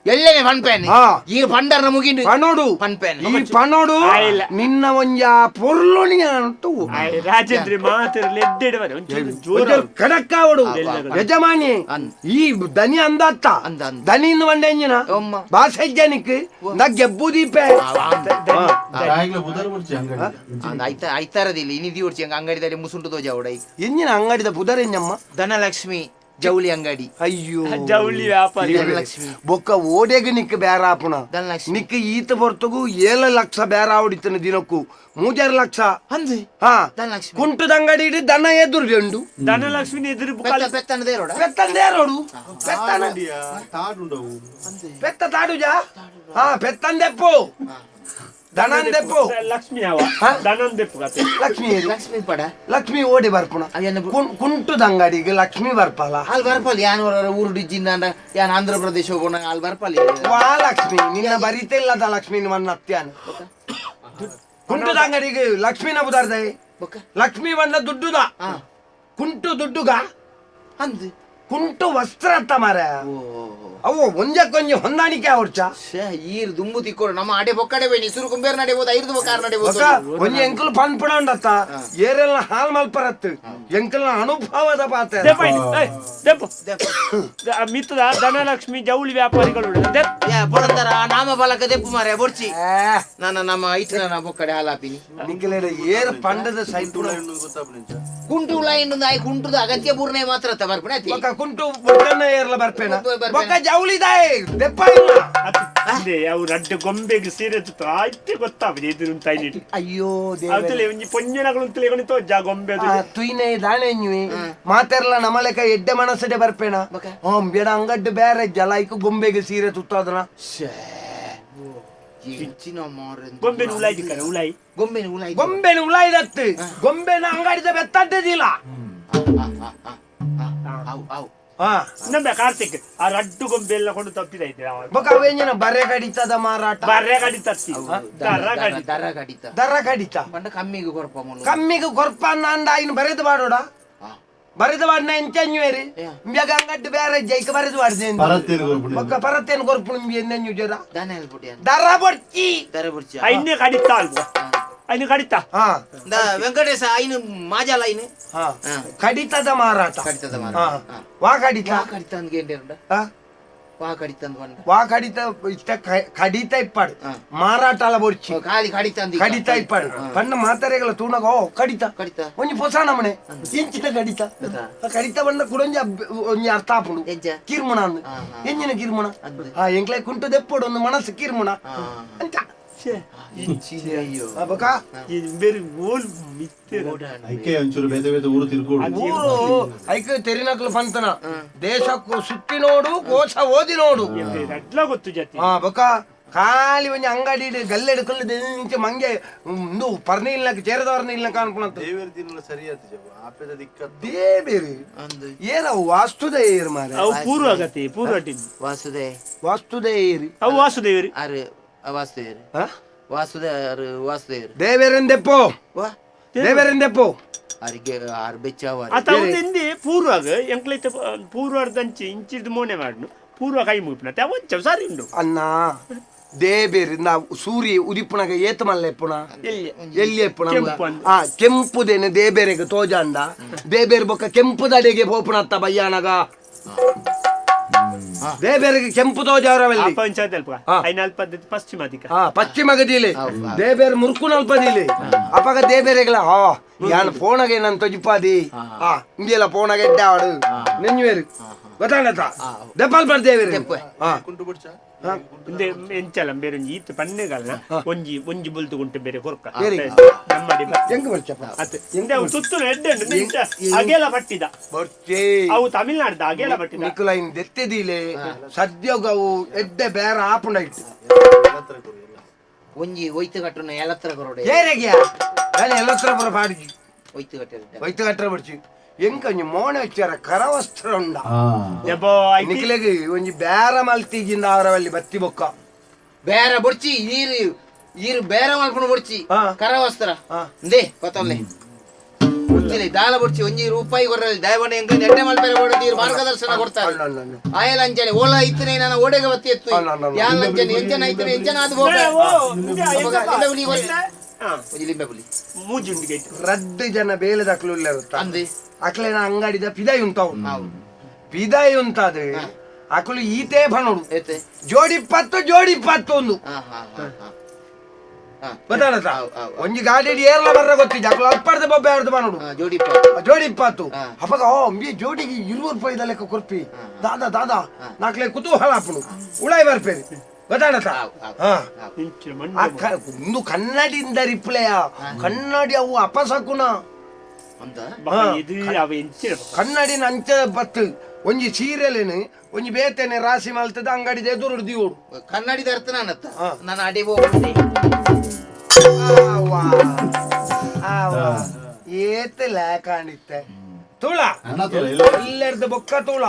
ಎಲ್ಲೇನೆ ಪನ್ಪೇನ್ ಹಾ. ಈ ಪಂಡರ್ನ ಮುಗಿಂಡು ಪನೋಡು ಪನ್ಪೇನ್ ಈ ಪನೋಡು ಆಯ್ಲ. ನಿನ್ನ ಒಂಜ ಪೊರ್ಲುಣಿ ಅಂಟು ರಾಜೇಂದ್ರಿ ಮಾತಿರ್ಲಿ ಎಡ್ಡೆಡವರೆ ಒಂಚೂರು ಜೋರ ಕಡಕ್ಕಾವಡು ಯಜಮಾನಿ ಈ ದನಿ ಅಂದತ್ತ ಅಂದ ಅಂದ. ದನಿಯಿಂದ ಒಂಡೆಂಜಿನ ಒಮ್ಮ. ಬಾಸಜ್ಜನಿಕ್ ನಾ ಗೆಬ್ಬು ದೀಪೆ ಆಗ್ಲೇ ಬುಧರ್ ಬರ್ಚಿ ಅಂಗಡಿ ಐತಾರದಿಲ್ಲ ಇನಿದಿ ಉಡ್ಸಿ ಅಂಗಡಿದಲ್ಲಿ ಮುಸುಂಟು ತೋಜ ಅವಡೈ ಎಂಜಿನ ಅಂಗಡಿದ ಬುಧರೆಂಜಮ್ಮ ಧನಲಕ್ಷ್ಮಿ ಜೌಳಿ ಅಂಗಡಿ ಅಯ್ಯೋ ಜವಳಿ ವ್ಯಾಪಾರಿ ಧನಲಕ್ಷ್ಮಿ ಬೊಕ್ಕ ಓಡೆಗೆ ನಿಕ್ ಬೇರ ಆಪುಣ ಧನಲಕ್ಷ್ಮಿ ನಿಕ್ ಈತ ಬರ್ತಗು 7 ಲಕ್ಷ ಬೇರ ಆವಡಿತನ ದಿನಕ್ಕೂ 3,000 ಲಕ್ಷ ಅಂದೆ ಹಾ ಧನಲಕ್ಷ್ಮಿ ಕುಂಟದ ಅಂಗಡಿ ಇಡಿ ದನ ಎದುರು ಧನಲಕ್ಷ್ಮಿ ಎದುರು ಪೆತ್ತನದೇ ರೋಡ ಪೆತ್ತಂದೇ ರೋಡು ಪೆತ್ತನ ತಾಡುಂಡವು ಪೆತ್ತ ತಾಡುಜಾ ಹಾ ಪೆತ್ತಂದೆಪ್ಪು ದನಂದೆಪ್ಪು ಲಕ್ಷ್ಮಿ ಯಾವ ದನಂದೆಪ್ಪು ಕತೆ ಲಕ್ಷ್ಮಿ ಲಕ್ಷ್ಮಿ ಪಡ ಲಕ್ಷ್ಮಿ ಓಡಿ ಬರ್ಪುಣ ಅಯ್ಯನ ಕುಂಟದ ಅಂಗಡಿಗೆ ಲಕ್ಷ್ಮಿ ಬರ್ಪಲ್ಲ ಅಲ್ಲಿ ಬರ್ಪಲ್ಲಿ ಯಾನ್ ಊರು ಡಿಜ್ಜಿನ ಯಾನ್ ಆಂಧ್ರ ಪ್ರದೇಶ ಹೋಗೋಣ ಅಲ್ಲಿ ಬರ್ಪಲ್ಲಿ ವಾ ಲಕ್ಷ್ಮಿ ನಿನ್ನ ಬರೀತೆ ಇಲ್ಲದ ಲಕ್ಷ್ಮಿ ನನ್ನ ಅತ್ಯಾನ ಕುಂಟದ ಅಂಗಡಿಗೆ ಲಕ್ಷ್ಮಿನ ಬುದಾರ್ದೆ ಲಕ್ಷ್ಮಿ ಬಂದ ದುಡ್ಡುದ ಕುಂಟು ದುಡ್ಡುಗ ಅಂದ್ ಕುಂಟು ವಸ್ತ್ರ ಅತ್ತ ಮಾರ ಅವು ಒಂಜಕ್ಕೊಂಜಿ ಹೊಂದಾಣಿಕೆ ಅವರ್ಚ ಈರ್ ದುಂಬು ತಿಕ್ಕೋಡು ನಮ್ಮ ಅಡೆ ಬೊಕ್ಕಡೆ ಬೇನಿ ಸುರು ಕುಂಬೇರ್ ನಡೆಬೋದು ಐದು ಬೊಕ್ಕಾರ್ ನಡೆಬೋದು ಒಂಜಿ ಎಂಕಲ್ ಪನ್ಪುಣಂಡತ್ತ ಏರೆಲ್ಲ ಹಾಲ್ ಮಲ್ಪರತ್ ಎಂಕಲ್ನ ಅನುಭವದ ಪಾತ್ರ ಮಿತ್ತದ ಧನಲಕ್ಷ್ಮಿ ಜವಳಿ ವ್ಯಾಪಾರಿಗಳು ಪೊಡಂತರ ನಾಮ ಫಲಕ ದೆಪ್ಪು ಮಾರೆ ಬೊಡ್ಚಿ ನನ್ನ ನಮ್ಮ ಐಟ್ನ ಬೊಕ್ಕಡೆ ಹಾಲಾಪಿನಿ ನಿಖಿಲೇಡ ಏರ್ ಪಂಡದ ಸೈಟ್ ಕುಂಟು ಉಳ ಇನ್ನೊಂದು ಆಯ್ ಕುಂಟುದ ಅಗತ್ಯ ಪೂರ್ಣೆ ಮಾತ್ರ ಬರ್ಪಣೆ ಬೊಕ್ಕ ಕುಂಟು ಬೊಕ್ಕನ್ನ ಏರ್ಲ ಬರ್ಪೇನ ಬೊಕ್ಕ ಜವಳಿದಾಯ್ ದೆಪ್ಪ ಇಲ್ಲ ಅವ್ರು ಅಡ್ಡ ಗೊಂಬೆಗೆ ಸೀರೆ ತುತ್ತು ಆಯ್ತು ಗೊತ್ತಾಗ್ತದೆ ಎದುರು ತಾಯಿ ಅಯ್ಯೋ ಅವತ್ತಲ್ಲಿ ಒಂಜಿ ಪೊಂಜನಗಳು ತಿಳಿಗೊಂಡು ಜಾ ಗೊಂಬೆ ಅದು ತುಯ್ನೆ ದಾಣೆಂಜುವಿ ಮಾತೆರ್ಲ ನಮಲೆಕ ಎಡ್ಡೆ ಮನಸ್ಸಡೆ ಬರ್ಪೇನ ಬೇಡ ಅಂಗಡ್ಡು ಬೇರೆ ಜಲಾಯ್ಕು ಗೊಂಬೆಗೆ ಸೀರೆ ತುತ್ತೋದನ ಗೊಂಬೆನ ಉಲಾಯಿ ದಿಕ್ಕನ ಉಲಾಯಿ ಗೊಂಬೆನ ಉಲಾಯಿ ಗೊಂಬೆನ ಉಲಾಯ್ದತ್ತು ಗೊಂಬೆನ ಅಂಗಡಿದ ಬೆತ್ತಡ್ಡದಿಲ್ಲ ನಮ್ಗೆ ಕಾರ್ತಿಕ್ ಆ ರಡ್ಡು ಗೊಂಬೆ ಎಲ್ಲ ಕೊಂಡು ತಪ್ಪಿದ ಇದ್ರೆ ಬೊಕ್ಕ ಅವೇಂಜನ ಬರೆ ಕಡಿತದ ಮಾರಾಟ ಬರ್ರೆ ಗಾಡಿ ತತ್ತಿ ದರ ಕಡಿತ ದರ ಕಡಿತ ಪಂಡ ಕಮ್ಮಿಗೆ ಕೊರಪ ಮೂಲ ಕಮ್ಮಿಗೆ ಕೊರ್ಪ ಅಂದ ಇನ್ನು ಬರೆದು ಬಾಡೋಡ ಬರೆದು ಬಾಡ್ನ ಎಂಚಂಜುವೇರಿ ಇಂಬ್ಯಾಗ ಅಂಗಡ್ಡು ಬೇರೆ ಜೈಕ ಬರೆದು ಬಾಡ್ದೆ ಬೊಕ್ಕ ಪರತ್ತೇನು ಕೊರ್ಪು ನಿಮ್ಗೆ ಎಂದೆಂಜು ಜರ ದನ ಹೇಳ್ಬಿಟ್ಟಿ ದರ ಬಡ್ಚಿ ದರ ಬುಡ್ಚಿ ಐನೇ ಕಡಿತ ಅಲ್ವಾ ಐನು ಕಡಿತ ಹಾ ವೆಂಕಟೇಶ ಐನು ಮಾಜಾಲ ಐನು ಹಾ ಕಡಿತದ ಮಾರಾಟ ಕಡಿತದ ಮಾರ ವಾ ಕಡಿತ ಕಡಿತ ಅಂದ್ ಗೇಂಡೇರುಂಡ ವಾ ಕಡಿತ ಅಂದ್ ಬಂಡ ವಾ ಕಡಿತ ಇಷ್ಟ ಕಡಿತ ಇಪ್ಪಾಡು ಮಾರಾಟ ಅಲ್ಲ ಬೊಡ್ಚಿ ಖಾಲಿ ಕಡಿತ ಅಂದ್ ಕಡಿತ ಇಪ್ಪಾಡು ಪಣ್ಣ ಮಾತಾರೆಗಳ ತೂಣಗ ಓ ಕಡಿತ ಕಡಿತ ಒಂಜಿ ಹೊಸ ನಮನೆ ಎಂಚಿನ ಕಡಿತ ಕಡಿತ ಬಂದ ಕುಡೊಂಜಿ ಒಂಜಿ ಅರ್ಥ ಆಪುಡು ಎಂಚ ಕಿರ್ಮುಣ ಅಂದ್ ಎಂಜಿನ ಕಿರ್ಮುಣ ಎಂಕ್ಲೆ ಕುಂಟು ದೆಪ್ಪೋಡು ಒಂದು ಮನಸ್ಸು ಕಿರ್ಮುಣ ಅಂತ ಅಯ್ಯೋ ಬೊಕ ಬೇರೆ ಓಲ್ ಮಿತ್ತೆ ಐಕೆ ಒಂಚೂರು ಬೇತೆ ಬೇತೆ ಊರು ತಿರ್ಕೋಡು ಊರು ಐಕ ತೆರಿನಕ್ಲು ಪಂತನ ದೇಶಕ್ಕೂ ಸುತ್ತಿ ನೋಡು ಕೋಶ ಓದಿ ನೋಡು ಅಡ್ಲ ಗೊತ್ತು ಜತಿ ಬೊಕ ಖಾಲಿ ಒಂಜಿ ಅಂಗಡಿ ಗಲ್ಲೆಡ್ ಕಲ್ಲು ನಿಂಚೆ ಮಂಗೆ ಒಂದು ಪರ್ನೆ ಇಲ್ಲ ಚೇರದವರ್ನ ಇಲ್ಲ ಕಾಣ್ಕೊಳಂತ ದೇಬೇರಿ ಏನ ವಾಸ್ತುದೇಯರು ಮಾರ ಅವು ಪೂರ್ವ ಆಗತಿ ಪೂರ್ವಟಿದ್ದು ವಾಸ್ತುದೇಯರಿ ಅವು ವಾಸುದೇವರಿ ದೇವೇರೆಂದೆಪ್ಪೋ ದೇವೇರೆಂದೆಪ್ಪೋ ಅತಂದಿ ಪೂರ್ವಾಗ ಎಂಕ್ಲೈತೆ ಪೂರ್ವಾರ್ದಂಚಿ ಇಂಚಿದ ಮೋನೆ ಮಾಡ್ನು ಪೂರ್ವ ಕೈ ಮುಗಿಪಿನ ಅವಂಚ ಸಾರಿ ಉಂಡು ಅನ್ನ ದೇಬೇರಿ ನಾವು ಸೂರ್ಯ ಉದಿಪ್ಪುನಾಗ ಏತ ಮಲ್ಲ ಎಪ್ಪುಣ ಎಲ್ಲಿ ಎಪ್ಪುಣ ಕೆಂಪುದೇನೆ ದೇಬೇರೆಗೆ ತೋಜಾಂಡ ದೇಬೇರು ಬೊಕ್ಕ ಕೆಂಪು ದಡೆಗೆ ಪೋಪುಣತ್ತ ಬಯ್ಯಾನಗ ದೇಬೇರಿಗೆ ಕೆಂಪು ತೋಜಾರವಲ್ಲಿ ಪಂಚಾಯತ್ ಅಲ್ಪ ಐನಾಲ್ ಪದ್ಧತಿ ಪಶ್ಚಿಮಾಧಿಕ ಪಶ್ಚಿಮ ಗದಿಲೆ ದೇಬೇರು ಮುರುಕುನಲ್ಪದಿಲೆ ಅಪಗ ದೇಬೇರೆಗಳ ಯಾನ್ ಫೋನಗೆ ನನ್ ತೊಜಿಪಾದಿ ಇಂದಿಯಲ್ಲ ಫೋನಗೆ ಎಡ್ಡೆ ಆಡು ನೆಂಜುವೇರು ಗೊತ್ತಾಗತ್ತ ದೆಪ್ಪಲ್ ಬರ್ದೇವೇರಿ ಎಂಚಲ ಬೇರೆ ಈತ ಪನ್ನೆಗಲ್ನ ಒಂಜಿ ಒಂಜಿ ಬುಲ್ತು ಗುಂಟೆ ಬೇರೆ ಕೊರ್ಕ ನಮ್ಮಡಿ ಹೆಂಗ್ ಬರ್ಚಪ್ಪ ತುತ್ತು ಎಡ್ಡೆ ಅಗೇಲ ಪಟ್ಟಿದ ಅವು ತಮಿಳ್ನಾಡ್ದ ಅಗೇಲ ಪಟ್ಟಿದ ನಿಕುಲೈನ್ ದೆತ್ತೆದಿಲೆ ಸದ್ಯಗವು ಎಡ್ಡೆ ಬೇರೆ ಆಪುಂಡ ಇಟ್ಟು ಒಂಜಿ ಒಯ್ತು ಕಟ್ಟುನ ಎಲ್ಲತ್ರ ಕೊರಡೆ ಏರೆಗೆ ನಾನು ಎಲ್ಲತ್ರ ಬರ ಪಾಡಿಜಿ ಒಯ್ತು ಕಟ್ಟೆ ಒಯ್ತು ಕಟ್ಟರೆ ಬರ್ಚಿ ಎಂಕಂಜಿ ಮೋಣ ಹಚ್ಚಾರ ಕರವಸ್ತ್ರ ಉಂಡ ನಿಖಿಲೆಗೆ ಒಂಜಿ ಬೇರ ಮಲ್ತಿಗಿಂದ ಅವರಲ್ಲಿ ಬತ್ತಿ ಬೊಕ್ಕ ಬೇರ ಬೊಡ್ಚಿ ಈರು ಬೇರ ಮಲ್ಪುಣ ಬೊಡ್ಚಿ ಕರವಸ್ತ್ರ ದೇ ಗೊತ್ತಲ್ಲೇ ಬೊಡ್ಚಿಲೆ ದಾಲ ಬೊಡ್ಚಿ ಒಂಜಿ ರೂಪಾಯಿ ಕೊರ್ರಲ್ಲಿ ದಯಬಂಡೆ ಎಂಕ ಎಡ್ಡೆ ಮಲ್ಪೆರೆ ಕೊಡೋದು ಇರು ಮಾರ್ಗದರ್ಶನ ಕೊಡ್ತಾರೆ ಆಯಲ ಅಂಚನೆ ಓಲ ಐತನೆ ನಾನು ಓಡೆಗೆ ಬತ್ತಿ ಎತ್ತು ಯಾಲ ಅಂಚನೆ ಎಂಚನ ಐತನೆ ಎಂಚನ ಅದು ರಡ್ಡು ಜನ ಬೇಲೆ ದಕ್ಲು ಅಕ್ಲೇನ ಅಂಗಡಿದ ಪಿದಾಯಿ ಉಂಟಾವು ಪಿದಾಯಿ ಉಂಟಾದ್ರೆ ಅಕ್ಲು ಈತೇ ಬನೋಡು ಜೋಡಿ 20 ಒಂದು ಗೊತ್ತಾಡತ್ತ ಒಂಜಿ ಗಾಡಿ ಏರ್ಲ ಬರ್ರ ಗೊತ್ತಿದ್ದ ಅಕ್ಲು ಅಲ್ಪರ್ದ ಬೊಬ್ಬೆ ಆಡ್ದು ಬನೋಡು ಜೋಡಿ 20 ಅಪ್ಪಗ ಜೋಡಿಗೆ 20 ರೂಪಾಯಿ ಲೆಕ್ಕ ಕೊರ್ಪಿ ದಾದಾ ನಾಕ್ಲೆ ಕುತೂಹಲ ಹಾಪುಡು ಉಳಾಯಿ ಬರ್ಪೇರಿ ಗೊತ್ತಾಡತ್ತ ಒಂದು ಕನ್ನಡಿಯಿಂದ ರಿಪ್ಲೇಯ ಕನ್ನಡಿ ಅವು ಅಪಸಕುನ ಕನ್ನಡಿನ ಅಂಚ ಬತ್ತು ಒಂಜಿ ಸೀರಿಯಲೇನು ಒಂಜಿ ಬೇತೇನೆ ರಾಶಿ ಮಲ್ತದ ಅಂಗಡಿದ ಎದುರು ದಿಯೋಡು ಕನ್ನಡಿದ ಅರ್ಥ ನಾನು ಅಡಿ ಹೋಗ್ತೀನಿ ಏತಲ ಕಾಣಿತ್ತೆ ತುಳ ಎಲ್ಲರದು ಬೊಕ್ಕ ತುಳ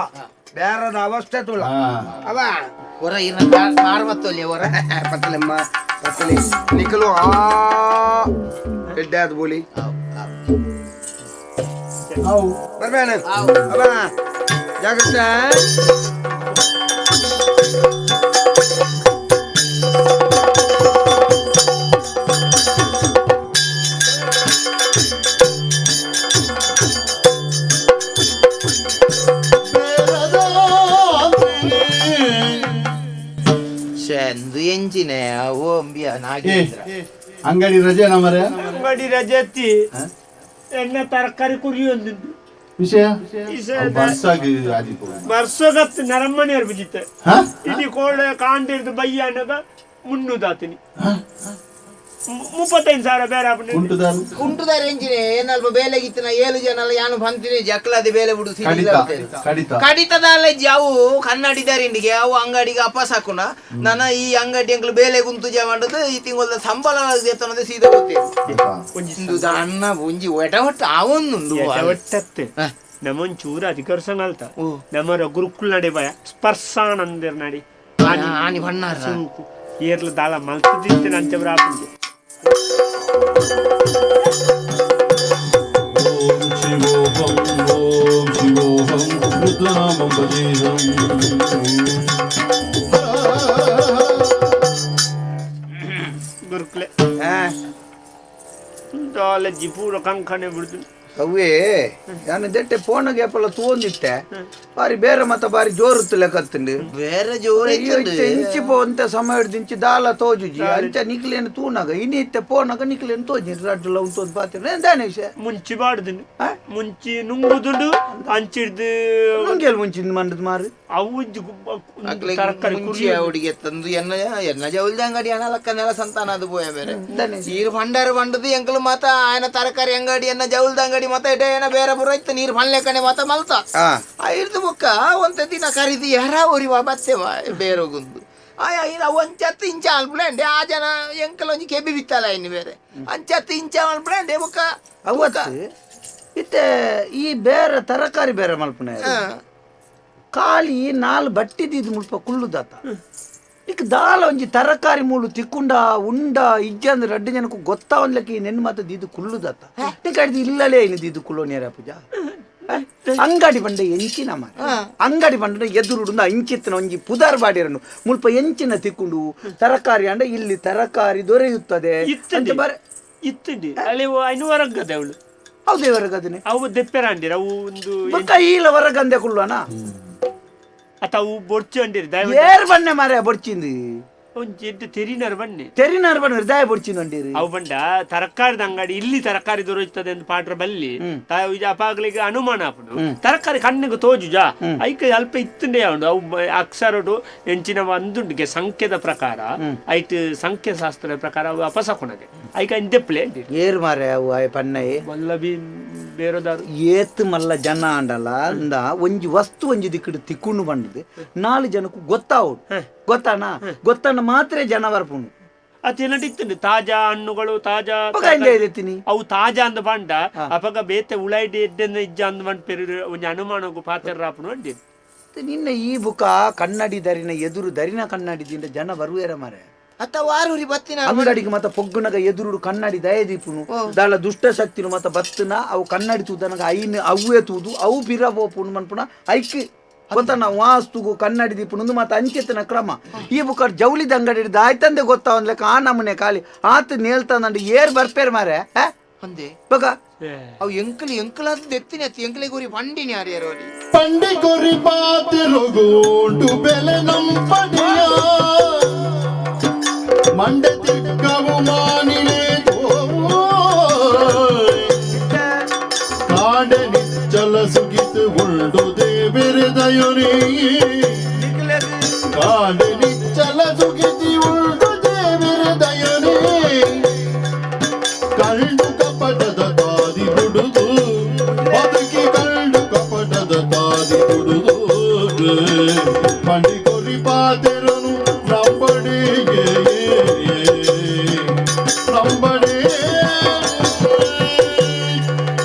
ಬೇರದ ಅವಸ್ಥೆ ತುಳ ಅವ ಹೊರ ಮಾರ್ವತ್ತಲ್ಲಿ ಹೊರ ಪತ್ತಲೆಮ್ಮ ಪತ್ತಲೆ ನಿಖಲು ಎಡ್ಡೆ ಆದ ಬೋಲಿ ಬರ್ಬೇಣ ಅವ ಜಾಗ್ರತೆ ಎಂಜಿನೆ ಓಂಬಿಯ ನಾಗೇಂದ್ರ ಅಂಗಡಿ ರಜೆ ನಮರೆ ಅಂಗಡಿ ರಜೆ ಎತ್ತಿ ಎಣ್ಣೆ ತರಕಾರಿ ಕುರಿಯೊಂದುಂಟು ವಿಷಯ ವರ್ಷಗತ್ತು ನರಮ್ಮನೆಯವ್ರು ಬಿಜಿತ್ತೆ ಇಡೀ ಕೋಳೆ ಕಾಂಡಿರ್ದು ಬಯ್ಯ ಅನ್ನಗ 300 ಆತೀನಿ 35,000 ಬೇರೆ ಉಂಟುದಾರ ಎಂಜಿನೆ ಏನಲ್ಪ ಬೇಲೆಗಿತ್ತಿನ 7 ಜನ ಯಾನು ಬಂತೀನಿ ಜಕ್ಲಾದಿ ಬೇಲೆ ಬಿಡು ಕಡಿತದಲ್ಲ ಅವು ಕನ್ನಡಿದಾರಿಂಡಿಗೆ ಅವು ಅಂಗಡಿಗೆ ಅಪಸಾಕುನ ನನ್ನ ಈ ಅಂಗಡಿ ಅಂಗ್ಲು ಬೇಲೆ ಗುಂತು ಮಾಡುದು ಈ ತಿಂಗಳ ಸಂಬಳ ಎತ್ತನದ ಸೀದಾ ಗೊತ್ತೇ ಅನ್ನ ಒಂಜಿ ಒಟ ಅವೊಂದು ಒಟ್ಟತ್ತೆ ನಮ್ಮೊಂದು ಚೂರ ಅಧಿಕರ್ಸಂಗ ಅಲ್ತ ನಮ್ಮ ಗುರುಕುಲ್ ನಡೆ ಭಯ ಸ್ಪರ್ಶಾನಂದಿರ್ ನಡಿ ಆನಿ ಬಣ್ಣಾರ ಏರ್ಲ ದಾಳ ಮಲ್ತಿದ್ದೆ ನಂಚ ಬ್ರಾಪಂಗೆ ಗುರುಕುಲೆ ದಾಲಜ್ಜಿ ಪೂರ ಕಂಕಣೆ ಬಿಡ್ತು ಅವೇ ನಾನು ದೆಟ್ಟೆ ಫೋನ್ ಗ್ಯಾಪಲ್ಲ ತೂಂದಿತ್ತೆ ಬಾರಿ ಬೇರೆ ಮತ್ತ ಬಾರಿ ಜೋರುತ್ತು ಲೆಕ್ಕತ್ತಂಡು ಬೇರೆ ಜೋರು ಇಂಚಿ ಪೋಂತ ಸಮಯ ದಿಂಚಿ ದಾಲ ತೋಜುಜಿ ಅಂಚ ನಿಕ್ಲೇನು ತೂನಾಗ ಇನ್ನಿತ್ತೆ ಫೋನಾಗ ನಿಕ್ಲೇನು ತೋಜಿ ರಡ್ಡುಲ ಉಂಟು ಪಾತ್ರ ಎಂದಾನೆ ವಿಷಯ ಮುಂಚಿ ಬಾಡ್ದುಂಡು ಮುಂಚಿ ನುಂಗುದುಂಡು ಅಂಚಿಡ್ದು ನುಂಗೆಲ್ ಮುಂಚಿನ ಮಂಡದ ಮಾರು ಅವು ಮುಂಚಿ ಹುಡುಗಿ ತಂದು ಎನ್ನ ಜವಲ್ದ ಅಂಗಡಿ ಅನಲಕ್ಕನೆಲ್ಲ ಸಂತಾನ ಅದು ಪೋಯ ಬೇರೆ ನೀರು ಭಂಡಾರ ಬಂಡದು ಎಂಕಲು ಮಾತ ಆಯನ ತರಕಾರಿ ಅಂಗಡಿ ಎನ್ನ ಜವಲ್ದ ಅಂಗಡಿ ಮತ ಏನ ಬೇರೆ ಬರೋಯ್ತು ನೀರು ಮಲ್ಲೆಕನೆ ಮತ ಮಲ್ತ ಇರ್ದು ಬೊಕ್ಕ ಒಂದ ದಿನ ಕರೀದಿ ಯಾರ ಒರಿವಾ ಬತ್ತೆವ ಬೇರೋಗುಂದು ಅವು ಅಂಚತ್ತು ಇಂಚ ಅಲ್ಪಂಡೆ ಆ ಜನ ಎಂಕಲ್ ಒಂಜಿ ಕೆಬಿ ಬಿತ್ತಲ್ಲ ಇನ್ನು ಬೇರೆ ಅಂಚತ್ತು ಇಂಚ ಅಲ್ಪಂಡೆ ಬುಕ್ಕ ಅವತ್ತು ಇತ್ತೆ ಈ ಬೇರೆ ತರಕಾರಿ ಬೇರೆ ಮಲ್ಪನೆ ಖಾಲಿ 4 ಬಟ್ಟಿದ್ದು ಮುಲ್ಪ ಕುಳ್ಳುದಾತ ಈಗ ದಾಲ ಒಂಜಿ ತರಕಾರಿ ಮೂಳು ತಿಕ್ಕುಂಡ ಉಂಡ ಇಜ್ಜ ಅಂದ್ರೆ 2 ಜನಕ್ಕೂ ಗೊತ್ತಾವನ್ಲಕ್ಕೆ ನೆನ್ ಮಾತದ ಇದು ಕುಳ್ಳುದಾತ ನೀಕಾಡಿದ್ದು ಇಲ್ಲಲೇ ಇಲ್ಲ ಇದು ಕುಳ್ಳೋನೇರ ಪೂಜ ಅಂಗಡಿ ಬಂಡೆ ಎಂಚಿನ ಮಾರ ಅಂಗಡಿ ಬಂಡೆ ಎದುರುಡುಂದ ಅಂಚಿತ್ತಿನ ಒಂಜಿ ಪುದಾರ್ ಬಾಡಿರನ್ನು ಮುಲ್ಪ ಎಂಚಿನ ತಿಕ್ಕೊಂಡು ತರಕಾರಿ ಅಂಡ ಇಲ್ಲಿ ತರಕಾರಿ ದೊರೆಯುತ್ತದೆ ಇತ್ತಂಡಿ ಅಲ್ಲಿ ಐನೂರಗದೆ ಅವಳು ಹೌದೇ ಹೊರಗದನೆ ಅವು ದೆಪ್ಪೆರಾಂಡಿರ ಅವು ಒಂದು ಇಲ್ಲ ಹೊರಗಂದೆ ಕುಳ್ಳುವನ ಅತ ಅವು ಬೊಡ್ಚು ಅಂಡಿರಿ ಏರ್ ಬಣ್ಣೆ ಮಾರ ಬೊಡ್ಚಿಂದು ಒಂಜಿ ತೆರಿನಾರು ಬನ್ನಿ ತೆರಿನಾರು ಬಣ್ಣ ಹೃದಯ ಬೊಡ್ಚಿಂದು ಅಂಡಿರಿ ಅವು ಬಂಡ ತರಕಾರಿದ ಅಂಗಡಿ ಇಲ್ಲಿ ತರಕಾರಿ ದೊರೆಯುತ್ತದೆ ಅಂತ ಪಾಟ್ರ ಬಲ್ಲಿ ಅಪಾಗ್ಲಿಗೆ ಅನುಮಾನ ಆಪುಂಡು ತರಕಾರಿ ಕಣ್ಣಿಗೆ ತೋಜುಜ ಐಕ ಅಲ್ಪ ಇತ್ತಂಡೆ ಉಂಡು ಅವು ಅಕ್ಷರಡು ಎಂಚಿನ ಒಂದುಂಡಿಗೆ ಸಂಖ್ಯೆದ ಪ್ರಕಾರ ಐಟ್ ಸಂಖ್ಯೆ ಶಾಸ್ತ್ರದ ಪ್ರಕಾರ ಅವು ಅಪಸಕೊಣದೆ ಐಕ ಇಂದೆಪ್ಲೆ ಏರ್ ಮಾರೆ ಅವು ಪನ್ನಯೇ ಮಲ್ಲಬಿ ಬೇರೋದಾರು ಏತ್ ಮಲ್ಲ ಜನ ಅಂಡಲ್ಲ ಅಂದ ಒಂಜಿ ವಸ್ತು ಒಂಜಿ ದಿಕ್ಕಡು ತಿಕ್ಕೊಂಡು ಬಂಡದು 4 ಜನಕ್ಕೂ ಗೊತ್ತಾನ ಮಾತ್ರ ಜನ ಬರ್ಪುಂಡು ಅತಿನಡಿತ್ತು ತಾಜಾ ಹಣ್ಣುಗಳು ತಾಜಾ ಅವು ತಾಜಾ ಅಂದ ಬಂಡ ಅಪಗ ಬೇತೆ ಉಳೈಡಿ ಎಡ್ಡೆಂದ ಇಜ್ಜ ಅಂದ ಬಂಡ ಪೆರು ಒಂಜಿ ಅನುಮಾನಕ್ಕೂ ಪಾತ್ರ ರಾಪುನು ಅಂಡಿ ನಿನ್ನ ಈ ಬುಕ ಕನ್ನಡಿ ದರಿನ ಎದುರು ದರಿನ ಕನ್ನಡಿದಿಂದ ಜನ ಬರುವೇರ ಮಾರೆ ಅಂಗಡಿಗೆ ಮತ್ತ ಪೊಗ್ಗುನಗ ಎದುರು ಕನ್ನಡಿ ದಯದೀಪುನು ದಾಳ ದುಷ್ಟ ಶಕ್ತಿನು ಮತ್ತ ಬತ್ತನ ಅವು ಕನ್ನಡಿ ತೂದನಗ ಐನ್ ಅವೇ ತೂದು ಅವು ಬಿರಬೋಪುನು ಮನ್ಪುನ ಐಕ್ ಗೊತ್ತನ ವಾಸ್ತುಗು ಕನ್ನಡಿ ದೀಪುನು ಮತ್ತ ಅಂಚೆತನ ಕ್ರಮ ಈ ಬುಕ ಜೌಳಿದ ಅಂಗಡಿ ಹಿಡಿದು ಆಯ್ತಂದೆ ಗೊತ್ತಾವನ್ಲೆಕ್ಕ ಆ ನಮನೆ ಖಾಲಿ ಆತ ನೇಲ್ತಾನಂಡು ಏರ್ ಬರ್ಪೇರ್ ಮಾರೆ ಅಂದೆ ಬಗ ಅವು ಎಂಕಲ್ ಅದು ದೆತ್ತಿನ ಎಂಕಲೆ ಗುರಿ ಪಂಡಿನಿ ಯಾರ್ಯಾರು ಪಂಡಿ ಗುರಿ ಪಾತಿರುಗೋಂಡು ಬೆಲೆ ನಂಪಡಿಯ ಮಂಡೆ ತಿಕ್ಕವು ಮಾನಿಲೆ ಕಾಡೆ ನಿಚ್ಚಲ ಸುಗಿತು ಉಂಡು ದೇವಿರೆ ದಯೊನಿ ಕಾಡೆ ನಿಚ್ಚಲ ಸುಗಿತಿ ಉಂಡು ದೇವಿರೆ ದಯೊನಿ ಕಳ್ಳು ಕಪಟದ ತಾದಿ ಬಿಡುದು ಬದುಕಿ ಕಳ್ಳು ಕಪಟದ ತಾದಿ ಬಿಡುದು ಪಂಡಿ ಗುರಿ ಪಾತಿರನು ನಂಬಡಿಗೆ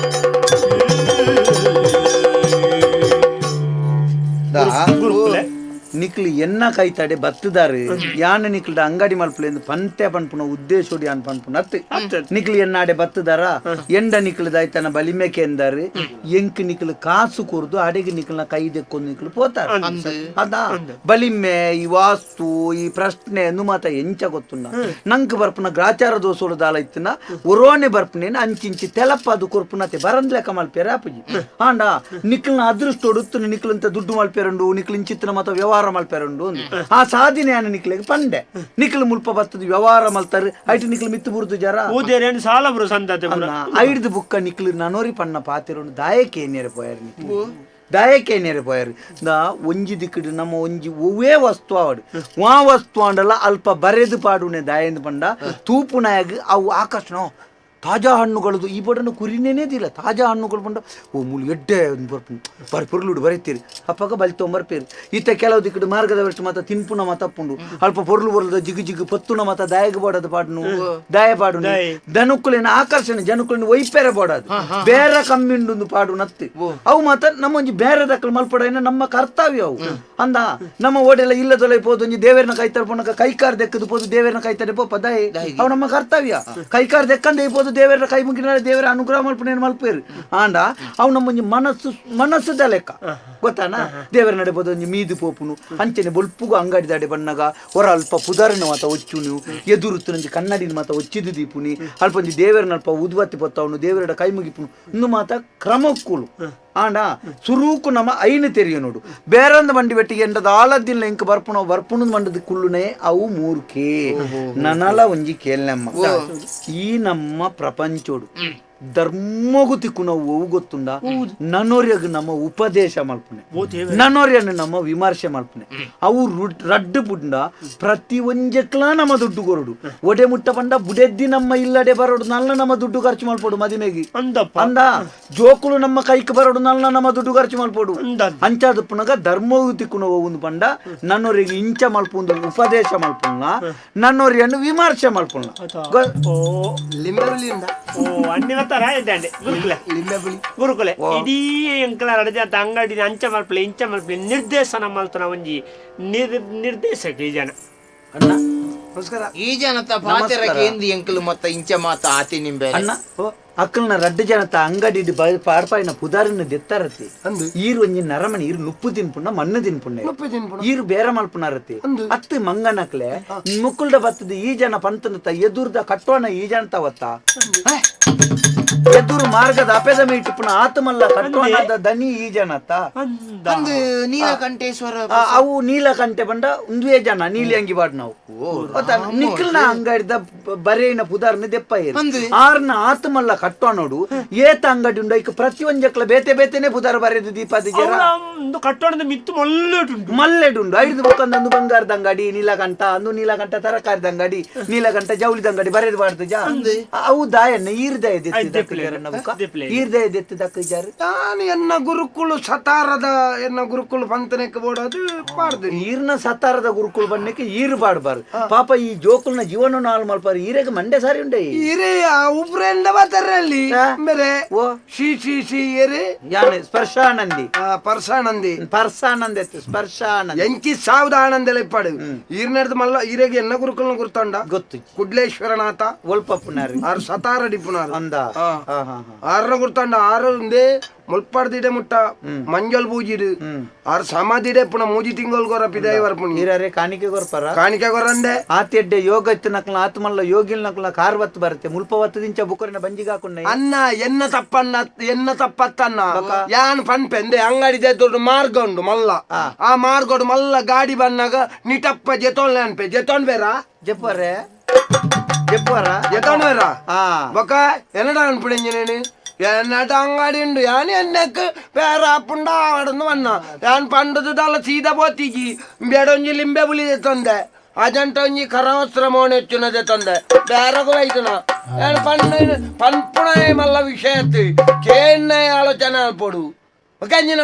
ನಿಕ್ಲಿ ಎನ್ನ ಕೈತಾಡೆ ಬತ್ತದಾರು ಯಾನ ನಿಕ್ಲಿಡ ಅಂಗಡಿ ಮಲ್ಪುಲೆಂದು ಪಂತೆ ಪನ್ಪುನ ಉದ್ದೇಶೋಡಿ ಅನ್ ಪನ್ಪುನ ಅತ್ತು ನಿಕ್ಲಿ ಎನ್ನಾಡೆ ಬತ್ತದಾರ ಎಂಡ ನಿಕ್ಲಿದಾಯ್ತನ ಬಲಿಮೆಕೆ ಎಂದಾರು ಎಂಕ್ ನಿಕ್ಲು ಕಾಸು ಕೂರ್ದು ಅಡೆಗೆ ನಿಕ್ಲನ ಕೈ ದೆಕ್ಕೊಂದು ನಿಕ್ಲು ಪೋತಾರ ಅದ ಬಲಿಮೆ ಈ ವಾಸ್ತು ಈ ಪ್ರಶ್ನೆ ನುಮಾತ ಎಂಚ ಗೊತ್ತುಂಡ ನಂಕ್ ಬರ್ಪುನ ಗ್ರಾಚಾರ ದೋಸೋಡು ದಾಲ ಇತ್ತಿನ ಒರೋಣೆ ಬರ್ಪುನೇನ ಅಂಚಿಂಚಿ ತೆಲಪ್ಪದು ಕೊರ್ಪುನತೆ ಬರಂದ್ ಲೆಕ್ಕ ಮಲ್ಪೇರ ಅಪ್ಪಜಿ ಆಂಡ ನಿಕ್ಲನ ಅದೃಷ್ಟೋಡು ನಿಕ್ಲಂತ ದುಡ್ಡು ಮಲ್ಪೇರಂಡು ನಿಕ್ಲಿನ ಚಿತ್ರ ಮತ ವ್ಯವಹಾರ ಮಲ್ಪೇರಂಡು ಆ ಸಾಧನೆ ನಿಕ್ಲಿಗೆ ಪಂಡೆ ನಿಕ್ಲು ಮುಲ್ಪ ಬತ್ತದ ವ್ಯವಹಾರ ಮಲ್ತಾರೆ ಐಟು ನಿಕ್ಲು ಮಿತ್ತು ಬುರ್ದು ಜರ ಸಾಲ ಬರು ಸಂತತೆ ಐಡ್ದು ಬುಕ್ಕ ನಿಕ್ಲು ನನೋರಿ ಪಣ್ಣ ಪಾತಿರೋಡು ದಾಯಕ್ಕೆ ಏನೇರೆ ಪೋಯಾರು ನಿಕ್ಲು ದಾಯಕ್ಕೆ ಏನೇರೆ ಪೋಯಾರು ದಾ ಒಂಜಿ ದಿಕ್ಕಡು ನಮ್ಮ ಒಂಜಿ ಒವ್ವೇ ವಸ್ತು ಆವಡು ವಾ ವಸ್ತು ಅಂಡಲ್ಲ ಅಲ್ಪ ಬರೆದು ಪಾಡುನೆ ದಾಯಂದು ಪಂಡ ತೂಪುನಾಯಾಗ ಅವು ಆಕರ್ಷಣ ತಾಜಾ ಹಣ್ಣುಗಳದು ಈ ಬಡನ್ನು ಕುರಿನೇನೇದಿಲ್ಲ ತಾಜಾ ಹಣ್ಣುಗಳು ಬಂಡ ಓ ಮೂಲು ಎಡ್ಡೆ ಬರ್ಪು ಪೊರ್ಲುಡು ಬರೀತೀರಿ ಅಪ್ಪಾಗ ಬಲಿ ತೊಂಬರ್ಪೇರಿ ಈತ ಕೆಲವು ದಿಕ್ಕಡು ಮಾರ್ಗದ ವರ್ಷ ಮತ ತಿನ್ಪುನ ಮತಪ್ಪುಂಡು ಅಲ್ಪ ಪೊರ್ಲು ಬರಲ್ದ ಜಿಗು ಜಿಗು ಪತ್ತುನ ಮತ ದಾಯಗ ಬೋಡದ ಪಾಡ್ನು ದಾಯ ಪಾಡು ದನುಕ್ಕುಲಿನ ಆಕರ್ಷಣೆ ಜನಕ್ಕುಲಿನ ವೈಪೇರ ಬೋಡದು ಬೇರೆ ಕಮ್ಮಿಂಡು ಪಾಡು ನತ್ತಿ ಅವು ಮತ ನಮ್ಮೊಂಜಿ ಬೇರೆ ದಕ್ಕಲು ಮಲ್ಪಡ ನಮ್ಮ ಕರ್ತವ್ಯ ಅವು ಅಂದ ನಮ್ಮ ಓಡೆಲ್ಲ ಇಲ್ಲದೊಲೆ ಪೋದು ಒಂಜಿ ದೇವರನ್ನ ಕೈ ತರ್ಪಣಕ ಕೈಕಾರ್ ದೆಕ್ಕದು ಪೋದು ದೇವರನ್ನ ಕೈ ತಡೆ ಪೋಪ ದಯ ಅವು ನಮ್ಮ ಕರ್ತವ್ಯ ಕೈಕಾರ್ ದೆಕ್ಕಂದೆ ಪೋದು ದೇವರ ಕೈ ಮುಗಿನ ದೇವರ ಅನುಗ್ರಹ ಮಲ್ಪನೆ ಮಲ್ಪೇರು ಆಂಡ ಅವು ನಮ್ಮ ಮನಸ್ಸುದ ಲೆಕ್ಕ ಗೊತ್ತಾನ ದೇವರ ನಡೆಬೋದು ಒಂಜಿ ಮೀದು ಪೋಪುನು ಅಂಚನೆ ಬೊಲ್ಪುಗು ಅಂಗಡಿ ದಾಡೆ ಬಣ್ಣಗ ಹೊರ ಅಲ್ಪ ಪುದಾರನ ಮಾತ ಒಚ್ಚು ನೀವು ಎದುರುತ್ತು ನಂಜಿ ಕನ್ನಡಿನ ಮಾತ ಒಚ್ಚಿದು ದೀಪುನಿ ಅಲ್ಪ ಒಂಜಿ ದೇವರನ ಅಲ್ಪ ಉದ್ವತ್ತಿ ಪೊತ್ತವನು ದೇವರ ಕೈ ಮುಗಿಪುನು ಇನ್ನು ಮಾತ ಕ್ರಮಕ್ಕೂಲು ಆಂಡ ಸುರೂಕು ನಮ್ಮ ಐನು ತೆರಿಯ ನೋಡು ಬೇರೊಂದು ಮಂಡಿ ಬೆಟ್ಟಿಗೆ ಎಂಡದ ಆಲದ್ದಿಲ್ಲ ಇಂಕ ಬರ್ಪುಣ ಮಂಡದ ಕುಳ್ಳುನೆ ಅವು ಮೂರ್ಕೆ ನನಲ ಒಂಜಿ ಕೇಳ್ನಮ್ಮ ಈ ನಮ್ಮ ಪ್ರಪಂಚೋಡು ಧರ್ಮಗು ತಿಕ್ಕು ನಾವು ಅವು ಗೊತ್ತುಂಡ ನನ್ನೋರ್ಯಾಗ ನಮ್ಮ ಉಪದೇಶ ಮಲ್ಪನೆ ನನ್ನೋರ್ಯನ ನಮ್ಮ ವಿಮರ್ಶೆ ಮಲ್ಪನೆ ಅವು ರಡ್ಡು ಪುಂಡ ಪ್ರತಿ ಒಂಜಕ್ಲ ನಮ್ಮ ದುಡ್ಡು ಕೊರಡು ಒಡೆ ಮುಟ್ಟ ಪಂಡ ಬುಡೆದ್ದಿ ನಮ್ಮ ಇಲ್ಲಡೆ ಬರೋಡು ನಲ್ಲ ನಮ್ಮ ದುಡ್ಡು ಖರ್ಚು ಮಲ್ಪೋಡು ಮದಿಮೆಗೆ ಅಂದ ಜೋಕುಲು ನಮ್ಮ ಕೈಕ್ ಬರೋಡು ನಲ್ಲ ನಮ್ಮ ದುಡ್ಡು ಖರ್ಚು ಮಲ್ಪೋಡು ಅಂಚಾದ ಪುನಗ ಧರ್ಮವು ತಿಕ್ಕು ನಾವು ಒಂದು ಪಂಡ ನನ್ನೋರಿಗೆ ಇಂಚ ಮಲ್ಪುಂದು ಉಪದೇಶ ಮಲ್ಪುಣ್ಣ ನನ್ನೋರಿಯನ್ನು ವಿಮರ್ಶೆ ಮಲ್ಪುಣ್ಣ ಗುರುಕುಲೆ ಇಡೀ ಎಂಕಲ ರಡಜಾತ ಅಂಗಡಿ ಅಂಚ ಮಲ್ಪಲೆ ಇಂಚ ಮಲ್ಪಲೆ ನಿರ್ದೇಶನ ಮಲ್ತನ ಒಂಜಿ ನಿರ್ದೇಶಕ ಈ ಜನ ಅಣ್ಣ ನಮಸ್ಕಾರ ಈ ಜನತ ಪಾತೆರಕ್ಕೆ ಎಂದಿ ಎಂಕಲು ಮತ್ತ ಇಂಚ ಮಾತ ಆತಿ ನಿಂಬೆ ಅಣ್ಣ ಅಕ್ಕಲ್ನ ರಡ್ಡು ಜನತ ಅಂಗಡಿ ಪಾಡ್ಪಾಯಿನ ಪುದಾರಿನ ದೆತ್ತಾರತಿ ಈರು ಒಂಜಿ ನರಮಣಿ ಈರು ನುಪ್ಪು ತಿನ್ಪುಣ್ಣ ಮಣ್ಣು ತಿನ್ಪುಣ್ಣ ಈರು ಬೇರೆ ಮಲ್ಪುನಾರತಿ ಅತ್ತು ಮಂಗನಕ್ಲೆ ಮುಕ್ಕುಲ್ದ ಬತ್ತದ ಈ ಜನ ಪಂತನತ ಎದುರ್ದ ಕಟ್ಟೋಣ ಈ ಜನತ ಅವತ್ತ ಎದುರು ಮಾರ್ಗದ ಅಪೆದ ಮೀಟುಪುಣ ಆತಮಲ್ಲ ಕಟ್ಟೋಣದ ದನಿ ಈ ಜನತ ನೀಲಕಂಠೇಶ್ವರ ಅವು ನೀಲಕಂಠೆ ಬಂಡ ಒಂದುವೇ ಜನ ನೀಲಿ ಅಂಗಿ ಬಾಡ್ ನಾವು ನಿಖಲ್ನ ಅಂಗಡಿದ ಬರೇನ ಪುದಾರ್ನ ದೆಪ್ಪ ಆರ್ನ ಆತಮಲ್ಲ ಕಟ್ಟೋಣೋಡು ಏತ ಅಂಗಡಿ ಉಂಡ ಈಗ ಪ್ರತಿ ಒಂಜಕ್ಲ ಬೇತೆ ಬೇತೆನೆ ಪುದಾರ ಬರೆದು ದೀಪಾದಿ ಕಟ್ಟೋಣದ ಮಿತ್ತು ಮಲ್ಲೆಡುಂಡು ಐದು ಬುಕ್ಕಂದು ಬಂಗಾರದ ಅಂಗಡಿ ನೀಲಕಂಠ ಅಂದು ನೀಲಕಂಠ ತರಕಾರಿದ ಅಂಗಡಿ ನೀಲಕಂಠ ಜವಳಿದ ಅಂಗಡಿ ಬರೆದು ಬಾರ್ದು ಜಾ ಅವು ದಾಯನ್ನ ಈರ್ದಯ ಈರ್ದಯ ದೆತ್ತಿದಕ್ಕಿದ್ದಾರೆ ನಾನು ಎನ್ನ ಗುರುಕುಳು ಸತಾರದ ಎನ್ನ ಗುರುಕುಳು ಪಂತನಕ್ಕೆ ಬೋಡೋದು ಪಾಡ್ದು ಈರ್ನ ಸತಾರದ ಗುರುಕುಳು ಬಣ್ಣಕ್ಕೆ ಈರು ಬಾಡ್ಬಾರ್ದು ಪಾಪ ಈ ಜೋಕುಲ್ನ ಜೀವನ ನಾಲ್ ಮಲ್ಪಾರು ಈರೆಗೆ ಮಂಡೆ ಸಾರಿ ಉಂಡೆ ಇರೇ ಉಬ್ರೆಂಡ ಬತ್ತರಲ್ಲಿ ಬೇರೆ ಓ ಸಿ ಏರೆ ಯಾನೆ ಸ್ಪರ್ಶಾನಂದಿ ಪರ್ಸಾನಂದಿ ಸ್ಪರ್ಶಾನಂದಿ ಎಂಕಿ ಸಾವ್ದ ಆನಂದೆಲ್ಲ ಇಪ್ಪಾಡು ಈರ್ನಡ್ದು ಮಲ್ಲ ಈರೆಗೆ ಎನ್ನ ಗುರುಕುಲ್ನ ಗುರ್ತೊಂಡ ಗೊತ್ತು ಕುಡ್ಲೇಶ್ವರನಾಥ ಒಲ್ಪಪ್ಪುನಾರು ಆರು ಸತಾರ ಡಿಪ್ಪುನಾರು ಅಂದ ಆರ್ನ ಗುರ್ತೊಂಡ ಆರು ಉಂದೆ ಮುಲ್ಪಾಡ್ದಿಡೆ ಮುಟ್ಟ ಮಂಜಲ್ ಬೂಜಿಡು ಆರು ಸಮಾಧಿಡೆ ಪುಣ ಮೂಜಿ ತಿಂಗಳು ಗೊರ ಪಿದಾಯಿ ವರ್ಪುಣಿ ಈರರೆ ಕಾಣಿಕೆ ಗೊರ್ಪರ ಕಾಣಿಕೆ ಗೊರಂದೆ ಆತೆಡ್ಡೆ ಯೋಗ ಇತ್ತು ನಕ್ಲ ಆತ್ಮಲ್ಲ ಯೋಗಿಲ್ ನಕ್ಲ ಕಾರ್ವತ್ತು ಬರುತ್ತೆ ಮುಲ್ಪ ದಿಂಚ ಬುಕ್ಕರಿನ ಬಂಜಿಗೆ ಹಾಕೊಂಡೆ ಅನ್ನ ಎನ್ನ ತಪ್ಪತ್ತನ್ನ ಯಾನ್ ಪನ್ಪೆಂದೆ ಅಂಗಡಿ ದೊಡ್ಡ ಮಾರ್ಗ ಉಂಡು ಮಲ್ಲ ಆ ಮಾರ್ಗೋಡು ಮಲ್ಲ ಗಾಡಿ ಬಂದಾಗ ನಿಟಪ್ಪ ಜೆತೋನ್ ಅನ್ಪೆ ಜೆತೋನ್ ಬೇರ ಜಪ್ಪರೆ ಜೆತೋನ್ ಬೇರ ಬೊಕ ಎನ್ನಡ ಅನ್ಪಿಡೆಂಜನೇನು എന്നട്ട് അങ്ങാടിയുണ്ട് ഞാൻ എന്നക്ക് വേറെ ആപ്പുണ്ട് ആടുന്ന് വന്ന ഞാൻ പണ്ടത് സീത പോത്തിക്ക് ബെടൊഞ്ചി ലിംബെ പുളി തെത്തೊಂದೆ ಅಜಂಟೊಂಜಿ ಕರವಸ್ತ್ರ ಮೋನೆಚ್ಚುನ ತೆತ್ತೊಂದೆ ಬೇರೆ ವೈತನ ഞാൻ പൺപുണയ മല്ല വിഷയത്ത് കേണ്ണ ആലോചന അൽപ്പൊಡು ಕಂಜಿನ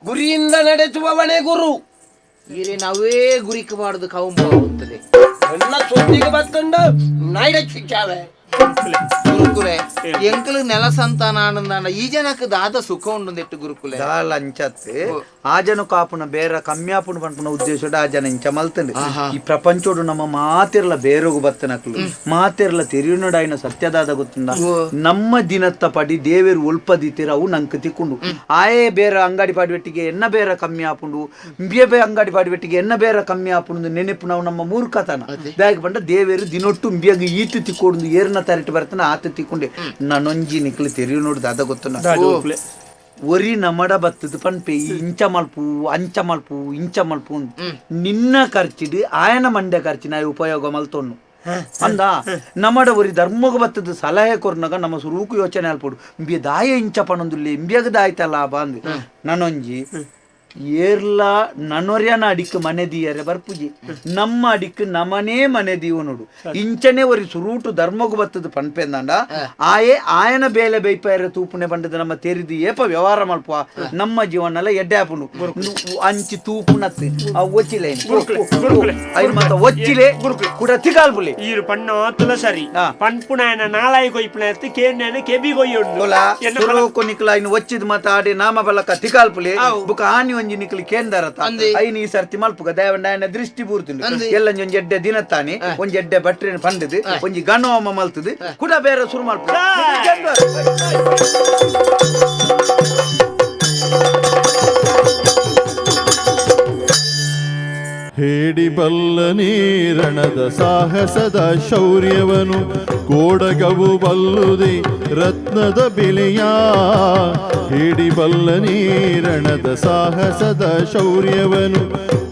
ಗುರಿಯಿಂದ ನಡೆಸುವವನೇ ಗುರು ಈರೆ ನಾವೇ ಗುರಿಕ ಮಾಡುದು ಕೌಂಬ ಹೋಗ್ತದೆ ಎಲ್ಲ ಸುದ್ದಿಗೆ ಬತ್ತಂಡು ನೈಡ ಚಿಚ್ಚಾವೆ ಗುರುಕುಲೆ ಎಂಕಲು ನೆಲ ಸಂತಾನ ಆನಂದ ಈ ಜನಕ್ಕೆ ದಾದ ಸುಖ ಉಂಡು ಗುರುಕುಲೆ ಅಂಚತ್ತೆ ಆ ಜನ ಕಾಪುನ ಬೇರೆ ಕಮ್ಯಾಪುನ ಪಂಪುನ ಉದ್ದೇಶ ಆ ಜನ ಇಂಚ ಮಲ್ತಂಡೆ ಈ ಪ್ರಪಂಚೋಡು ನಮ್ಮ ಮಾತಿರ್ಲ ಬೇರೋಗು ಬತ್ತನಕ್ಲು ಮಾತಿರ್ಲ ತೆರಿಯುನಡಾಯಿನ ಸತ್ಯದಾದ ಗೊತ್ತುಂಡ ನಮ್ಮ ದಿನತ್ತ ಪಡಿ ದೇವೇರು ಒಲ್ಪದಿತ್ತೀರ ಅವು ನಂಗೆ ತಿಕ್ಕೊಂಡು ಆಯೇ ಬೇರೆ ಅಂಗಡಿ ಪಾಡಿವೆಟ್ಟಿಗೆ ಎನ್ನ ಬೇರೆ ಕಮ್ಮಿ ಆಪುಂಡು ಬೇ ಅಂಗಡಿ ಪಾಡಿವೆಟ್ಟಿಗೆ ಎನ್ನ ಬೇರೆ ಕಮ್ಮಿ ಆಪುಂಡು ನೆನಪು ನಾವು ನಮ್ಮ ಮೂರ್ಖತನ ಬ್ಯಾಗ್ ಬಂಡ ದೇವೇರು ದಿನೊಟ್ಟು ಬಿಯಾಗ ಈತು ತಿಕ್ಕೊಂಡು ಏರ್ನ ತರಟಿ ಬರ್ತಾನ ಆತ ತಿಕ್ಕೊಂಡೆ ನಾನೊಂಜಿ ನಿಕ್ಲು ತೆರಿಯು ನೋಡಿದ ಅದ ಗೊತ್ತ ಒರಿ ನಮಡ ಬತ್ತದ ಪನ್ಪೆ ಇಂಚ ಮಲ್ಪು ಇಂಚ ಮಲ್ಪು ನಿನ್ನ ಖರ್ಚಿಡು ಆಯನ ಮಂಡ್ಯ ಖರ್ಚಿನ ಉಪಯೋಗ ಮಲ್ತೊನ್ನು ಅಂದ ನಮಡ ಒರಿ ಧರ್ಮಗ ಬತ್ತದ ಸಲಹೆ ಕೊರ್ನಾಗ ನಮ್ಮ ಸುರೂಕು ಯೋಚನೆ ಅಲ್ಪಡು ಇಂಬಿಯ ದಾಯ ಇಂಚ ಪಣೊಂದುಲ್ಲೆ ಇಂಬಿಯಾಗ ದಾಯ್ತ ಲಾಭ ಅಂದ್ ನಾನೊಂಜಿ ಏರ್ಲ ನನ್ನೊರ್ಯನ ಅಡಿಕ್ ಮನೆ ದಿಯರೆ ಬರ್ಪುಜಿ ನಮ್ಮ ಅಡಿಕ್ ನಮನೇ ಮನೆ ದೀವ ನೋಡು ಇಂಚನೆ ಒರಿ ಸುರೂಟು ಧರ್ಮಗು ಬತ್ತದ ಪನ್ಪೆಂದಂಡ ಆಯನ ಬೇಲೆ ಬೈಪಾಯರ ತೂಪುನೆ ಬಂಡದ ನಮ್ಮ ತೆರಿದು ಏಪ ವ್ಯವಹಾರ ಮಲ್ಪುವ ನಮ್ಮ ಜೀವನ ಎಡ್ಡೆ ಆಪುನು ಅಂಚಿ ತೂಪುನತ್ ಒಚ್ಚಿಲೆ ಮತ್ತ ಒಚ್ಚಿಲೆ ಕೂಡ ತಿಗಾಲ್ಬುಲೆ ಈರು ಪಣ್ಣಾತುಲ ಸರಿ ಪನ್ಪುನಾಯನ ನಾಲಾಯಿ ಕೊಯ್ಪುನ ಕೇರ್ನೇನ ಕೆಬಿ ಕೊಯ್ಯೊಂಡು ಕೊನಿಕಲ ಇನ್ನು ಒಚ್ಚಿದ ಮತ ಆಡಿ ನಾಮ ಬಲಕ ತಿಗಾಲ್ಪುಲೆ ಬುಕ ಆನಿ ಒಂಜಿ ನಿಕ್ಲಿ ಕೇಂದರತ ಐನಿ ಈ ಸರ್ತಿ ಮಲ್ಪುಗ ದೇವಣ್ಣ ದೃಷ್ಟಿ ಬೂರ್ತಿಂಡು ಎಲ್ಲ ಒಂಜಿ ಎಡ್ಡೆ ದಿನ ತಾನಿ ಒಂಜಿ ಎಡ್ಡೆ ಬಟ್ರೆ ಪಂಡದು ಒಂಜಿ ಗಣೋಮ ಮಲ್ತದು ಕೂಡ ಬೇರೆ ಶುರು ಮಲ್ಪು ಹೇಡಿಬಲ್ಲ ನೀರಣದ ಸಾಹಸದ ಶೌರ್ಯವನು ಕೋಡಗವು ಬಲ್ಲುದೆ ರತ್ನದ ಬೆಲೆಯ ಹೇಡಿಬಲ್ಲ ನೀರಣದ ಸಾಹಸದ ಶೌರ್ಯವನು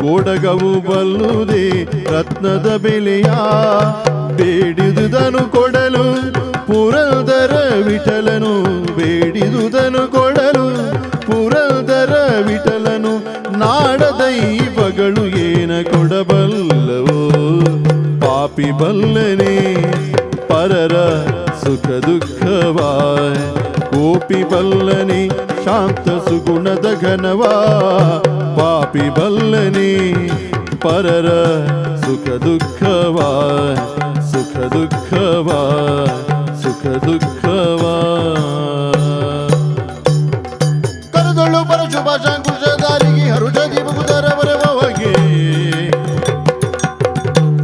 ಕೋಡಗವು ಬಲ್ಲುದೆ ರತ್ನದ ಬೆಲೆಯ ಬೇಡಿದುದನು ಕೊಡಲು ಪುರಂದರ ವಿಠಲನು ಬೇಡಿದುದನು ಕೊಡಲು ಪುರಂದರ ವಿಠಲನು ನಾಡ ದೈವಗಳು ಏನ ಕೊಡಬಲ್ಲವೋ ಪಾಪಿ ಬಲ್ಲನೆ ಪರರ ಸುಖ ದುಃಖವಾಯ ಕೋಪಿ ಬಲ್ಲನೆ ಶಾಂತ ಸುಗುಣದ ಘನವಾ ಪಾಪಿ ಬಲ್ಲನೆ ಪರರ ಸುಖ ದುಃಖವಾಯ ಸುಖ ದುಃಖವಾಯ ಸುಖ ದುಃಖವಾಯ ಕರದೊಳ್ಳು ಪರಶು ಭಾಷಾಂಕುಶಧಾರಿಗೆ ಹರುಷದಿ ಬುಧರವರವಗೆ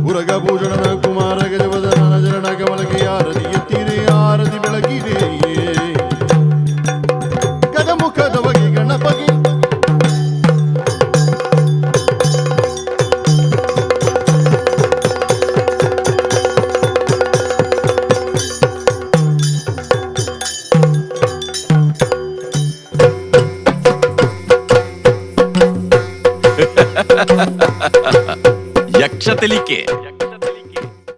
ಉರಗ ಭೂಷಣನ ಕುಮಾರ ಗಜವದನ ಜನನ ಕಮಲಕ್ಕೆ ಆರತಿ ಎತ್ತಿರೆ ಆರತಿ ಬೆಳಕಿರೆ ಗಜಮುಖದ ಬಗೆ ಗಣಪಗೆ ಯಕ್ಷತೆಲಿಕೆ